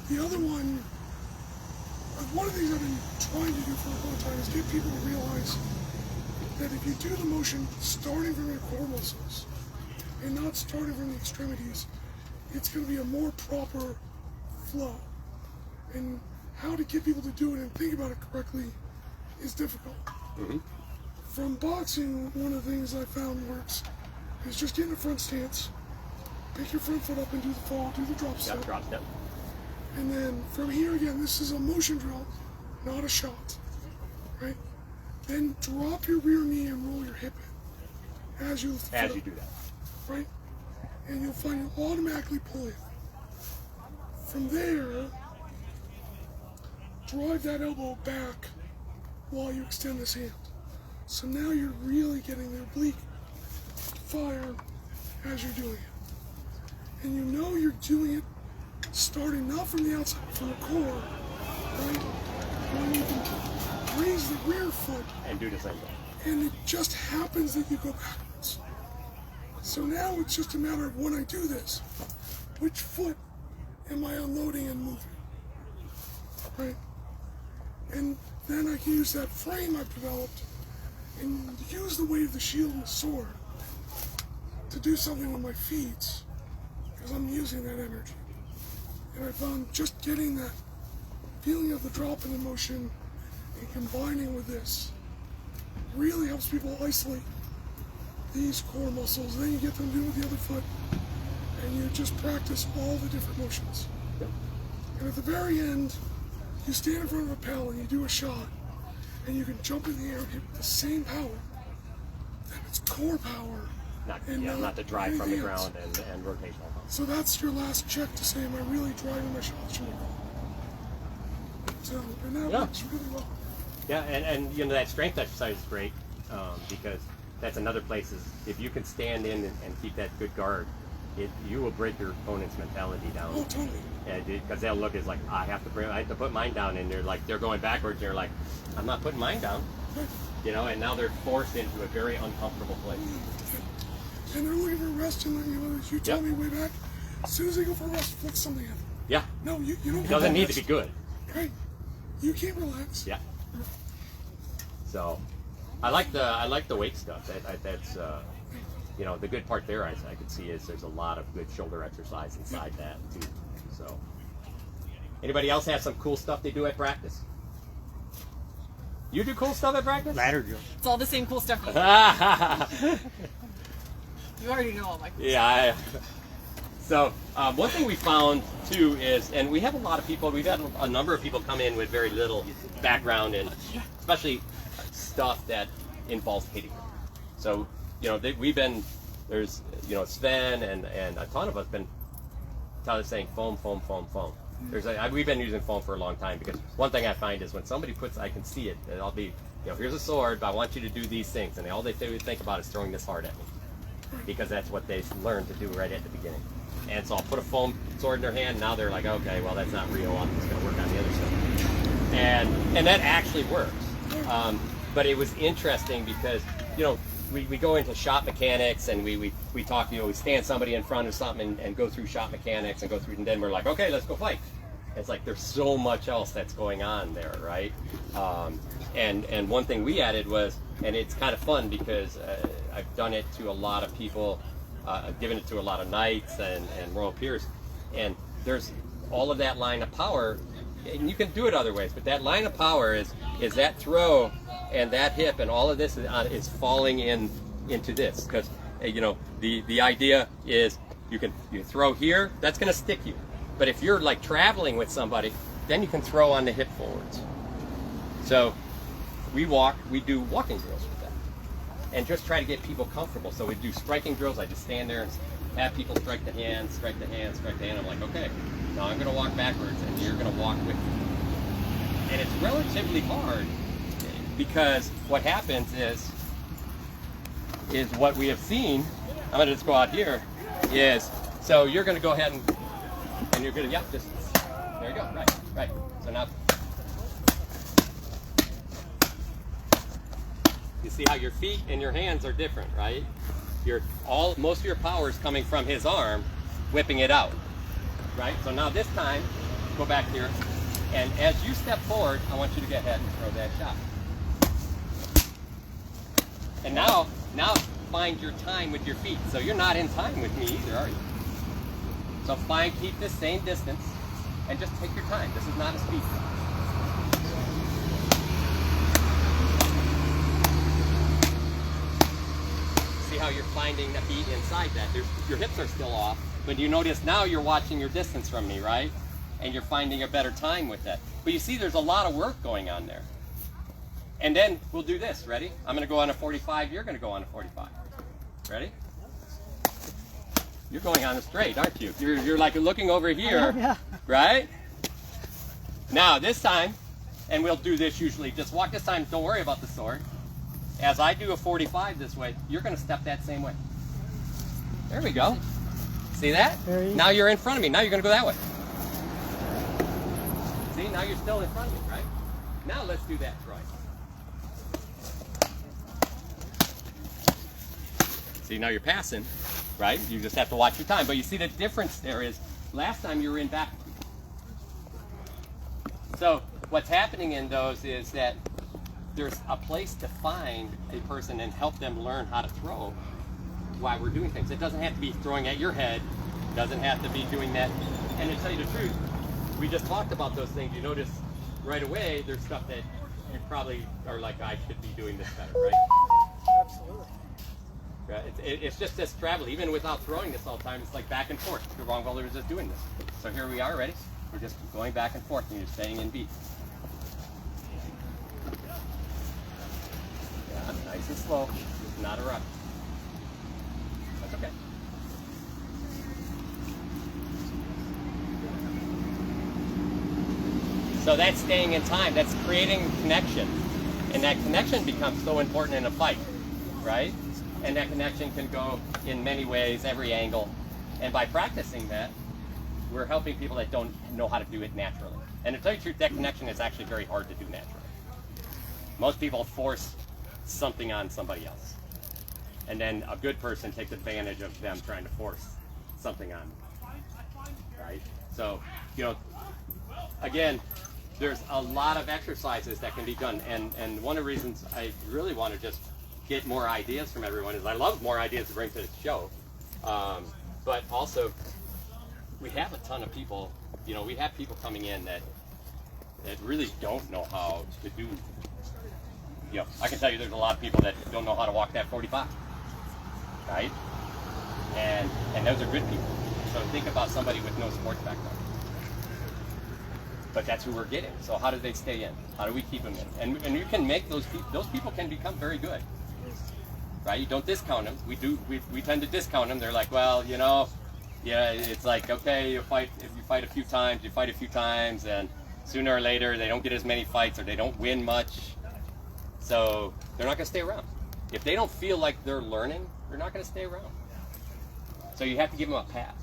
The other one of the things I've been trying to do for a long time is get people to realize that if you do the motion starting from your core muscles and not starting from the extremities, it's going to be a more proper flow. And how to get people to do it and think about it correctly is difficult. From boxing, one of the things I found works is just get in a front stance, pick your front foot up and do the fall, do the drop step. Drop step. And then from here again, this is a motion drill, not a shot, right? Then drop your rear knee and roll your hip in as you lift the foot up, do that. right? And you'll find you automatically pull in. From there, drive that elbow back while you extend this hand. So now you're really getting the oblique fire as you're doing it. And you know you're doing it starting not from the outside, but from the core, right? When you can raise the rear foot. And do the same thing. And it just happens that you go backwards. So now it's just a matter of when I do this, which foot am I unloading and moving, right? And then I can use that frame I've developed and use the weight of the shield and the sword to do something with my feet because I'm using that energy. And I found just getting that feeling of the drop in the motion and combining with this really helps people isolate these core muscles. And then you get them to do it with the other foot and you just practice all the different motions. And at the very end, you stand in front of a pal and you do a shot, and you can jump in the air and hit with the same power. Then it's core power. Not the drive from the else. ground and rotational. So that's your last check to say, am I really driving my shots from the ground? So, and that works really well. Yeah, and you know, that strength exercise is great because that's another place is if you can stand in and keep that good guard, you will break your opponent's mentality down. Oh, totally. Because they'll look as like, I have to put mine down, and they're going backwards. And they're like, I'm not putting mine down, you know. And now they're forced into a very uncomfortable place. And they're looking for rest, and you told me way back, as soon as they go for rest, flick something at them. Yeah. No, you don't. It doesn't need to be good. Right. You can't relax. Yeah. So, I like the weight stuff. That's you know, the good part there I could see is there's a lot of good shoulder exercise inside that too. So, anybody else have some cool stuff they do at practice? You do cool stuff at practice? Ladder drill. It's all the same cool stuff. You already know all my cool stuff. Yeah. So one thing we found too is, and we have a lot of people, we've had a number of people come in with very little background and especially stuff that involves hitting. So, you know, we've been, there's, you know, Sven and a ton of us been saying foam, foam, foam, foam. We've been using foam for a long time because one thing I find is when somebody puts, I can see it, I'll be, you know, here's a sword, but I want you to do these things, and all they think about is throwing this hard at me, because that's what they learned to do right at the beginning. And so I'll put a foam sword in their hand, now they're like, okay, well that's not real, I'm just going to work on the other stuff. And that actually works. But it was interesting because, you know, we go into shop mechanics and we talk, you know, we stand somebody in front of something and go through shop mechanics and go through, and then we're like, okay, let's go fight. It's like there's so much else that's going on there, right? And one thing we added was, and it's kind of fun because I've done it to a lot of people, I've given it to a lot of knights and royal peers, and there's all of that line of power, and you can do it other ways, but that line of power is that throw and that hip, and all of this is falling into this, because you know the idea is you throw here, that's going to stick you, but if you're like traveling with somebody, then you can throw on the hip forwards. So we do walking drills with that, and just try to get people comfortable. So we do striking drills. I just stand there and have people strike the hand, strike the hand, strike the hand. I'm like, okay, now I'm going to walk backwards, and you're going to walk with me. And it's relatively hard, because what happens is what we have seen, I'm going to just go out here, is, so you're going to go ahead and you're going to, yep, just, there you go, right. So now, you see how your feet and your hands are different, right? Most of your power is coming from his arm, whipping it out, right? So now this time, go back here, and as you step forward, I want you to go ahead and throw that shot. And now find your time with your feet. So you're not in time with me either, are you? So keep the same distance, and just take your time. This is not a speed. See how you're finding the beat inside that. Your hips are still off, but you notice now you're watching your distance from me, right? And you're finding a better time with that. But you see there's a lot of work going on there. And then we'll do this. Ready? I'm going to go on a 45. You're going to go on a 45. Ready? You're going on a straight, aren't you? You're like looking over here, yeah. Right? Now this time, and we'll do this usually, just walk this time, don't worry about the sword. As I do a 45 this way, you're going to step that same way. There we go. See that? Now you're in front of me. Now you're going to go that way. See, now you're still in front of me, right? Now let's do that twice. See, now you're passing, right? You just have to watch your time. But you see the difference there is, last time you were in back. So what's happening in those is that there's a place to find a person and help them learn how to throw while we're doing things. It doesn't have to be throwing at your head. It doesn't have to be doing that. And to tell you the truth, we just talked about those things. You notice right away there's stuff that you probably are like, I should be doing this better, right? Absolutely. Right? It's just this travel, even without throwing this all the time, it's like back and forth. The wrong roller is just doing this. So here we are, ready? We're just going back and forth and you're staying in beat. Yeah, nice and slow, not a rush. That's okay. So that's staying in time, that's creating connection. And that connection becomes so important in a fight, right? And that connection can go in many ways, every angle. And by practicing that, we're helping people that don't know how to do it naturally. And to tell you the truth, that connection is actually very hard to do naturally. Most people force something on somebody else. And then a good person takes advantage of them trying to force something on them. Right? So, you know, again, there's a lot of exercises that can be done. And one of the reasons I really want to just get more ideas from everyone is I love more ideas to bring to the show. But also, we have a ton of people, you know, we have people coming in that really don't know how to do, you know, I can tell you there's a lot of people that don't know how to walk that 45, right? And those are good people. So think about somebody with no sports background. But that's who we're getting. So how do they stay in? How do we keep them in? And you can make those people can become very good. Right? You don't discount them. We tend to discount them. They're like, well, you know, yeah, it's like, okay, if you fight a few times, and sooner or later they don't get as many fights or they don't win much. So they're not going to stay around. If they don't feel like they're learning, they're not going to stay around. So you have to give them a pass,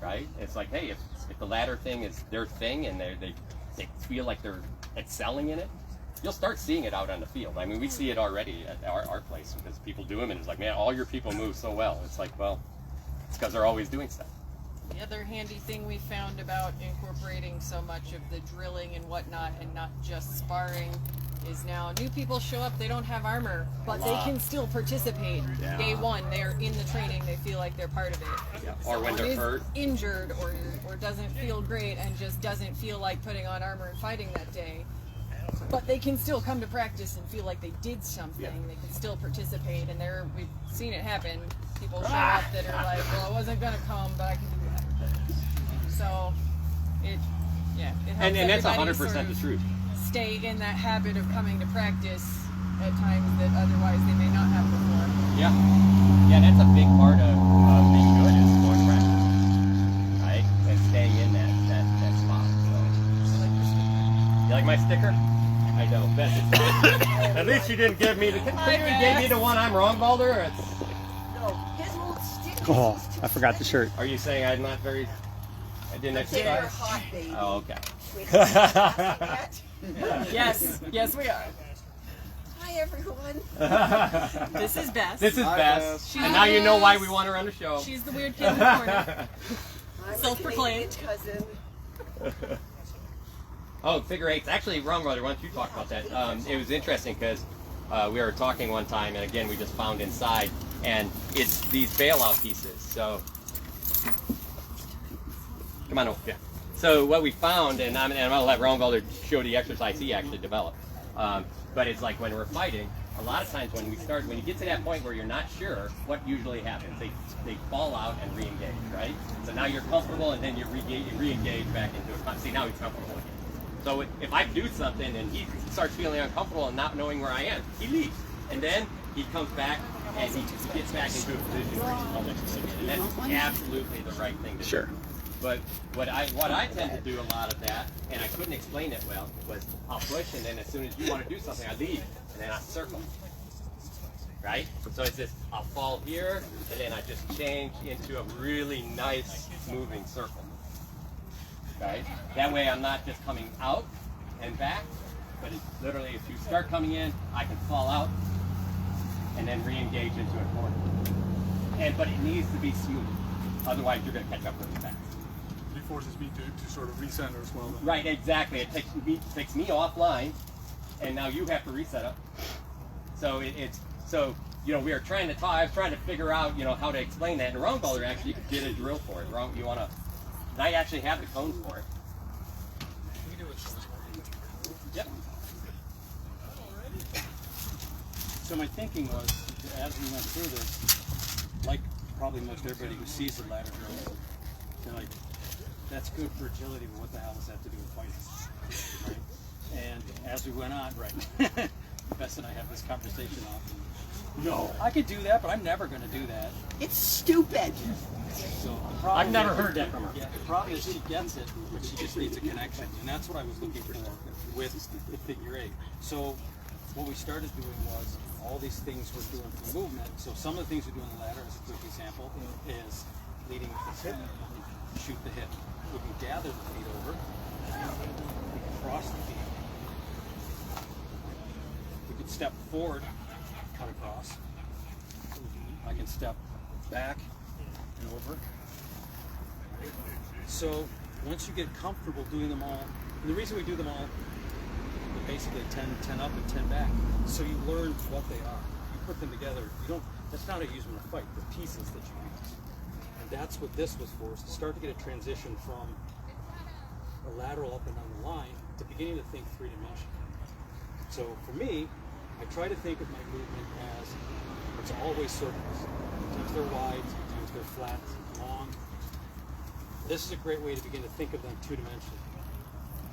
right? It's like, hey, if the ladder thing is their thing and they feel like they're excelling in it, you'll start seeing it out on the field. I mean, we see it already at our place because people do them, and it's like, man, all your people move so well. It's like, well, it's because they're always doing stuff. The other handy thing we found about incorporating so much of the drilling and whatnot and not just sparring is now new people show up, they don't have armor, but they can still participate. Yeah. Day one, they're in the training, they feel like they're part of it. Yeah. Or when they're hurt. Injured or doesn't feel great and just doesn't feel like putting on armor and fighting that day. But they can still come to practice and feel like they did something. Yeah. They can still participate, and we've seen it happen. People show up that are like, well, I wasn't going to come, but I can do that. So, it helps and that's 100% sort of the truth. stay in that habit of coming to practice at times that otherwise they may not have before. Yeah. Yeah, that's a big part of being good is going to practice, right? And staying in that spot. So, you like my sticker? I know, bet it's not. At least you didn't give me the. You gave me the one I'm wrong, Balder. No, his little stick. Oh, I forgot the shirt. Are you saying I'm not very? I didn't You're exercise. hot, baby. Oh, okay. Yes, we are. Hi, everyone. This is Bess. This is Bess. And now you know why we want her on the show. She's the weird kid in the corner. I'm Self-proclaimed. a cousin. Oh, figure eights. Actually, wrong, brother. Why don't you talk about that? It was interesting because we were talking one time, and again, we just found inside, and it's these bailout pieces. So, come on over. Yeah. So what we found, and I'm going to let Ron Balder show the exercise he actually developed. But it's like when we're fighting, a lot of times when you get to that point where you're not sure, what usually happens? They fall out and re-engage, right? So now you're comfortable, and then you re-engage back into it. See, now he's comfortable again. So if I do something and he starts feeling uncomfortable and not knowing where I am, he leaves. And then he comes back and he gets back into a position where he's comfortable again. And that's absolutely the right thing to do. But what I tend to do a lot of that, and I couldn't explain it well, was I'll push, and then as soon as you want to do something, I leave, and then I circle. Right? So it's this, I'll fall here, and then I just change into a really nice moving circle. Right? That way I'm not just coming out and back, but it's literally if you start coming in, I can fall out and then re-engage into a corner. But it needs to be smooth. Otherwise you're going to catch up with me back. It forces me to sort of recenter as well. Then. Right, exactly. It takes me offline, and now you have to reset up. So so you know, we were trying to talk. I was trying to figure out, you know, how to explain that. And Ron Balder actually did a drill for it. Ron, you want to? I actually have the cones for it. Yep. So my thinking was, as we went through this, like probably most everybody who sees the ladder drills, they're like, that's good for agility, but what the hell does that have to do with fighting? Right? And as we went on, right, Bess and I have this conversation often. No, I could do that, but I'm never going to do that. It's stupid. So the problem I've never heard that from her. Yeah, the problem is she gets it, but she just needs a connection, and that's what I was looking for with the figure eight. So what we started doing was all these things we're doing for movement. So some of the things we do on the ladder, as a quick example, is leading with the hip, shoot the hip. We can gather the feet over, we can cross the feet. We can step forward, cut across. I can step back and over. So once you get comfortable doing them all, and the reason we do them all, basically 10 up and 10 back, so you learn what they are. You put them together. You don't. That's not how you use them in a fight. The pieces that you use, and that's what this was for. Is to start to get a transition from a lateral up and down the line to beginning to think three-dimensional. So for me, I try to think of my movement as it's always circles. Sometimes they're wide, sometimes they're flat, long. This is a great way to begin to think of them two-dimensionally.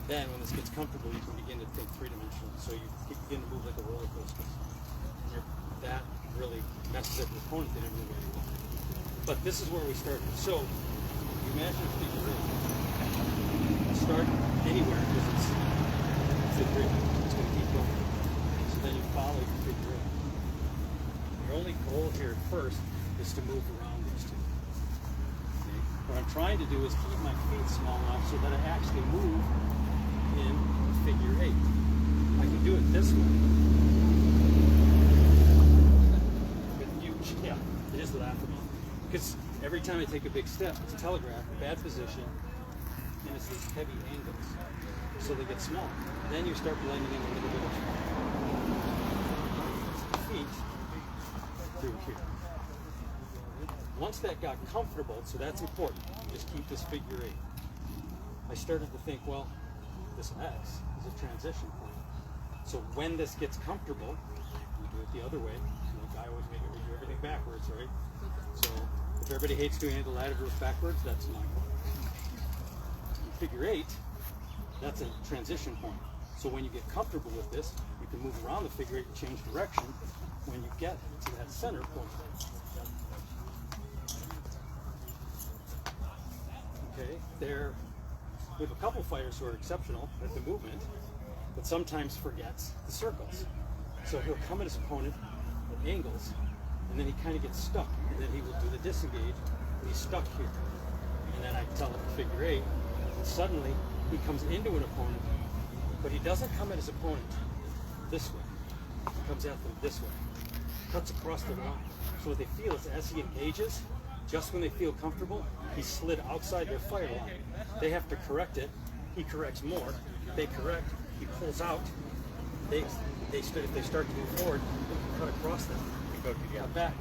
Then, when this gets comfortable, you can begin to think three-dimensionally. So you begin to move like a roller coaster. That really messes up your opponent in every way you want. But this is where we started. So you imagine a figure eight. Start anywhere because it's a three. It's going to keep going. So then you follow your figure eight. Your only goal here at first is to move around these two. Okay? What I'm trying to do is keep my feet small enough so that I actually move in figure eight. I can do it this way. But yeah, it is laughable. Because every time I take a big step, it's a telegraph, bad position, and it's these heavy angles. So they get small. Then you start blending in a little bit of feet through here. Once that got comfortable, so that's important, you just keep this figure eight. I started to think, well, this X is a transition point. So when this gets comfortable, we do it the other way. Like I always make it, we do everything backwards, right? So if everybody hates doing the ladder goes backwards, that's my fault. Figure eight, that's a transition point. So when you get comfortable with this, you can move around the figure eight and change direction when you get to that center point. Okay, there. We have a couple fighters who are exceptional at the movement, but sometimes forgets the circles. So he'll come at his opponent at angles, and then he kind of gets stuck, and then he will do the disengage, and he's stuck here. And then I tell him to figure eight, and suddenly he comes into an opponent, but he doesn't come at his opponent this way. He comes at them this way, cuts across the line. So what they feel is as he engages, just when they feel comfortable, he slid outside their fire line. They have to correct it. He corrects more. They correct. He pulls out. If they start to move forward, they can cut across them and go to the back.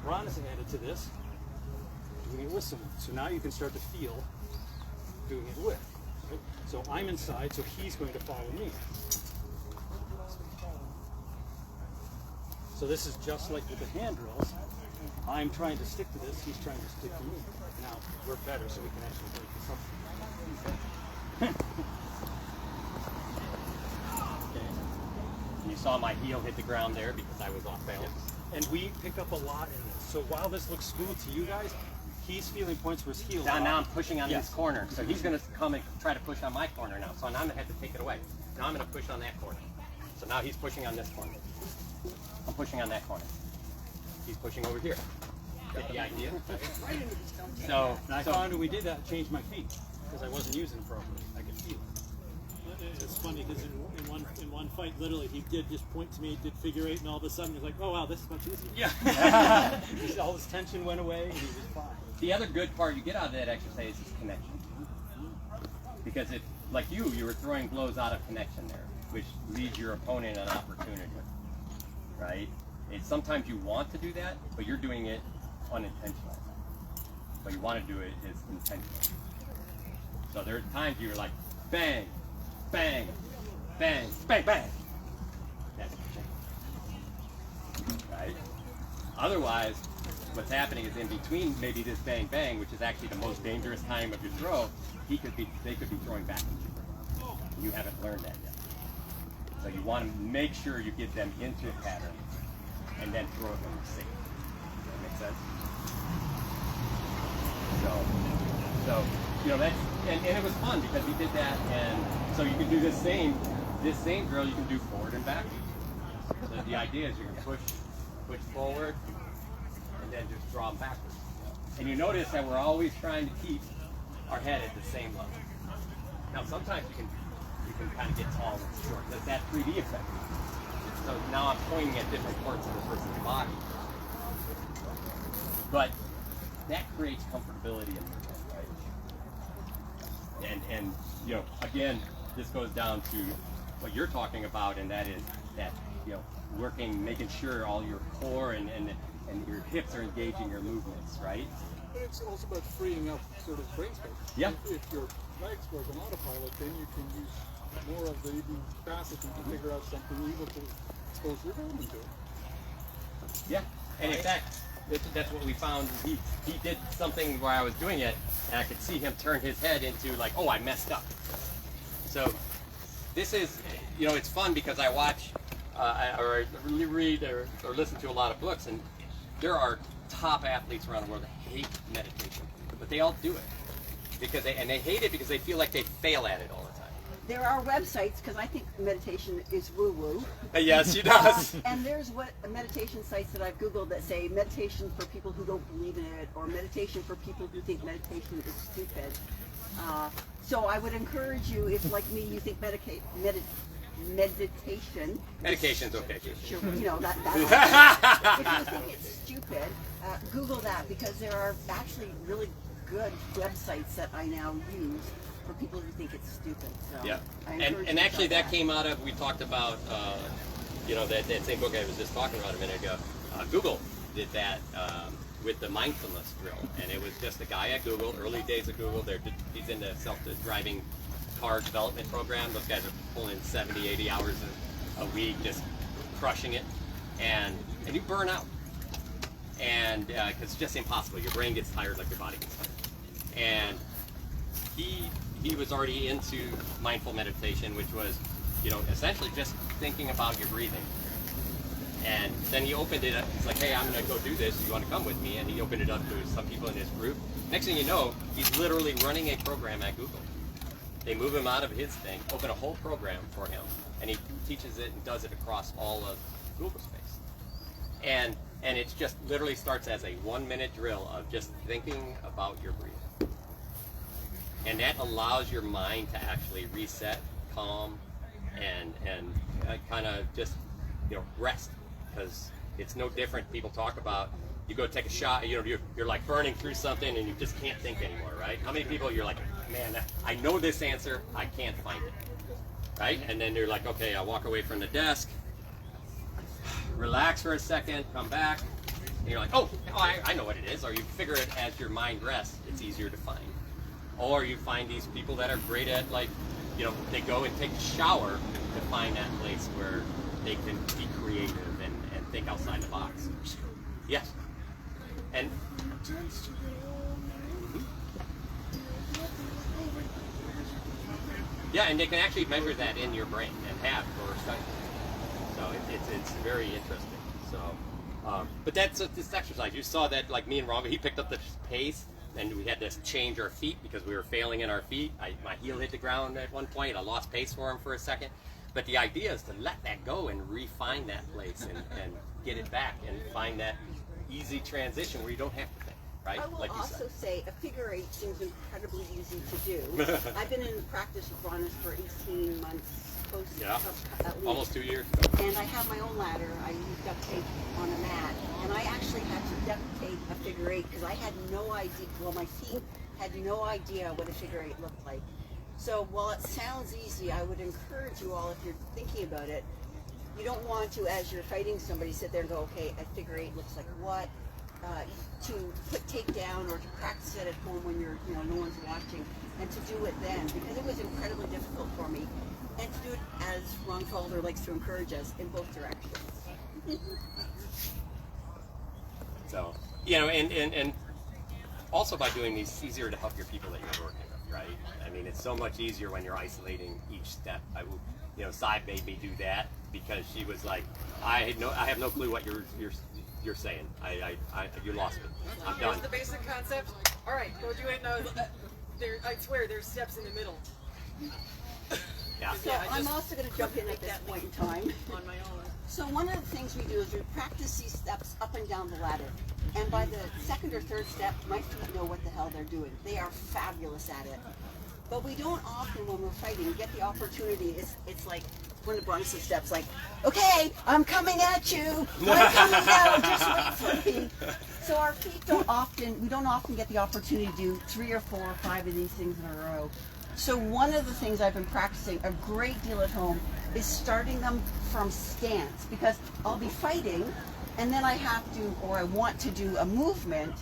Ron has added to this, doing it with someone. So now you can start to feel doing it with. Right? So I'm inside, so he's going to follow me. So this is just like with the hand drills. I'm trying to stick to this, he's trying to stick to me. Now, we're better, so we can actually break this up. Okay. You saw my heel hit the ground there because I was off balance. And we pick up a lot in this. So while this looks smooth to you guys, he's feeling points where his heel. Now I'm pushing on this corner, so he's going to come and try to push on my corner now. So now I'm going to have to take it away. Now I'm going to push on that corner. So now he's pushing on this corner. I'm pushing on that corner. He's pushing over here. Get the idea? So I found when we did that, changed my feet because I wasn't using them properly. I could feel it. It's funny because in one fight, literally, he did just point to me, did figure eight, and all of a sudden he's like, "Oh wow, this is much easier." Yeah. All this tension went away, and he was fine. The other good part you get out of that exercise is connection, because it, like you were throwing blows out of connection there, which leaves your opponent an opportunity, right? And sometimes you want to do that, but you're doing it unintentionally. But you want to do it is intentional. So there are times you're like, bang, bang, bang, bang, bang. That's right? Otherwise, what's happening is in between maybe this bang, bang, which is actually the most dangerous time of your throw, they could be throwing back at you. You haven't learned that yet. So you want to make sure you get them into a pattern and then throw them safe. Does that make sense? So you know, that's and it was fun because he did that, and so you can do this same drill you can do forward and back. So the idea is you can push forward and then just draw them backwards. And you notice that we're always trying to keep our head at the same level. Now sometimes you can kind of get tall and short. That's that 3D effect. So now I'm pointing at different parts of the person's body. But that creates comfortability in movement, right? And you know, again, this goes down to what you're talking about, and that is that, you know, working, making sure all your core and your hips are engaging your movements, right? But it's also about freeing up sort of brain space. Yeah. If your legs work on autopilot, then you can use more of the capacity to figure out something evil to expose your movement to. Yeah. And in fact, that's what we found. He did something where I was doing it, and I could see him turn his head into like, oh, I messed up. So this is, you know, it's fun because I watch or I read or listen to a lot of books, and there are top athletes around the world that hate meditation, but they all do it because they hate it because they feel like they fail at it all the time. There are websites, because I think meditation is woo-woo. Yes, she does. And there's meditation sites that I've Googled that say meditation for people who don't believe in it, or meditation for people who think meditation is stupid. So I would encourage you, if like me, you think meditation. Medication's okay. Sure, you know, if you think it's stupid, Google that, because there are actually really good websites that I now use for people who think it's stupid. So yeah, I and actually that came out of, we talked about, you know, that same book I was just talking about a minute ago. Google did that with the mindfulness drill, and it was just a guy at Google, early days of Google. He's in the self-driving car development program. Those guys are pulling 70, 80 hours a week, just crushing it, and you burn out, and because it's just impossible. Your brain gets tired like your body gets tired, and he was already into mindful meditation, which was, you know, essentially just thinking about your breathing. And then he opened it up. He's like, hey, I'm going to go do this. You want to come with me? And he opened it up to some people in his group. Next thing you know, he's literally running a program at Google. They move him out of his thing, open a whole program for him, and he teaches it and does it across all of Google space. And it just literally starts as a 1-minute drill of just thinking about your breathing. And that allows your mind to actually reset, calm, and kind of just, you know, rest. Because it's no different. People talk about, you go take a shot, you know, you're like burning through something and you just can't think anymore, right? How many people you're like, man, I know this answer, I can't find it, right? And then you're like, okay, I walk away from the desk, relax for a second, come back, and you're like, oh, I know what it is. Or you figure it as your mind rests, it's easier to find. Or you find these people that are great at, like, you know, they go and take a shower to find that place where they can be creative and think outside the box. Yes. And yeah, and they can actually measure that in your brain and have for studies. So it's very interesting. So, but that's this exercise. You saw that, like me and Ron, he picked up the pace, and we had to change our feet because we were failing in our feet. My heel hit the ground at one point. I lost pace for him for a second. But the idea is to let that go and refine that place and get it back and find that easy transition where you don't have to think, right? I will like you also said. say a figure eight seems incredibly easy to do. I've been in practice with Ron for 18 months, close Yeah, at least. almost 2 years. And I have my own ladder. I use duct tape on a mat. And I actually had to duct tape a figure eight because I had no idea, well, my feet had no idea what a figure eight looked like. So while it sounds easy, I would encourage you all, if you're thinking about it, you don't want to, as you're fighting somebody, sit there and go, okay, a figure eight looks like what? To put tape down or to practice it at home when you're, you know, no one's watching, and to do it then, because it was incredibly difficult for me, and to do it, as Ron Calder likes to encourage us, in both directions. So, you know, and also by doing these, it's easier to help your people that you're working with, right? I mean, it's so much easier when you're isolating each step. You know, Sai made me do that because she was like, I have no clue what you're saying. You lost me. I'm done. Here's the basic concept. All right, go do it. No, I swear, there's steps in the middle. Yeah. So I'm also going to jump in at this point in time. On my own. So one of the things we do is we practice these steps up and down the ladder. And by the second or third step, my feet know what the hell they're doing. They are fabulous at it. But we don't often, when we're fighting, get the opportunity. It's like one of the Bronson steps, like, okay, I'm coming at you. I'm coming now. Just wait for me. So our feet we don't often get the opportunity to do 3 or 4 or 5 of these things in a row. So one of the things I've been practicing a great deal at home is starting them from stance, because I'll be fighting and then I have to, or I want to do a movement,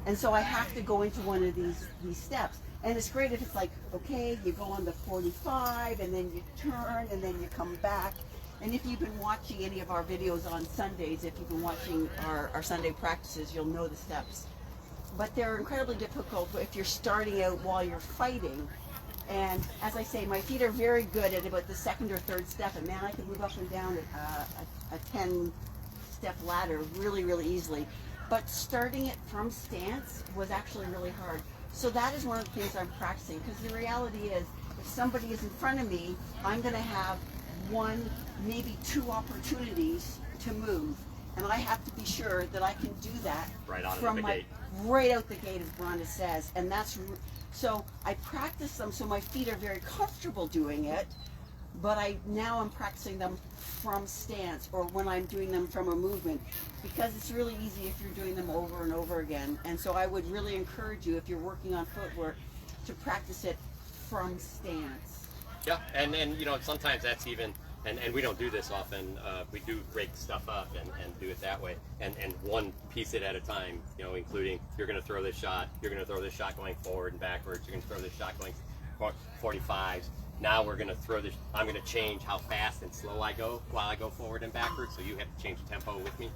and so I have to go into one of these steps. And it's great if it's like, okay, you go on the 45 and then you turn and then you come back. And if you've been watching any of our videos on Sundays, if you've been watching our Sunday practices, you'll know the steps. But they're incredibly difficult if you're starting out while you're fighting. And as I say, my feet are very good at about the second or third step, and man, I can move up and down a 10-step ladder really, really easily. But starting it from stance was actually really hard. So that is one of the things I'm practicing, because the reality is, if somebody is in front of me, I'm going to have one, maybe two opportunities to move, and I have to be sure that I can do that Right out from of the gate. Right out the gate, as Rhonda says, and that's so I practice them so my feet are very comfortable doing it, but now I'm practicing them from stance or when I'm doing them from a movement, because it's really easy if you're doing them over and over again. And so I would really encourage you, if you're working on footwork, to practice it from stance. Yeah, and you know, sometimes that's even, and we don't do this often, we do break stuff up and do it that way, and one piece at a time, you know, including you're going to throw this shot, you're going to throw this shot going forward and backwards, you're going to throw this shot going 45s. Now we're going to throw this, I'm going to change how fast and slow I go while I go forward and backwards, so you have to change tempo with me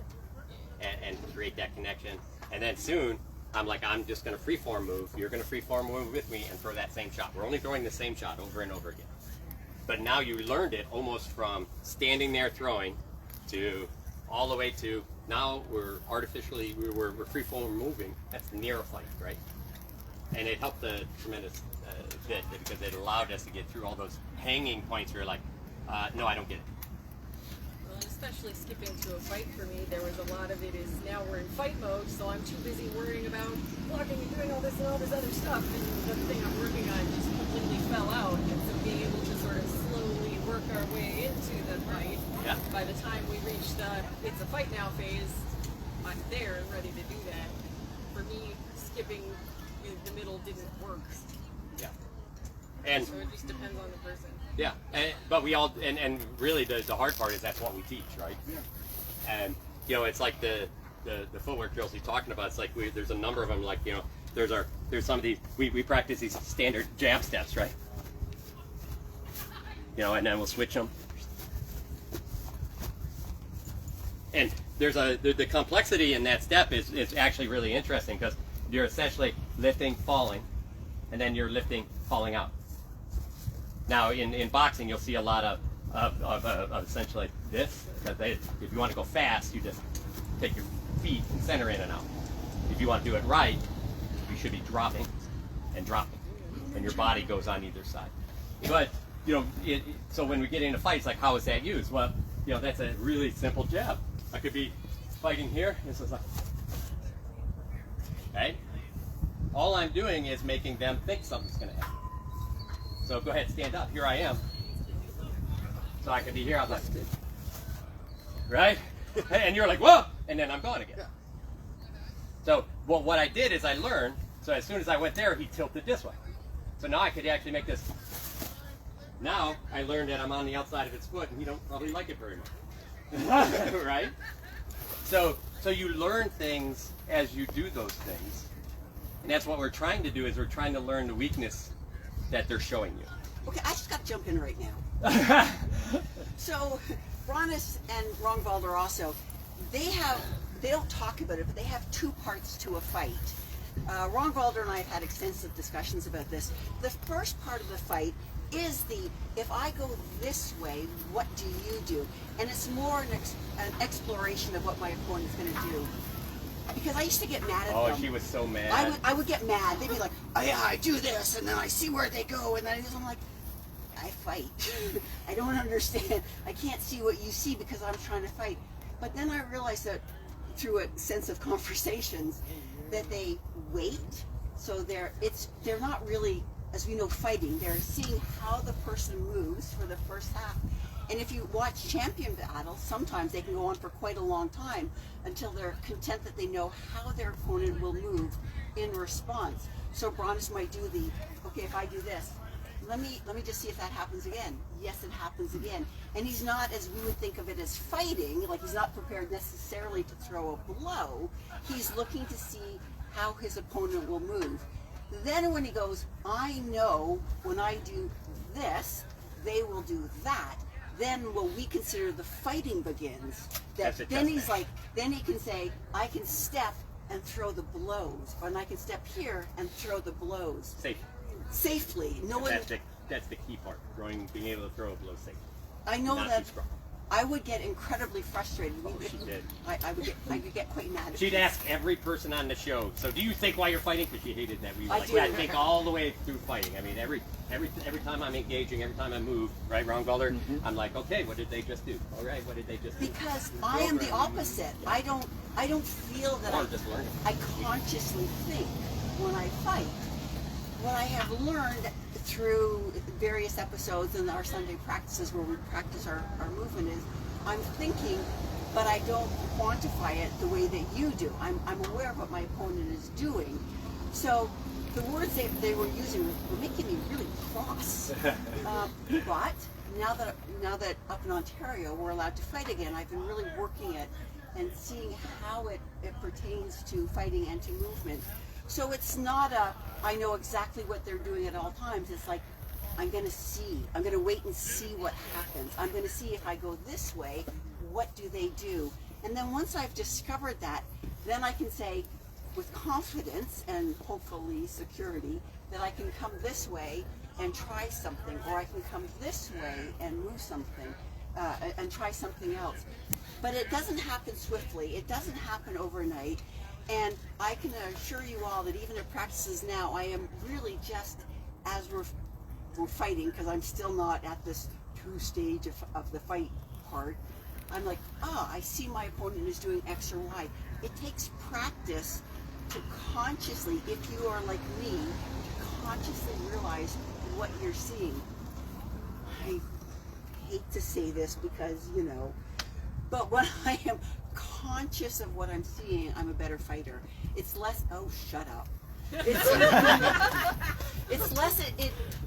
and create that connection. And then soon, I'm just going to freeform move, you're going to freeform move with me and throw that same shot. We're only throwing the same shot over and over again. But now you learned it almost from standing there throwing to all the way to now we're freeform moving. That's near a fight, right? And it helped a tremendous bit because it allowed us to get through all those hanging points where you're like, no, I don't get it. Well, especially skipping to a fight for me, there was a lot of it is now we're in fight mode, so I'm too busy worrying about blocking and doing all this and all this other stuff, and the thing I'm working on just completely fell out. And so being able to sort of slowly work our way into the fight, by the time we reach the it's a fight now phase, I'm there and ready to do that. For me, skipping in the middle didn't work. Yeah. And so it just depends on the person. Yeah, but we all, and really the hard part is that's what we teach, right? Yeah. And, you know, it's like the footwork drills he's talking about, it's like there's a number of them, like, you know, there's some of these, we practice these standard jab steps, right? You know, and then we'll switch them. And there's the complexity in that step is actually really interesting, because you're essentially lifting, falling, and then you're lifting, falling out. Now, in boxing, you'll see a lot of essentially this. If you want to go fast, you just take your feet and center in and out. If you want to do it right, you should be dropping and dropping, and your body goes on either side. But, you know, so when we get into fights, like, how is that used? Well, you know, that's a really simple jab. I could be fighting here. This is like, right? All I'm doing is making them think something's going to happen. So go ahead, stand up. Here I am. So I could be here. I was like, right? And you're like, whoa! And then I'm gone again. So what I did is I learned. So as soon as I went there, he tilted this way. So now I could actually make this. Now I learned that I'm on the outside of his foot, and he don't probably like it very much. Right? So you learn things as you do those things. And that's what we're trying to do, is we're trying to learn the weakness that they're showing you. Okay, I just got to jump in right now. So, Bronis and Rongvalder also, they don't talk about it, but they have two parts to a fight. Rongvalder and I have had extensive discussions about this. The first part of the fight is if I go this way, what do you do? And it's more an exploration of what my opponent's going to do. Because I used to get mad at them. Oh, she was so mad. I would get mad. They'd be like, oh yeah, I do this, and then I see where they go, and then I'm like, I fight. I don't understand. I can't see what you see because I'm trying to fight. But then I realized that through a sense of conversations, that they wait. So they're not really, as we know, fighting. They're seeing how the person moves for the first half. And if you watch champion battles, sometimes they can go on for quite a long time until they're content that they know how their opponent will move in response. So Bronis might do okay, if I do this, let me just see if that happens again. Yes, it happens again. And he's not, as we would think of it, as fighting, like he's not prepared necessarily to throw a blow. He's looking to see how his opponent will move. Then when he goes, I know when I do this, they will do that. then what we consider the fighting begins. That's That a then test he's match. like, then he can say, I can step and throw the blows, and I can step here and throw the blows safely. No one. That's the key part. Being able to throw a blow safely. I know Not that too strong. I would get incredibly frustrated. Oh, she did. I would get quite mad. She'd ask every person on the show, so do you think while you're fighting? Because she hated that. We were I like, do. yeah, I think all the way through fighting. I mean, every time I'm engaging, every time I move, right, wrong, Balder, I'm like, okay, what did they just do? All right, what did they just do? Because I am the opposite. I don't feel that Or just learning. I consciously think when I fight. What I have learned through various episodes in our Sunday practices where we practice our movement is I'm thinking, but I don't quantify it the way that you do. I'm aware of what my opponent is doing. So the words they were using were making me really cross. But now that up in Ontario we're allowed to fight again, I've been really working it and seeing how it pertains to fighting and to movement. So it's not I know exactly what they're doing at all times. It's like, I'm going to wait and see what happens. I'm going to see if I go this way, what do they do? And then once I've discovered that, then I can say with confidence and hopefully security that I can come this way and try something, or I can come this way and move something and try something else. But it doesn't happen swiftly. It doesn't happen overnight. And I can assure you all that even at practices now, I am really just, as we're fighting, because I'm still not at this 2 stage of the fight part, I'm like, I see my opponent is doing X or Y. It takes practice to consciously, if you are like me, to consciously realize what you're seeing. I hate to say this because, but when I am conscious of what I'm seeing, I'm a better fighter. It's less, shut up. It's less,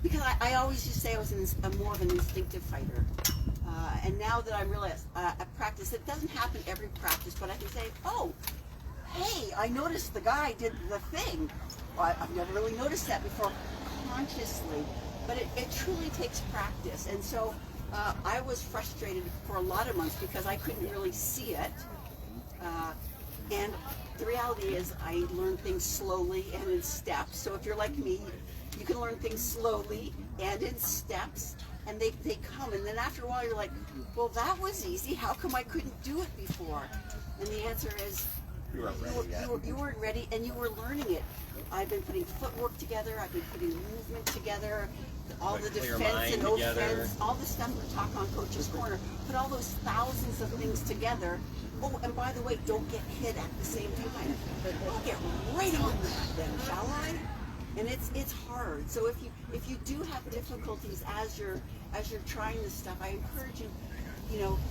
because I always just say I was more of an instinctive fighter. And now that I realize at practice, it doesn't happen every practice, but I can say, hey, I noticed the guy did the thing. I've never really noticed that before consciously, but it truly takes practice. And so I was frustrated for a lot of months because I couldn't really see it. And the reality is I learn things slowly and in steps. So if you're like me, you can learn things slowly and in steps, and they come. And then after a while you're like, well, that was easy. How come I couldn't do it before? And the answer is you weren't ready and you were learning it. I've been putting footwork together. I've been putting movement together. All the defense and offense, all the stuff we talk on Coach's Corner, put all those thousands of things together. Oh, and by the way, don't get hit at the same time. We'll get right on that then, shall I? And it's hard. So if you do have difficulties as you're trying this stuff, I encourage you,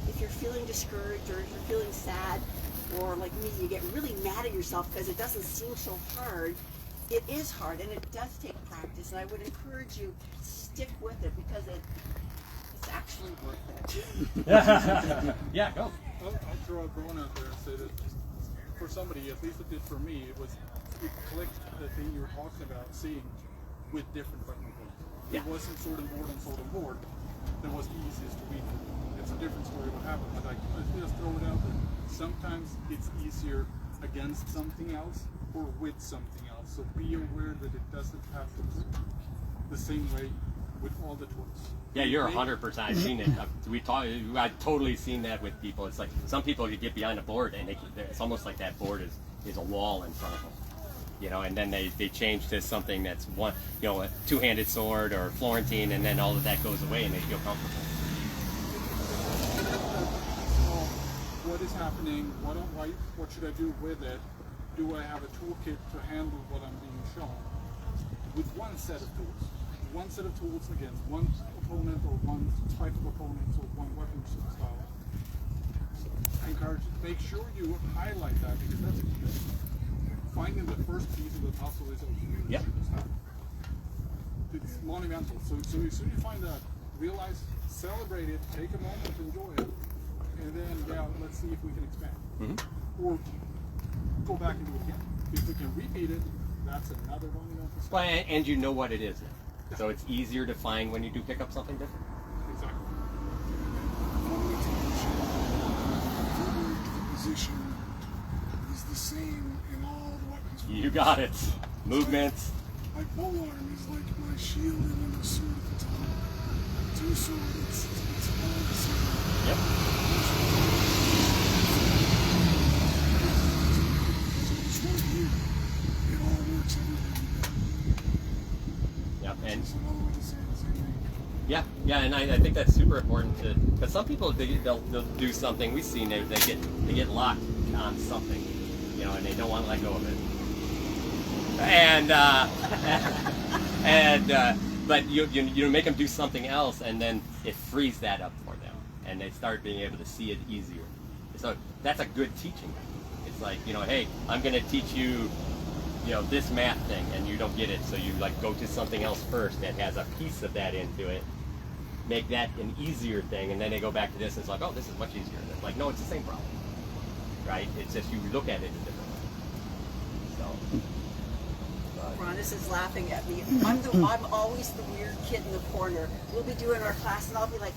if you're feeling discouraged or if you're feeling sad, or like me, you get really mad at yourself because it doesn't seem so hard. It is hard, and it does take practice, and I would encourage you to stick with it because it's actually worth it. Yeah, go. I'll throw a bone out there and say that for somebody, at least it did for me, it clicked the thing you were talking about, seeing with different techniques. It wasn't sword and board that was the easiest to read. It's a different story what happened, but I just throw it out there. Sometimes it's easier against something else or with something else. So be aware that it doesn't have to work the same way with all the tools. Yeah, you're 100%. I've seen it. I've totally seen that with people. It's like some people you get behind a board and it's almost like that board is a wall in front of them. And then they change to something that's one, a two-handed sword or Florentine, and then all of that goes away and they feel comfortable. What is happening? What should I do with it? Do I have a toolkit to handle what I'm being shown? With one set of tools. One set of tools against one opponent or one type of opponent or one weapon style. I encourage you to make sure you highlight that because that's a key. Finding the first piece of the puzzle is a huge step. It's monumental. So as soon as you find that, realize, celebrate it, take a moment, enjoy it, and then let's see if we can expand. Or go back and do it again. If we can repeat it, that's another monumental step. Well, and you know what it is now. So it's easier to find when you do pick up something different. Exactly. got it. Movements. My pole arm is like my shield and then a sword at the top. Two swords. It's all the same. Yep. So it's right here. It all works everything. Yep. And It's another way to say the same thing. yeah, and I think that's super important to, because some people they'll do something we've seen they get locked on something, you know, and they don't want to let go of it. But you make them do something else, and then it frees that up for them, and they start being able to see it easier. So that's a good teaching. It's like, you know, hey, I'm going to teach you, you know, this math thing, and you don't get it, so you like go to something else first that has a piece of that into it. Make that an easier thing, and then they go back to this, and it's like, oh, this is much easier. And it's like, no, it's the same problem, right? It's just you look at it a different way. So. Ronis is laughing at me. I'm always the weird kid in the corner. We'll be doing our class, and I'll be like,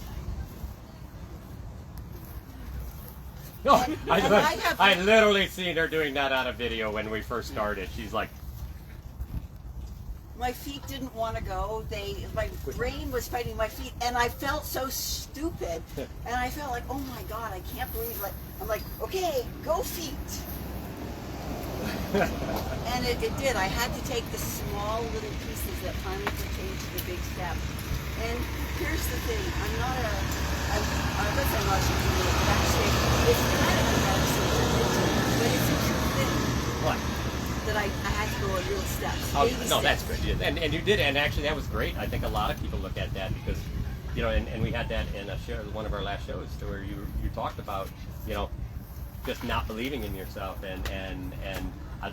no, I literally seen her doing that on a video when we first started. She's like, my feet didn't want to go. My brain was fighting my feet, and I felt so stupid. And I felt like, oh my God, I can't believe it. I'm like, okay, go feet. And it did. I had to take the small little pieces that finally pertain to the big step. And here's the thing. I guess I'm not sure if it's backstage. It's kind of a backstage, but it's a true thing. what? That I had to go a real steps. Oh, Baby no, that's steps. good. And you did, and actually that was great. I think a lot of people look at that because, you know, and we had that in a show, one of our last shows, to where you talked about, you know, just not believing in yourself, and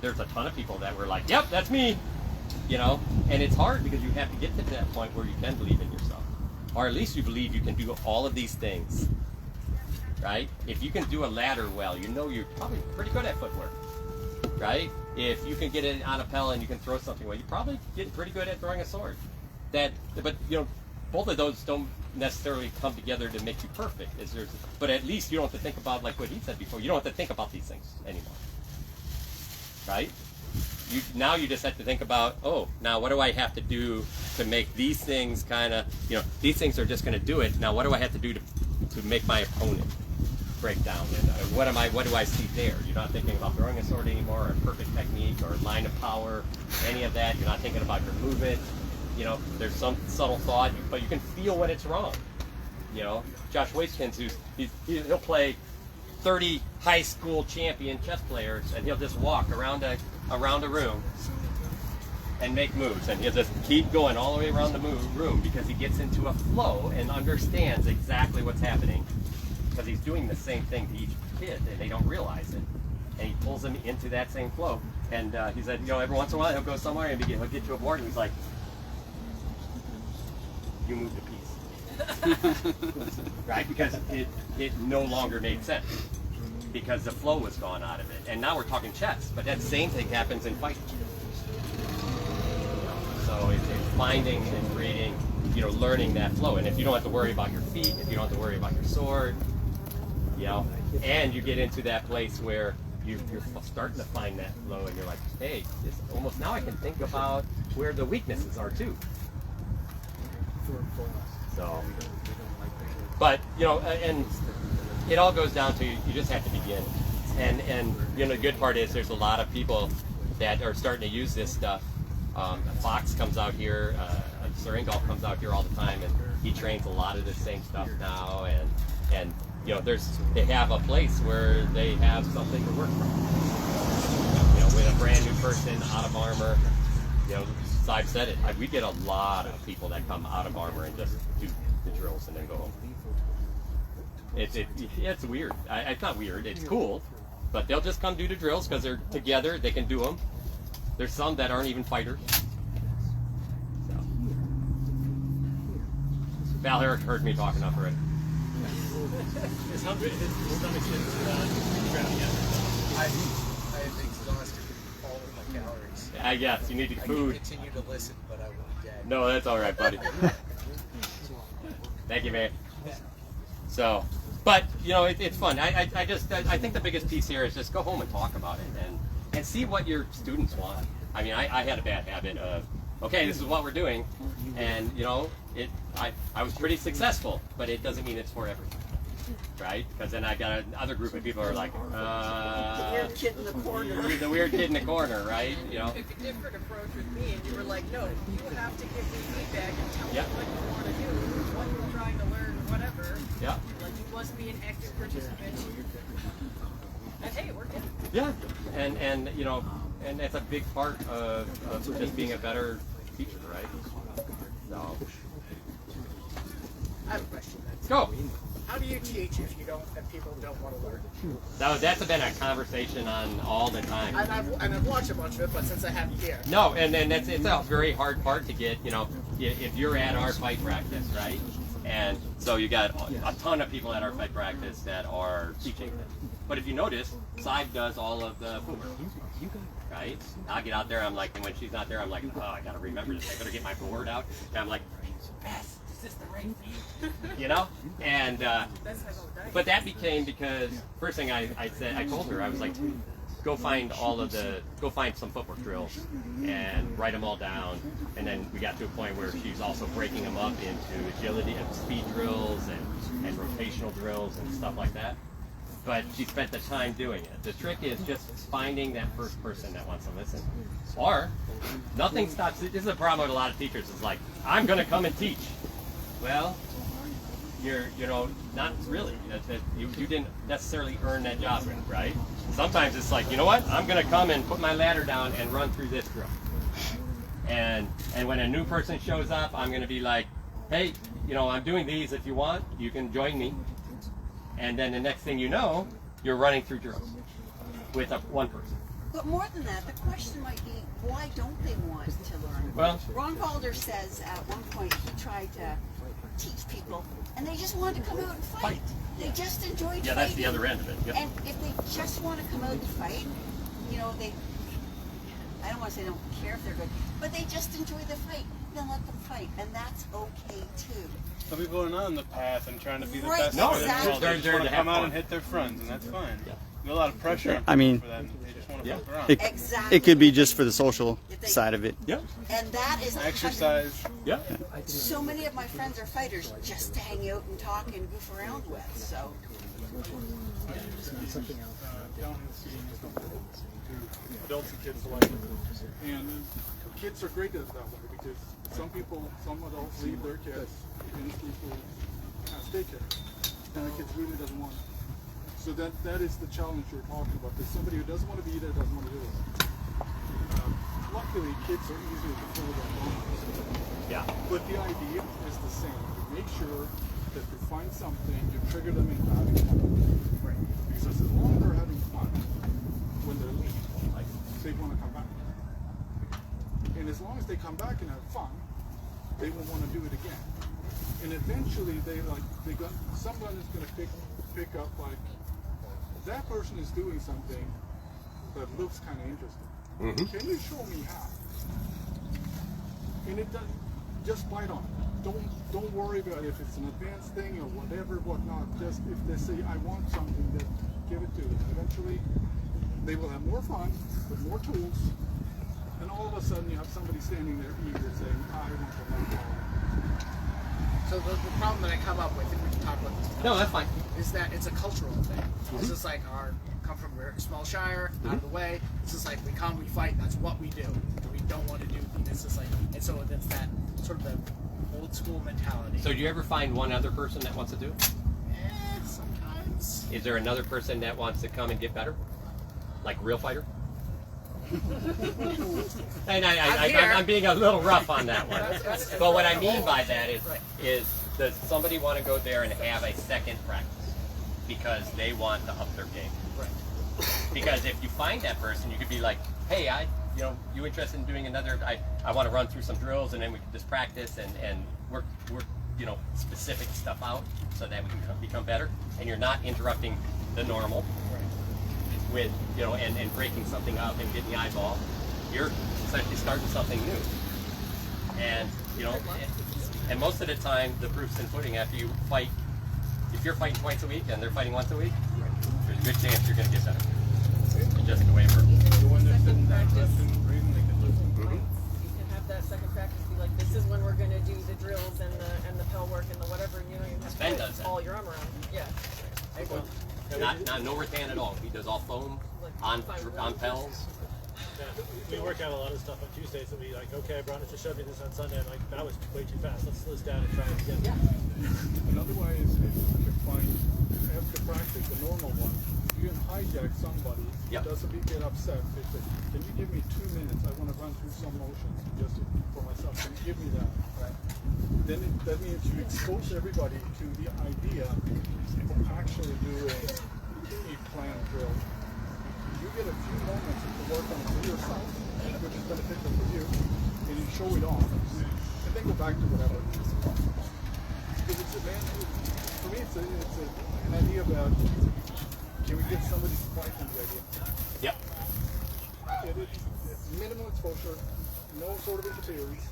there's a ton of people that were like, yep, that's me, you know, and it's hard because you have to get to that point where you can believe in yourself, or at least you believe you can do all of these things, right? If you can do a ladder well, you know you're probably pretty good at footwork, right? If you can get it on a pella and you can throw something well, you're probably getting pretty good at throwing a sword. But you know, both of those don't necessarily come together to make you perfect. But at least you don't have to think about, like what he said before, you don't have to think about these things anymore, right? Now you just have to think about, oh, now what do I have to do to make these things kind of, you know, these things are just going to do it. Now what do I have to do to make my opponent break down? And what do I see there? You're not thinking about throwing a sword anymore, or perfect technique, or line of power, any of that. You're not thinking about your movement. You know, there's some subtle thought, but you can feel when it's wrong. You know, Josh Waitkins, he'll play 30 high school champion chess players, and he'll just walk around a room and make moves, and he'll just keep going all the way around the room because he gets into a flow and understands exactly what's happening, because he's doing the same thing to each kid, and they don't realize it, and he pulls them into that same flow. And he said, you know, every once in a while he'll go somewhere and he'll get to a board, and he's like, you moved a piece. Right? Because it no longer made sense, because the flow was gone out of it. And now we're talking chess, but that same thing happens in fighting. So it's finding and creating, you know, learning that flow. And if you don't have to worry about your feet, if you don't have to worry about your sword, you know, and you get into that place where you're starting to find that flow, and you're like, hey, almost now I can think about where the weaknesses are too. So, but you know, and it all goes down to you just have to begin. And you know, the good part is there's a lot of people that are starting to use this stuff. Fox comes out here, Sir Ingolf comes out here all the time, and he trains a lot of the same stuff now. And you know, they have a place where they have something to work from. You know, with a brand new person out of armor, you know, I've said it. We get a lot of people that come out of armor and just do the drills and then go home. It's weird. It's not weird. It's cool, but they'll just come do the drills because they're together. They can do them. There's some that aren't even fighters. So. Val heard me talking up already. His stomach's I am exhausted from all of my calories. I guess you need to food. I can continue to listen, but I will be dead. No, that's all right, buddy. Thank you, man. So, but you know, it's fun. I think the biggest piece here is just go home and talk about it, and see what your students want. I mean, I had a bad habit of, okay, this is what we're doing, and you know, I was pretty successful, but it doesn't mean it's for everyone, right? Because then I got another group of people who are like, the weird kid in the corner. the weird kid in the corner, right? You know. You took a different approach with me, and you were like, no, you have to give me feedback and tell me what you want to do, what you're trying to learn, whatever. Yeah. Like, you must be an active participant. And hey, it worked out. Yeah, and you know, and that's a big part of just being a better teacher, right? So. I have a question. Go. How do you teach if people don't want to learn? That's been a conversation on all the time. And I've watched a bunch of it, but since I have you here. No, and it's a very hard part to get, you know, if you're at our fight practice, right? And so you got a ton of people at our fight practice that are teaching. But if you notice, Sive does all of the footwork, right? I'll get out there, I'm like, and when she's not there, I'm like, oh, I gotta remember this. I better get my board out. And I'm like, Bess, is this the right feet? You know? And, but that became because, first thing I told her, I was like, go find some footwork drills and write them all down. And then we got to a point where she's also breaking them up into agility and speed drills and rotational drills and stuff like that. But she spent the time doing it. The trick is just finding that first person that wants to listen. Or, nothing stops. This is a problem with a lot of teachers. It's like, I'm going to come and teach. Well, you know, not really. You didn't necessarily earn that job, right? Sometimes it's like, you know what? I'm going to come and put my ladder down and run through this drill. And when a new person shows up, I'm going to be like, hey, you know, I'm doing these. If you want, you can join me. And then the next thing you know, you're running through drills with one person. But more than that, the question might be, why don't they want to learn? Well, Ron Calder says at one point he tried to teach people, and they just wanted to come out and fight. They just enjoyed fighting. Yeah, that's the other end of it. Yep. And if they just want to come out and fight, you know, I don't want to say they don't care if they're good, but they just enjoy the fight. Then let them fight, and that's okay too. Some people are not on the path and trying to be the Right, best. no, Exactly. They just want to come out fun. and hit their friends, and that's fine. Yeah. There's a lot of pressure on people I mean, for that. They just want to fuck around. It could be just for the social side of it. Yeah. And that is Exercise. Yeah. So many of my friends are fighters just to hang out and talk and goof around with. So. Adults and kids alike. And kids are great at that way because some adults leave their kids in school daycare, and the kids really doesn't want it. So that is the challenge you're talking about. There's somebody who doesn't want to be there, doesn't want to do it. Luckily, kids are easier to follow their own. Yeah. But the idea is the same. You make sure that you find something, you trigger them into having fun. Right. Because as long as they're having fun, when they're leaving, they want to come back. And as long as they come back and have fun, they will want to do it again. And eventually someone is going to pick up like, that person is doing something that looks kind of interesting. Mm-hmm. Can you show me how? And it does, just bite on it. Don't worry about if it's an advanced thing or whatnot. Just if they say, I want something, then give it to them. Eventually, they will have more fun with more tools, and all of a sudden you have somebody standing there eager saying, I want to learn more. So the problem that I come up with, if we can talk about this, no, that's fine, is that it's a cultural thing. It's just like come from a very small shire, out of the way. It's just like we come, we fight. That's what we do. We don't want to do. It's just like, and so that's that sort of the old school mentality. So do you ever find one other person that wants to do it? Sometimes. Is there another person that wants to come and get better? Like a real fighter? And I'm being a little rough on that one. But what I mean by that is does somebody want to go there and have a second practice because they want to up their game? Right. Because if you find that person, you could be like, hey, you interested in doing another? I want to run through some drills, and then we can just practice and work specific stuff out so that we can become better. And you're not interrupting the normal. With and breaking something up and getting the eyeball, you're essentially starting something new. And and most of the time, the proof's in pudding. After you fight, if you're fighting twice a week and they're fighting once a week, there's a good chance you're going to get better. just the way it works. Second practice. You can have that second practice be like, this is when we're going to do the drills and the pel work and the whatever, and you don't even have Ben to does that. all your arm around. Yeah. Not no rattan at all. He does all foam on pels. Yeah, we work out a lot of stuff on Tuesdays that we like, okay, Brian just showed me this on Sunday. I'm like, that was way too fast. Let's slow this down and try it again. Yeah. Another way is if you find after practice, the normal one, you can hijack somebody. Yep. Doesn't get upset. They say, can you give me 2 minutes? I want to run through some motions just for myself. Can you give me that? Right. Then that means you expose everybody to the idea of actually doing a plan drill. You get a few moments to work on it for yourself, which is beneficial for you, and you show it off, and then go back to whatever. Because it's a man. For me, it's an idea about can we get somebody to fight on the idea? Yep. It's minimal exposure, no sort of interference.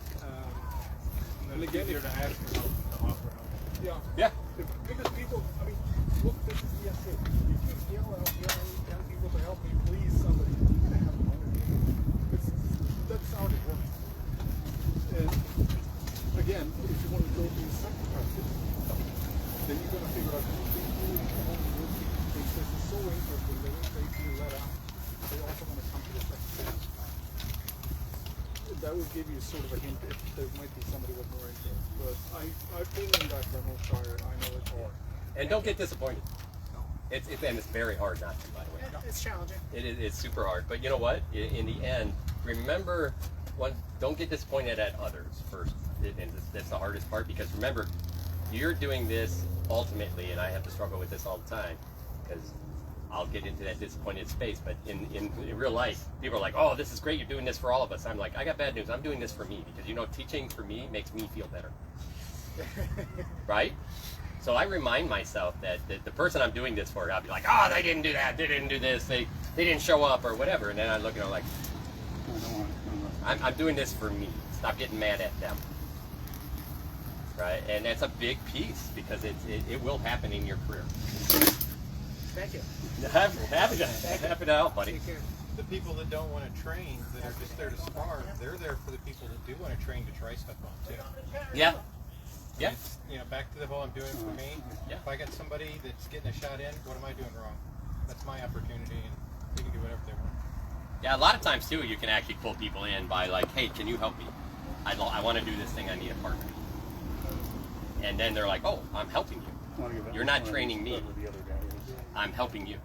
And again, easier to ask for help to offer help. Yeah. Because people, I mean, look, this is the essay. If you yell out, tell people to help me, please, somebody, you're going to have no idea. That's how it works. And again, if you want to go to the second practice, then you're going to figure out who this is so interesting, they won't take you let out. They also want to come to the second stage. That would give you sort of a hint if there might be somebody with more interest. But I've been in that Reynolds Shire, I know it's hard. And don't get disappointed. It's very hard not to, by the way. It's challenging. It's super hard. But you know what? In the end, remember, don't get disappointed at others first. And that's the hardest part, because remember, you're doing this ultimately, and I have to struggle with this all the time, because I'll get into that disappointed space. But in real life, people are like, oh, this is great, you're doing this for all of us. I'm like, I got bad news. I'm doing this for me, because teaching for me makes me feel better. Right? So I remind myself that the person I'm doing this for, I'll be like, oh, they didn't do that, they didn't do this, they didn't show up or whatever. And then I look at them like, I'm doing this for me. Stop getting mad at them. Right? And that's a big piece, because it will happen in your career. Thank you. Happy to help, buddy. The people that don't want to train, that are just there to spar, they're there for the people that do want to train to try stuff on too. Yeah. Yeah. It's, back to the whole I'm doing it for me. Yeah. If I got somebody that's getting a shot in, what am I doing wrong? That's my opportunity, and they can do whatever they want. Yeah, a lot of times too, you can actually pull people in by like, hey, can you help me? I want to do this thing, I need a partner. And then they're like, oh, I'm helping you. You're not training me. I'm helping you.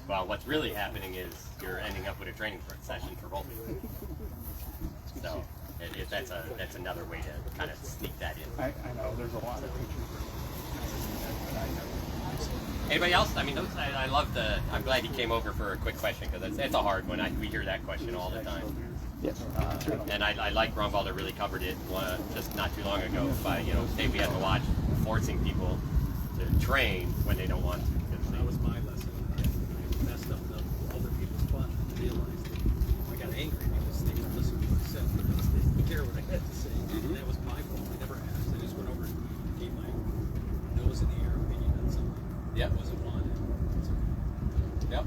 Well, what's really happening is you're ending up with a training session for both. So that's another way to kind of sneak that in. I know there's a lot of Anybody else? I mean, I love I'm glad you came over for a quick question, because it's a hard one. We hear that question all the time. Yes. And I like Grunwalder really covered it just not too long ago by, say we had to watch forcing people to train when they don't want to. That was my lesson. I messed up other people's fun and realized that I got angry because they wouldn't listen to what I said, because they didn't care what I had to say. And that was my fault. I never asked. I just went over and gave my nose in the air opinion on something. Yep. It wasn't wanted. Yep.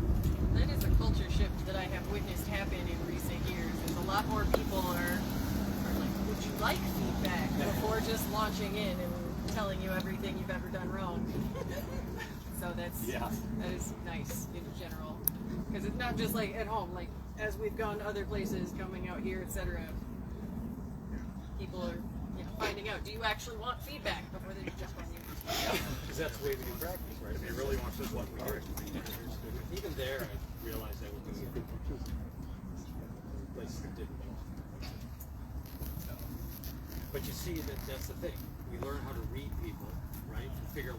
That is a culture shift that I have witnessed happen in recent years. Is a lot more people are like, would you like feedback before just launching in and telling you everything you've ever done wrong. So that is nice in general, because it's not just like at home. Like as we've gone to other places, coming out here, etc. People are finding out. Do you actually want feedback before they just want you? Because that's the way we do practice, right? If you really want to what we do. Even there, I realized I was doing places that didn't. But you see that's the thing. We learn how to read people, right? And figure out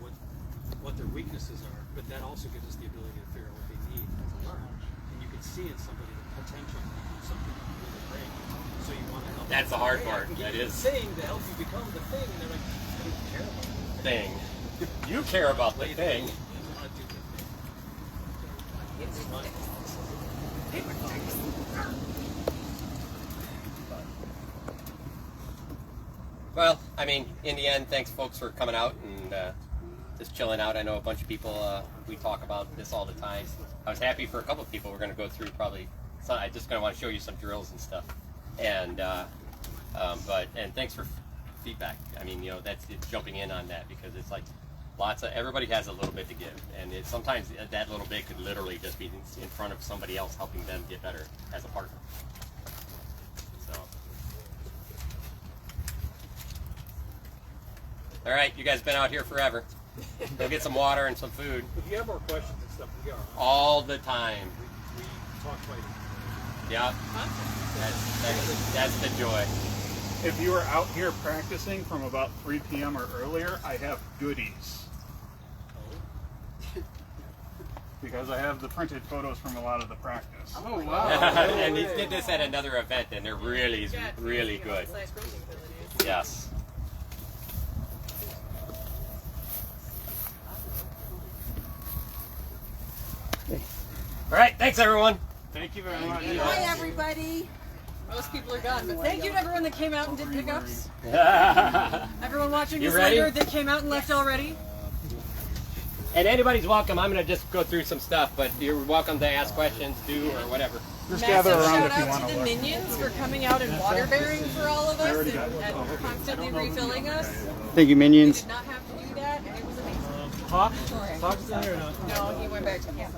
what their weaknesses are. But that also gives us the ability to figure out what they need to learn. And you can see in somebody the potential to do something really great. So you want to help. That's the hard part. That is. Thing to help you become the thing, and they're like, I don't care about the thing. You care about the thing. Well, I mean, in the end, thanks folks for coming out and just chilling out. I know a bunch of people, we talk about this all the time. I was happy for a couple of people. We're going to go through probably, I'm just going to want to show you some drills and stuff. And and thanks for feedback. I mean, you know, it's jumping in on that, because it's like everybody has a little bit to give, and sometimes that little bit could literally just be in front of somebody else, helping them get better as a partner. So, all right, you guys been out here forever. Go get some water and some food. If you have more questions and stuff, we are all the time. We talk fighting. Yeah, that's the joy. If you are out here practicing from about 3 p.m. or earlier, I have goodies. Because I have the printed photos from a lot of the practice. Oh, wow. And he did this at another event, and they're really good. Yes. All right, thanks everyone. Thank you very much. Bye, everybody. Most people are gone, but thank you to everyone that came out and did pickups. Everyone watching You this ready? later that came out and left already. And anybody's welcome. I'm going to just go through some stuff, but you're welcome to ask questions, do, or whatever. Just Massive gather around shout if you out want to to the look. minions for coming out and water bearing for all of us and constantly refilling us. Thank you, We minions. did not have to do that, and it was amazing. Hawk? Hawk's in there or not? No, he went back to camp.